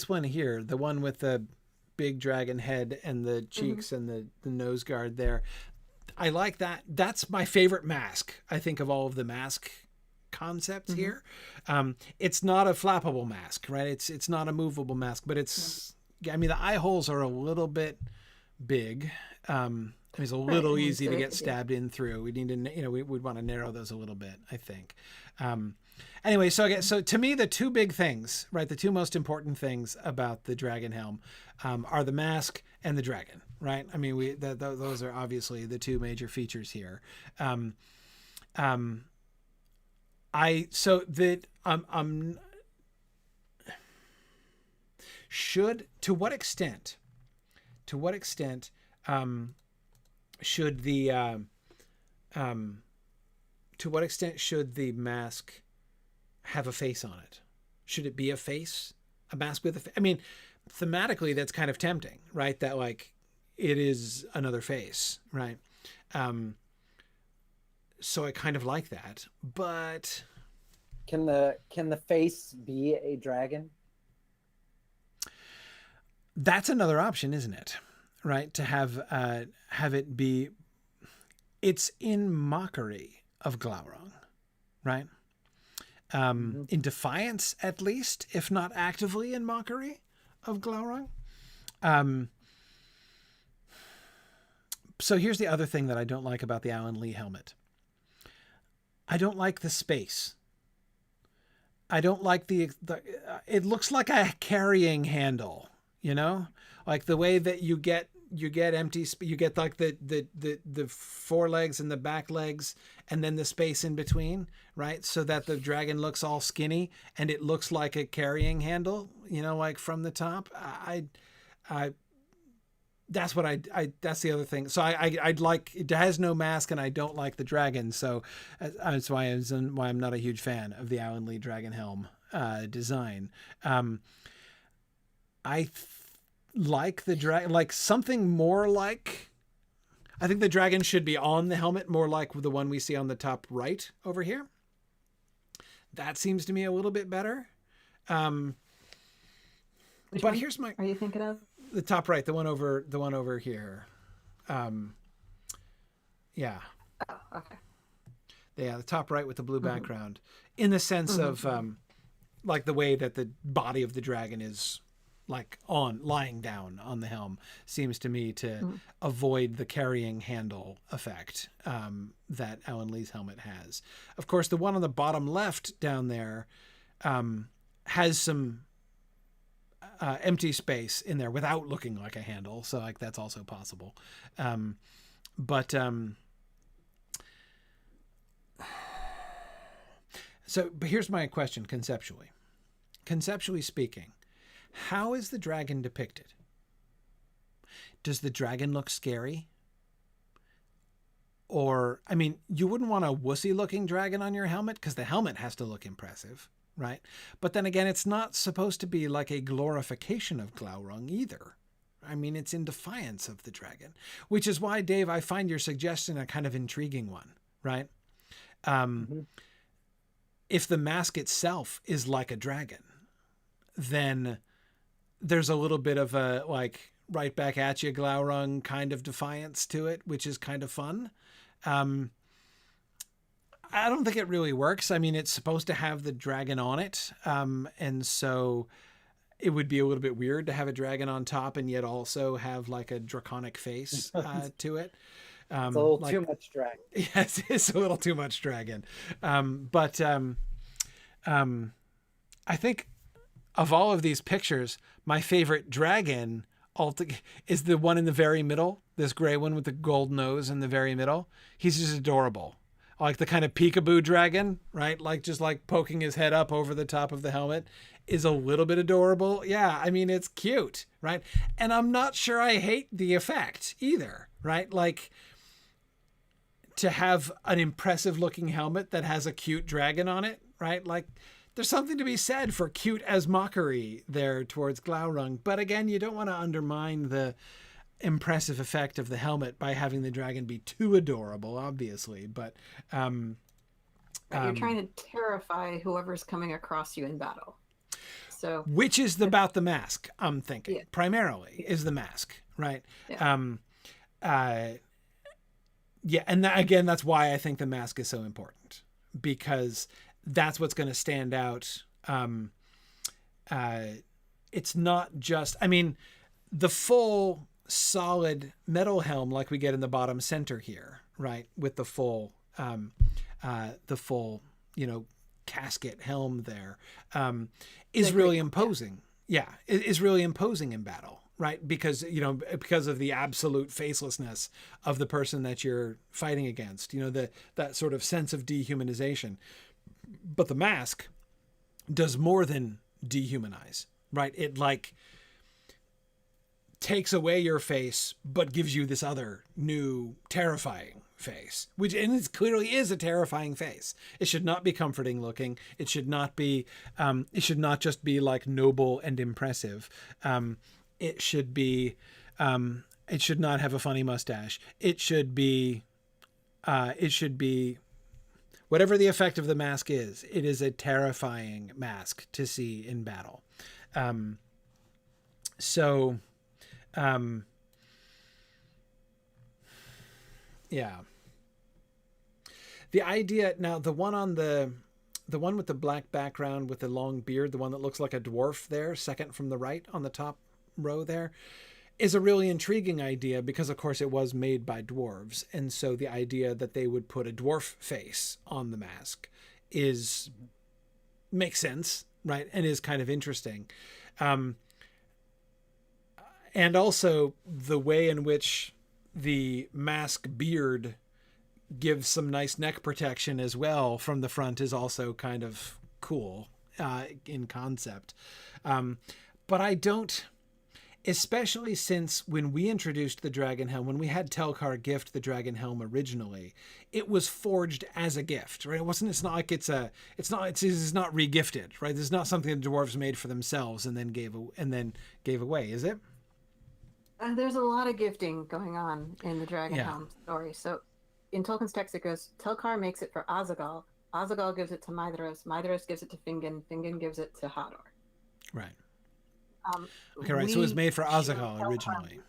one here, the one with the big dragon head and the cheeks and the nose guard there, I like that. That's my favorite mask, I think, of all of the mask concepts here. It's not a flappable mask, right? It's not a movable mask, but it's, I mean, the eye holes are a little bit big. It's a little easy to get stabbed in through. We need to, we would want to narrow those a little bit, I think. Anyway, so to me, the two big things, right? The two most important things about the dragon helm are the mask and the dragon, right? I mean, those are obviously the two major features here. To what extent should the mask have a face on it? Should it be a face? A mask with a face? I mean, thematically, that's kind of tempting, right? That like it is another face, right? So I kind of like that, but can the face be a dragon? That's another option, isn't it? Right? To have it be, it's in mockery of Glaurung, right? In defiance, at least, if not actively in mockery of Glaurung. So here's the other thing that I don't like about the Alan Lee helmet. I don't like the space. I don't like it looks like a carrying handle, like the way that you get empty, you get like the forelegs and the back legs and then the space in between, right? So that the dragon looks all skinny and it looks like a carrying handle, like from the top. That's what that's the other thing. So I'd like, it has no mask and I don't like the dragon. So that's why I'm not a huge fan of the Alan Lee dragon helm design. I like the dragon, like something more like, I think the dragon should be on the helmet, more like the one we see on the top right over here. That seems to me a little bit better. But here's my, are you thinking of? The top right, the one over here. Yeah. Oh, okay. Yeah, the top right with the blue background. In the sense of like the way that the body of the dragon is like lying down on the helm seems to me to avoid the carrying handle effect that Alan Lee's helmet has. Of course, the one on the bottom left down there has some empty space in there without looking like a handle. So like that's also possible. But here's my question conceptually. Conceptually speaking, how is the dragon depicted? Does the dragon look scary? Or, I mean, you wouldn't want a wussy looking dragon on your helmet because the helmet has to look impressive, right? But then again, it's not supposed to be like a glorification of Glaurung either. I mean, it's in defiance of the dragon, which is why, Dave, I find your suggestion a kind of intriguing one, right? If the mask itself is like a dragon, then there's a little bit of a like right back at you Glaurung kind of defiance to it, which is kind of fun. I don't think it really works. I mean, it's supposed to have the dragon on it. And so it would be a little bit weird to have a dragon on top and yet also have like a draconic face to it. It's a little too much dragon. Yes, it's a little too much dragon. But I think of all of these pictures, my favorite dragon is the one in the very middle, this gray one with the gold nose in the very middle. He's just adorable. Like the kind of peekaboo dragon, right? Like just like poking his head up over the top of the helmet is a little bit adorable. Yeah, I mean, it's cute, right? And I'm not sure I hate the effect either, right? Like to have an impressive looking helmet that has a cute dragon on it, right? Like there's something to be said for cute as mockery there towards Glaurung. But again, you don't want to undermine the impressive effect of the helmet by having the dragon be too adorable, obviously. But you're trying to terrify whoever's coming across you in battle. So, which is about the mask, I'm thinking, primarily is the mask, right? Yeah. And again, that's why I think the mask is so important, because that's what's going to stand out. It's not just, I mean, the full solid metal helm like we get in the bottom center here, right? With the full, casket helm there, is really imposing. Yeah, it is really imposing in battle, right? Because, because of the absolute facelessness of the person that you're fighting against, that sort of sense of dehumanization. But the mask does more than dehumanize, right? It like takes away your face, but gives you this other new terrifying face, and it clearly is a terrifying face. It should not be comforting looking. It should not be, it should not just be like noble and impressive. It should be, it should not have a funny mustache. It should be whatever the effect of the mask is, it is a terrifying mask to see in battle. Yeah. The idea now, the one with the black background with the long beard, the one that looks like a dwarf there, second from the right on the top row there, is a really intriguing idea because, of course, it was made by dwarves. And so the idea that they would put a dwarf face on the mask makes sense, right? And is kind of interesting. And also the way in which the mask beard gives some nice neck protection as well from the front is also kind of cool in concept. But I don't... Especially since when we introduced the dragon helm, when we had Telkar gift the dragon helm originally, it was forged as a gift, right? It's not like it's not regifted, right? This is not something the dwarves made for themselves and then gave away, is it? There's a lot of gifting going on in the dragon helm story. So in Tolkien's text, it goes, Telkar makes it for Azaghal. Azaghal gives it to Maedhros. Maedhros gives it to Fingon. Fingon gives it to Hador. Right. Okay, right. So it was made for Azaghal originally.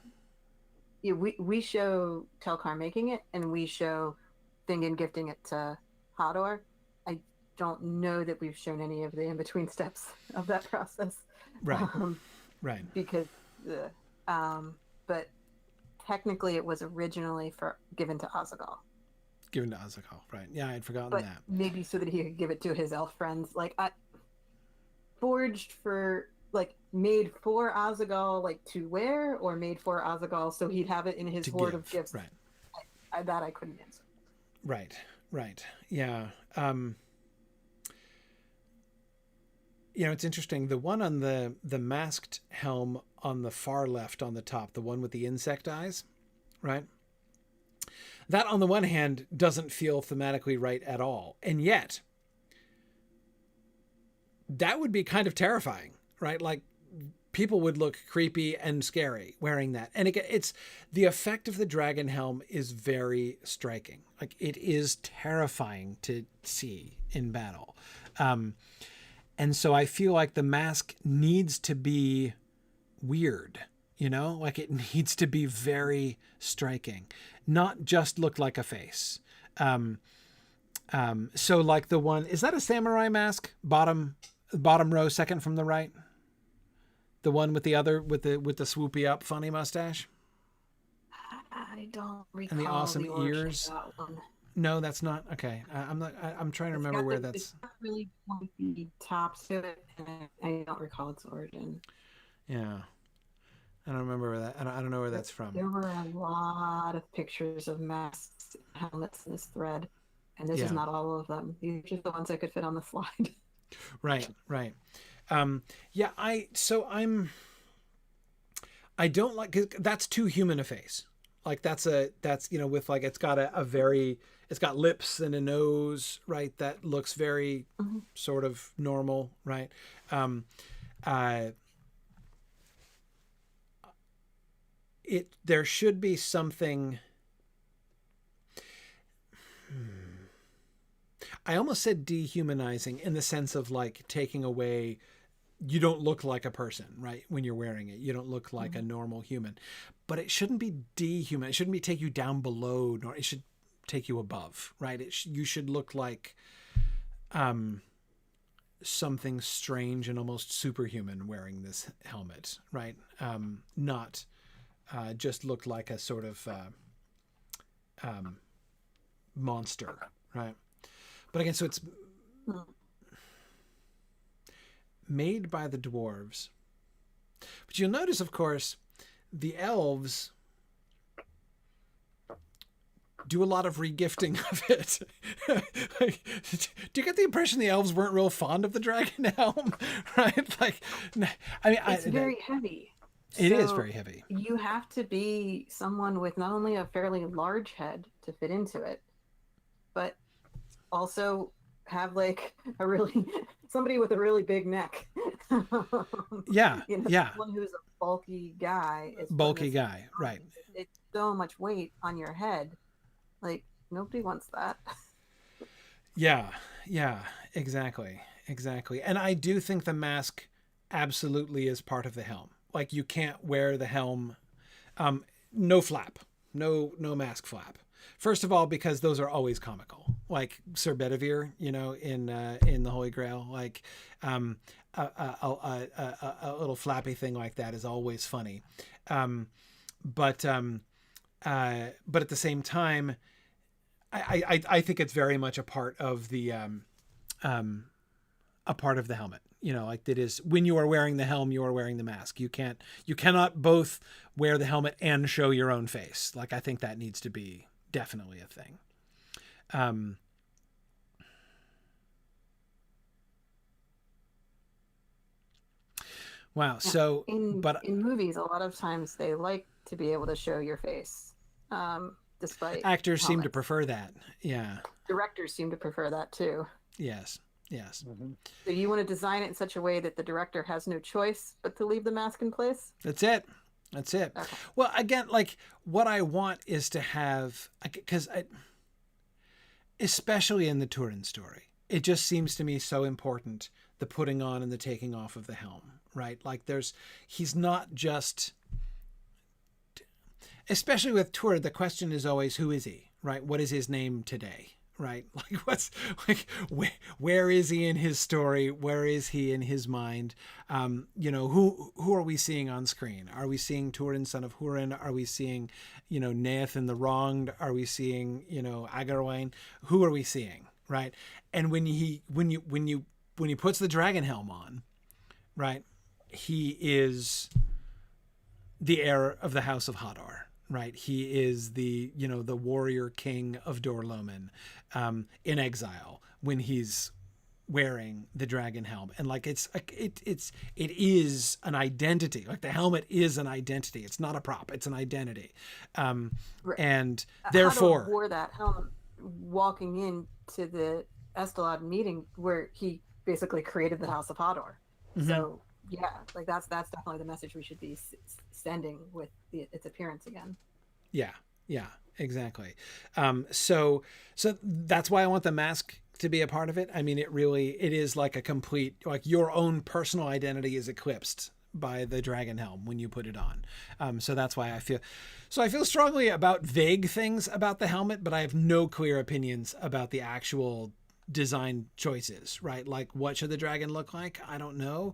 Yeah, we show Telkar making it, and we show Fingon gifting it to Hador. I don't know that we've shown any of the in-between steps of that process. Right. Right. Because, but technically it was originally given to Azaghal. Given to Azaghal, right? Yeah, I'd forgotten But that. maybe so that he could give it to his elf friends. Like, forged for, like, made for Azaghal, like, to wear, or made for Azaghal so he'd have it in his hoard of gifts. Right. That I couldn't answer. Right. Yeah. It's interesting. The one on the masked helm on the far left on the top, the one with the insect eyes, right? That, on the one hand, doesn't feel thematically right at all. And yet, that would be kind of terrifying, right? Like, people would look creepy and scary wearing that. And it's the effect of the dragon helm is very striking. Like, it is terrifying to see in battle. And so I feel like the mask needs to be weird, like it needs to be very striking, not just look like a face. So like the one, is that a samurai mask? Bottom row, second from the right. The one with the swoopy up funny mustache. I don't recall. And the awesome ears. No, that's not okay. I'm trying to remember where that's. It's not really pointy top to it, and I don't recall its origin. Yeah, I don't remember where that. I don't know where that's from. There were a lot of pictures of masks and helmets in this thread, and this is not all of them. These are just the ones I could fit on the slide. Right. I don't like, 'cause that's too human a face. Like that's with like, it's got lips and a nose, right? That looks very sort of normal, right? There should be something. I almost said dehumanizing in the sense of like taking away, you don't look like a person, right? When you're wearing it, you don't look like a normal human, but it shouldn't be dehuman. It shouldn't be take you down below, nor it should take you above, right? You should look like something strange and almost superhuman wearing this helmet, right? Not just look like a sort of monster, right? But again, so it's made by the dwarves. But you'll notice, of course, the elves do a lot of regifting of it. Like, do you get the impression the elves weren't real fond of the dragon helm? Right? Like, I mean, it's very heavy. It is very heavy. You have to be someone with not only a fairly large head to fit into it, but also have like somebody with a really big neck. Yeah. Someone who's a bulky guy. Right. It's so much weight on your head. Like, nobody wants that. Yeah, exactly. And I do think the mask absolutely is part of the helm. Like, you can't wear the helm, no flap, no mask flap. First of all, because those are always comical, like Sir Bedivere, in the Holy Grail, like a little flappy thing like that is always funny. But at the same time, I think it's very much a part of the helmet. Like that is when you are wearing the helm, you are wearing the mask. You cannot both wear the helmet and show your own face. Like, I think that needs to be definitely a thing. Wow. So, in movies, a lot of times they like to be able to show your face, despite actors seem to prefer that. Yeah. Directors seem to prefer that too. Yes. Mm-hmm. So you want to design it in such a way that the director has no choice but to leave the mask in place? That's it. Okay. Well, again, like what I want is to have, because especially in the Turin story, it just seems to me so important, the putting on and the taking off of the helm, right? Like he's not just, especially with Turin, the question is always, who is he, right? What is his name today, right? Like what's like where is he in his story? Where is he in his mind? Who are we seeing on screen? Are we seeing Turin, son of Hurin? Are we seeing, Neathan the Wronged? Are we seeing, Agarwain? Who are we seeing, right? And when he puts the Dragon-helm on, right, he is the heir of the House of Hadar. Right, he is the warrior king of Dor-lómin, in exile when he's wearing the dragon helm, and like it is an identity. Like the helmet is an identity. It's not a prop. It's an identity, right. And therefore Hadar wore that helmet walking into the Estelad meeting where he basically created the House of Hadar. Mm-hmm. So yeah, like that's definitely the message we should be sending with its appearance again. Yeah, exactly. So that's why I want the mask to be a part of it. I mean, it is like a complete, like your own personal identity is eclipsed by the dragon helm when you put it on. So that's why I feel strongly about vague things about the helmet, but I have no clear opinions about the actual design choices, right? Like what should the dragon look like? I don't know.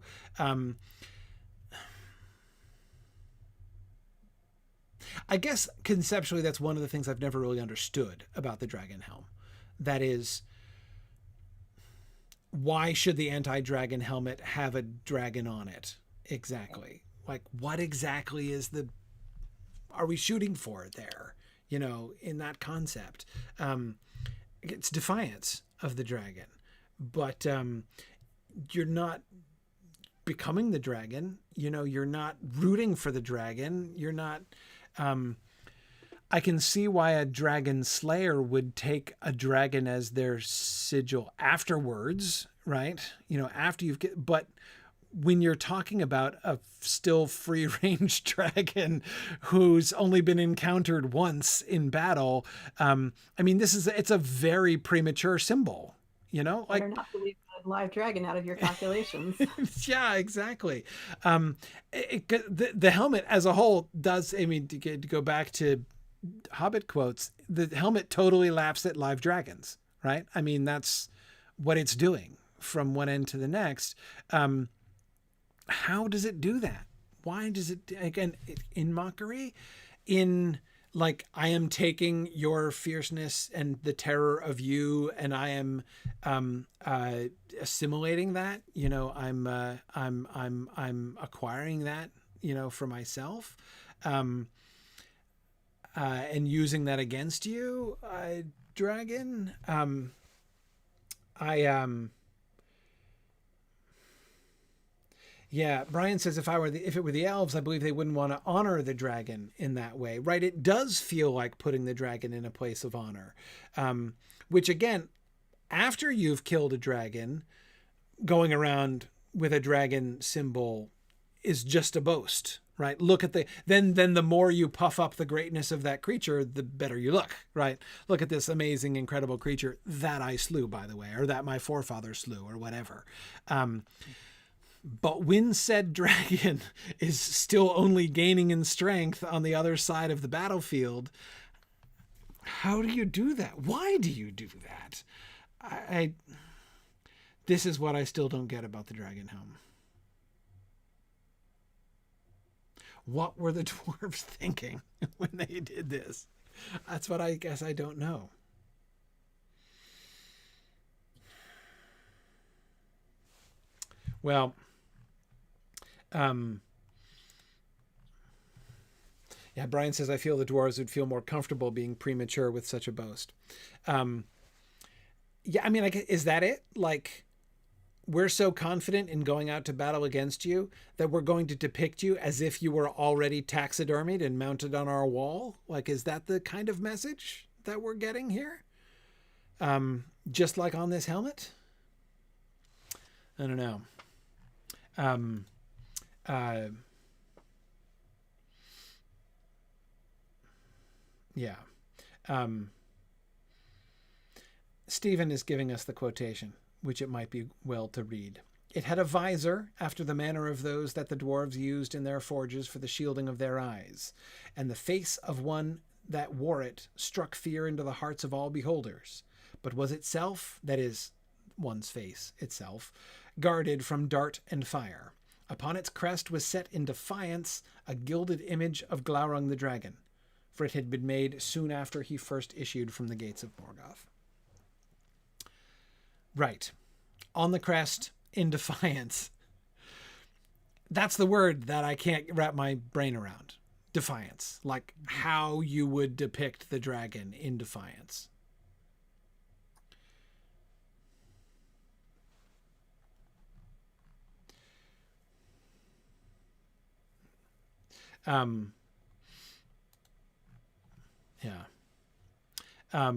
I guess conceptually that's one of the things I've never really understood about the dragon helm. That is, why should the anti-dragon helmet have a dragon on it? Exactly. Like what exactly are we shooting for there? In that concept, it's defiance of the dragon, but you're not becoming the dragon. You're not rooting for the dragon. You're not. I can see why a dragon slayer would take a dragon as their sigil afterwards, right? After but when you're talking about a still free range dragon who's only been encountered once in battle, I mean, it's a very premature symbol, like better not to leave the live dragon out of your calculations. Yeah, exactly. The helmet as a whole does, I mean, to go back to Hobbit quotes, the helmet totally laughs at live dragons, right? I mean, that's what it's doing from one end to the next. How does it do that? Why does it, again, in mockery, in like, I am taking your fierceness and the terror of you, and I am assimilating that. I'm acquiring that, for myself, and using that against you, dragon. Yeah, Brian says if it were the elves, I believe they wouldn't want to honor the dragon in that way, right? It does feel like putting the dragon in a place of honor, which again, after you've killed a dragon, going around with a dragon symbol is just a boast, right? Look at then the more you puff up the greatness of that creature, the better you look, right? Look at this amazing, incredible creature that I slew, by the way, or that my forefather slew, or whatever. But when said dragon is still only gaining in strength on the other side of the battlefield, how do you do that? Why do you do that? This is what I still don't get about the dragon helm. What were the dwarves thinking when they did this? That's what I guess I don't know. Well, yeah, Brian says, I feel the dwarves would feel more comfortable being premature with such a boast. Yeah, I mean, is that it? Like, we're so confident in going out to battle against you that we're going to depict you as if you were already taxidermied and mounted on our wall? Like, is that the kind of message that we're getting here? Just like on this helmet? I don't know. Yeah. Stephen is giving us the quotation, which it might be well to read. It had a visor, after the manner of those that the dwarves used in their forges for the shielding of their eyes, and the face of one that wore it struck fear into the hearts of all beholders. but was itself, that is, one's face itself, guarded from dart and fire. Upon its crest was set in defiance a gilded image of Glaurung the dragon, for it had been made soon after he first issued from the gates of Morgoth. Right. On the crest, in defiance. That's the word that I can't wrap my brain around. Defiance. Like how you would depict the dragon in defiance. Yeah. I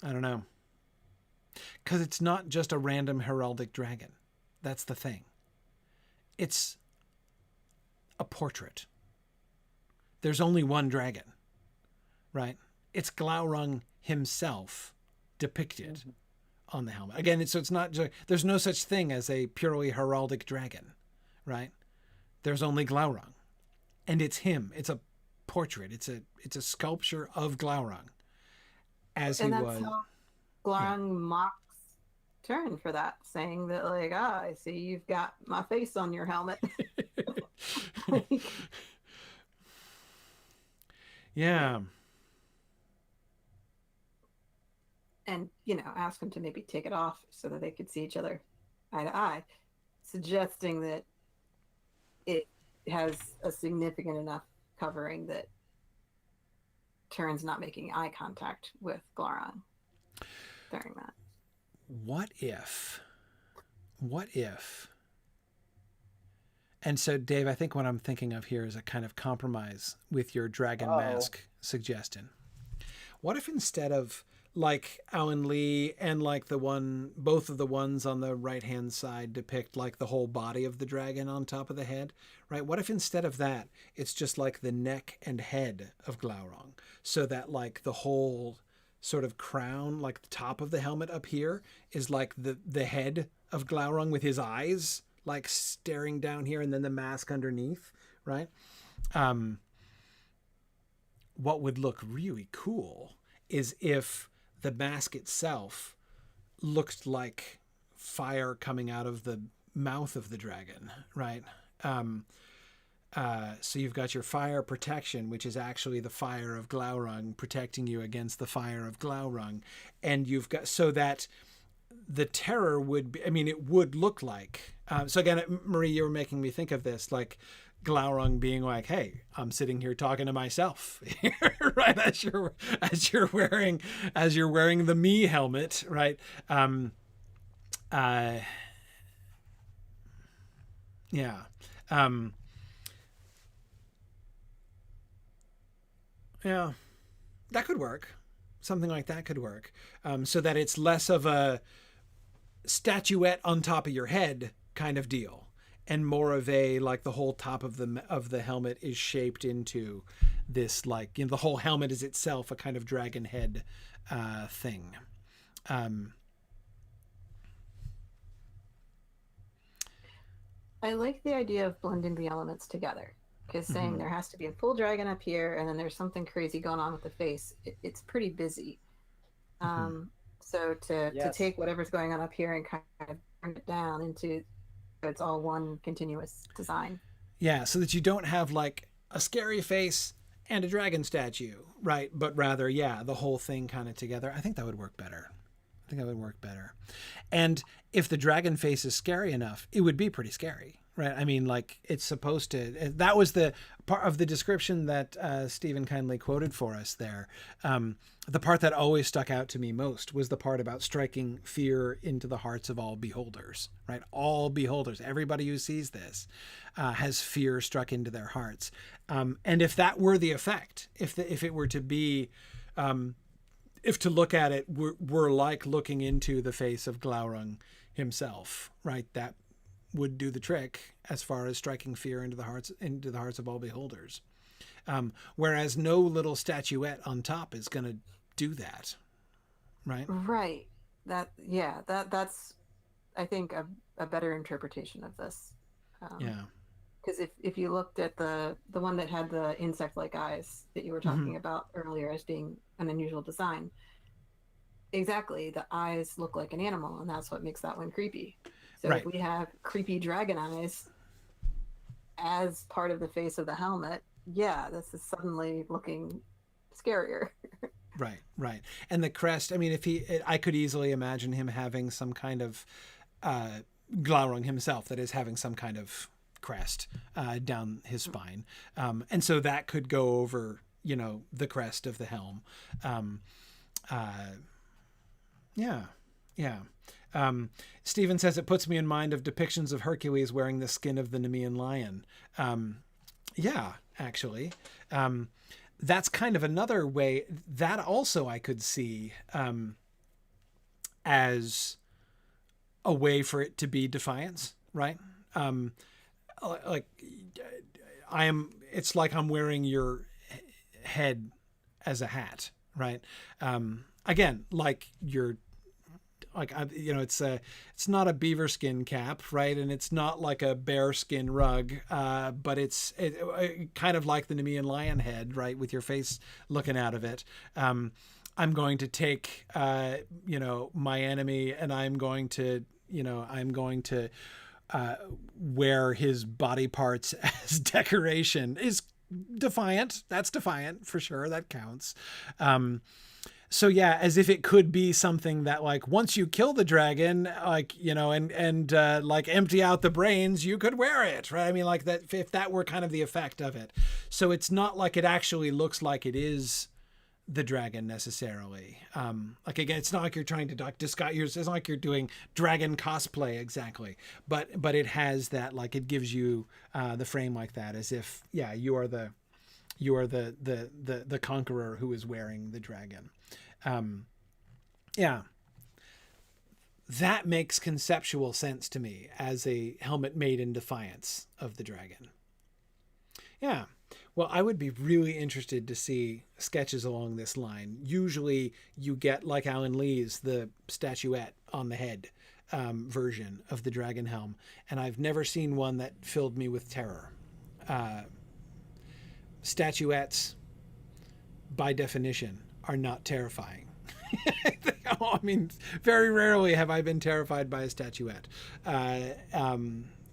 don't know. Because it's not just a random heraldic dragon. That's the thing. It's a portrait. There's only one dragon, right? It's Glaurung himself depicted on the helmet. Again, so it's not just, there's no such thing as a purely heraldic dragon, right? There's only Glaurung. And it's him. It's a portrait. It's a sculpture of Glaurung as he was. And that's how Glaurung mocks Tarn for that, saying that, like, I see you've got my face on your helmet. Yeah. And, ask him to maybe take it off so that they could see each other eye to eye, suggesting that it has a significant enough covering that Tarn's not making eye contact with Glaurung during that. What if, and so Dave, I think what I'm thinking of here is a kind of compromise with your dragon mask suggestion. What if instead of like Alan Lee and like both of the ones on the right-hand side depict like the whole body of the dragon on top of the head, right? What if instead of that, it's just like the neck and head of Glaurung, so that like the whole sort of crown, like the top of the helmet up here is like the head of Glaurung with his eyes like staring down here, and then the mask underneath, right? What would look really cool is if the mask itself looked like fire coming out of the mouth of the dragon, right? So you've got your fire protection, which is actually the fire of Glaurung protecting you against the fire of Glaurung. And you've got, so that the terror would be, it would look like, so again, Marie, you were making me think of this, like Glaurung being like, hey, I'm sitting here talking to myself, right? As you're wearing the me helmet, right? Yeah. Yeah, that could work. Something like that could work. So that it's less of a statuette on top of your head kind of deal, and more of a, like, the whole top of the helmet is shaped into this, like, the whole helmet is itself a kind of dragon head thing. I like the idea of blending the elements together, because saying there has to be a full dragon up here and then there's something crazy going on with the face, it's pretty busy. So to take whatever's going on up here and kind of turn it down into, it's all one continuous design. Yeah, so that you don't have like a scary face and a dragon statue, right? But rather, the whole thing kind of together. I think that would work better. And if the dragon face is scary enough, it would be pretty scary, right? Like, it's supposed to, that was the part of the description that Stephen kindly quoted for us there. The part that always stuck out to me most was the part about striking fear into the hearts of all beholders, right? All beholders, everybody who sees this has fear struck into their hearts. And if that were the effect, if it were to be, if to look at it, we're like looking into the face of Glaurung himself, right? That would do the trick as far as striking fear into the hearts of all beholders. Whereas no little statuette on top is going to do that, right? Right. That's I think a better interpretation of this. because if you looked at the one that had the insect-like eyes that you were talking about earlier as being an unusual design, exactly, the eyes look like an animal, and that's what makes that one creepy. So if we have creepy dragon eyes as part of the face of the helmet, yeah, this is suddenly looking scarier. Right. And the crest, I mean, I could easily imagine him having some kind of Glaurung himself, that is, having some kind of crest down his spine. And so that could go over, the crest of the helm. Yeah. Stephen says it puts me in mind of depictions of Hercules wearing the skin of the Nemean lion. Yeah, actually. That's kind of another way that also I could see as a way for it to be defiance, right? It's like I'm wearing your head as a hat, right? Again, like it's not a beaver skin cap, right? And it's not like a bear skin rug, but it's kind of like the Nemean lion head, right? With your face looking out of it. I'm going to take, my enemy, and I'm going to wear his body parts as decoration. Is defiant. That's defiant for sure. That counts. So yeah, as if it could be something that, like, once you kill the dragon, and empty out the brains, you could wear it, right? I mean, like that, if that were kind of the effect of it. So it's not like it actually looks like it is the dragon necessarily. Again, it's not like you're trying to disguise. It's not like you're doing dragon cosplay exactly, but it has that, like, it gives you the frame like that, as if, yeah, you are the conqueror who is wearing the dragon. Yeah, that makes conceptual sense to me as a helmet made in defiance of the dragon. Yeah. Well, I would be really interested to see sketches along this line. Usually you get, like Alan Lee's, the statuette on the head version of the dragon helm. And I've never seen one that filled me with terror. Statuettes, by definition, are not terrifying. I mean, very rarely have I been terrified by a statuette,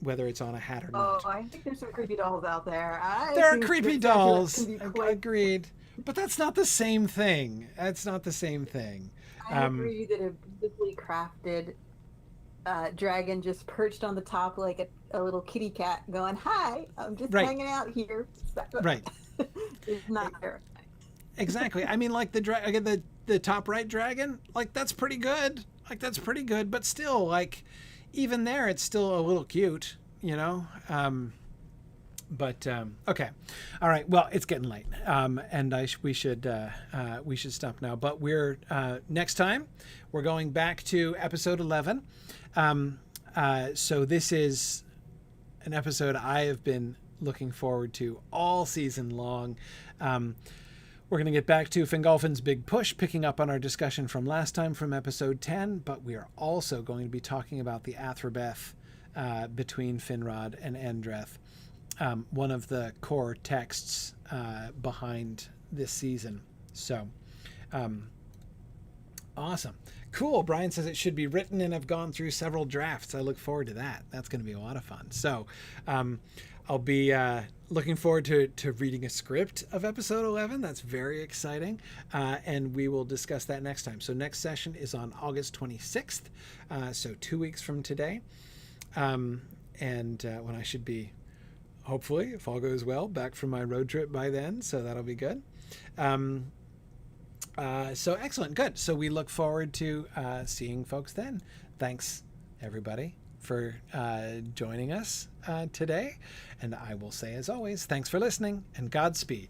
whether it's on a hat or not. Oh, I think there's some creepy dolls out there. There are creepy dolls. Agreed. But that's not the same thing. That's not the same thing. I agree that a beautifully crafted dragon just perched on the top like a little kitty cat going, "Hi, I'm just hanging out here." Right. It's not terrifying. Exactly. I mean, like the top right dragon, like that's pretty good. But still, like, even there, it's still a little cute, But okay, all right. Well, it's getting late, and we should stop now. But we're next time we're going back to episode 11. So this is an episode I have been looking forward to all season long. We're going to get back to Fingolfin's big push, picking up on our discussion from last time from episode 10, but we are also going to be talking about the Athrobeth between Finrod and Endreth, one of the core texts behind this season. So, awesome. Cool. Brian says it should be written and have gone through several drafts. I look forward to that. That's going to be a lot of fun. So, I'll be looking forward to reading a script of episode 11. That's very exciting. And we will discuss that next time. So next session is on August 26th. So 2 weeks from today. And when I should be, hopefully, if all goes well, back from my road trip by then. So that'll be good. So excellent. Good. So we look forward to seeing folks then. Thanks, everybody, for joining us today. And I will say, as always, thanks for listening and Godspeed.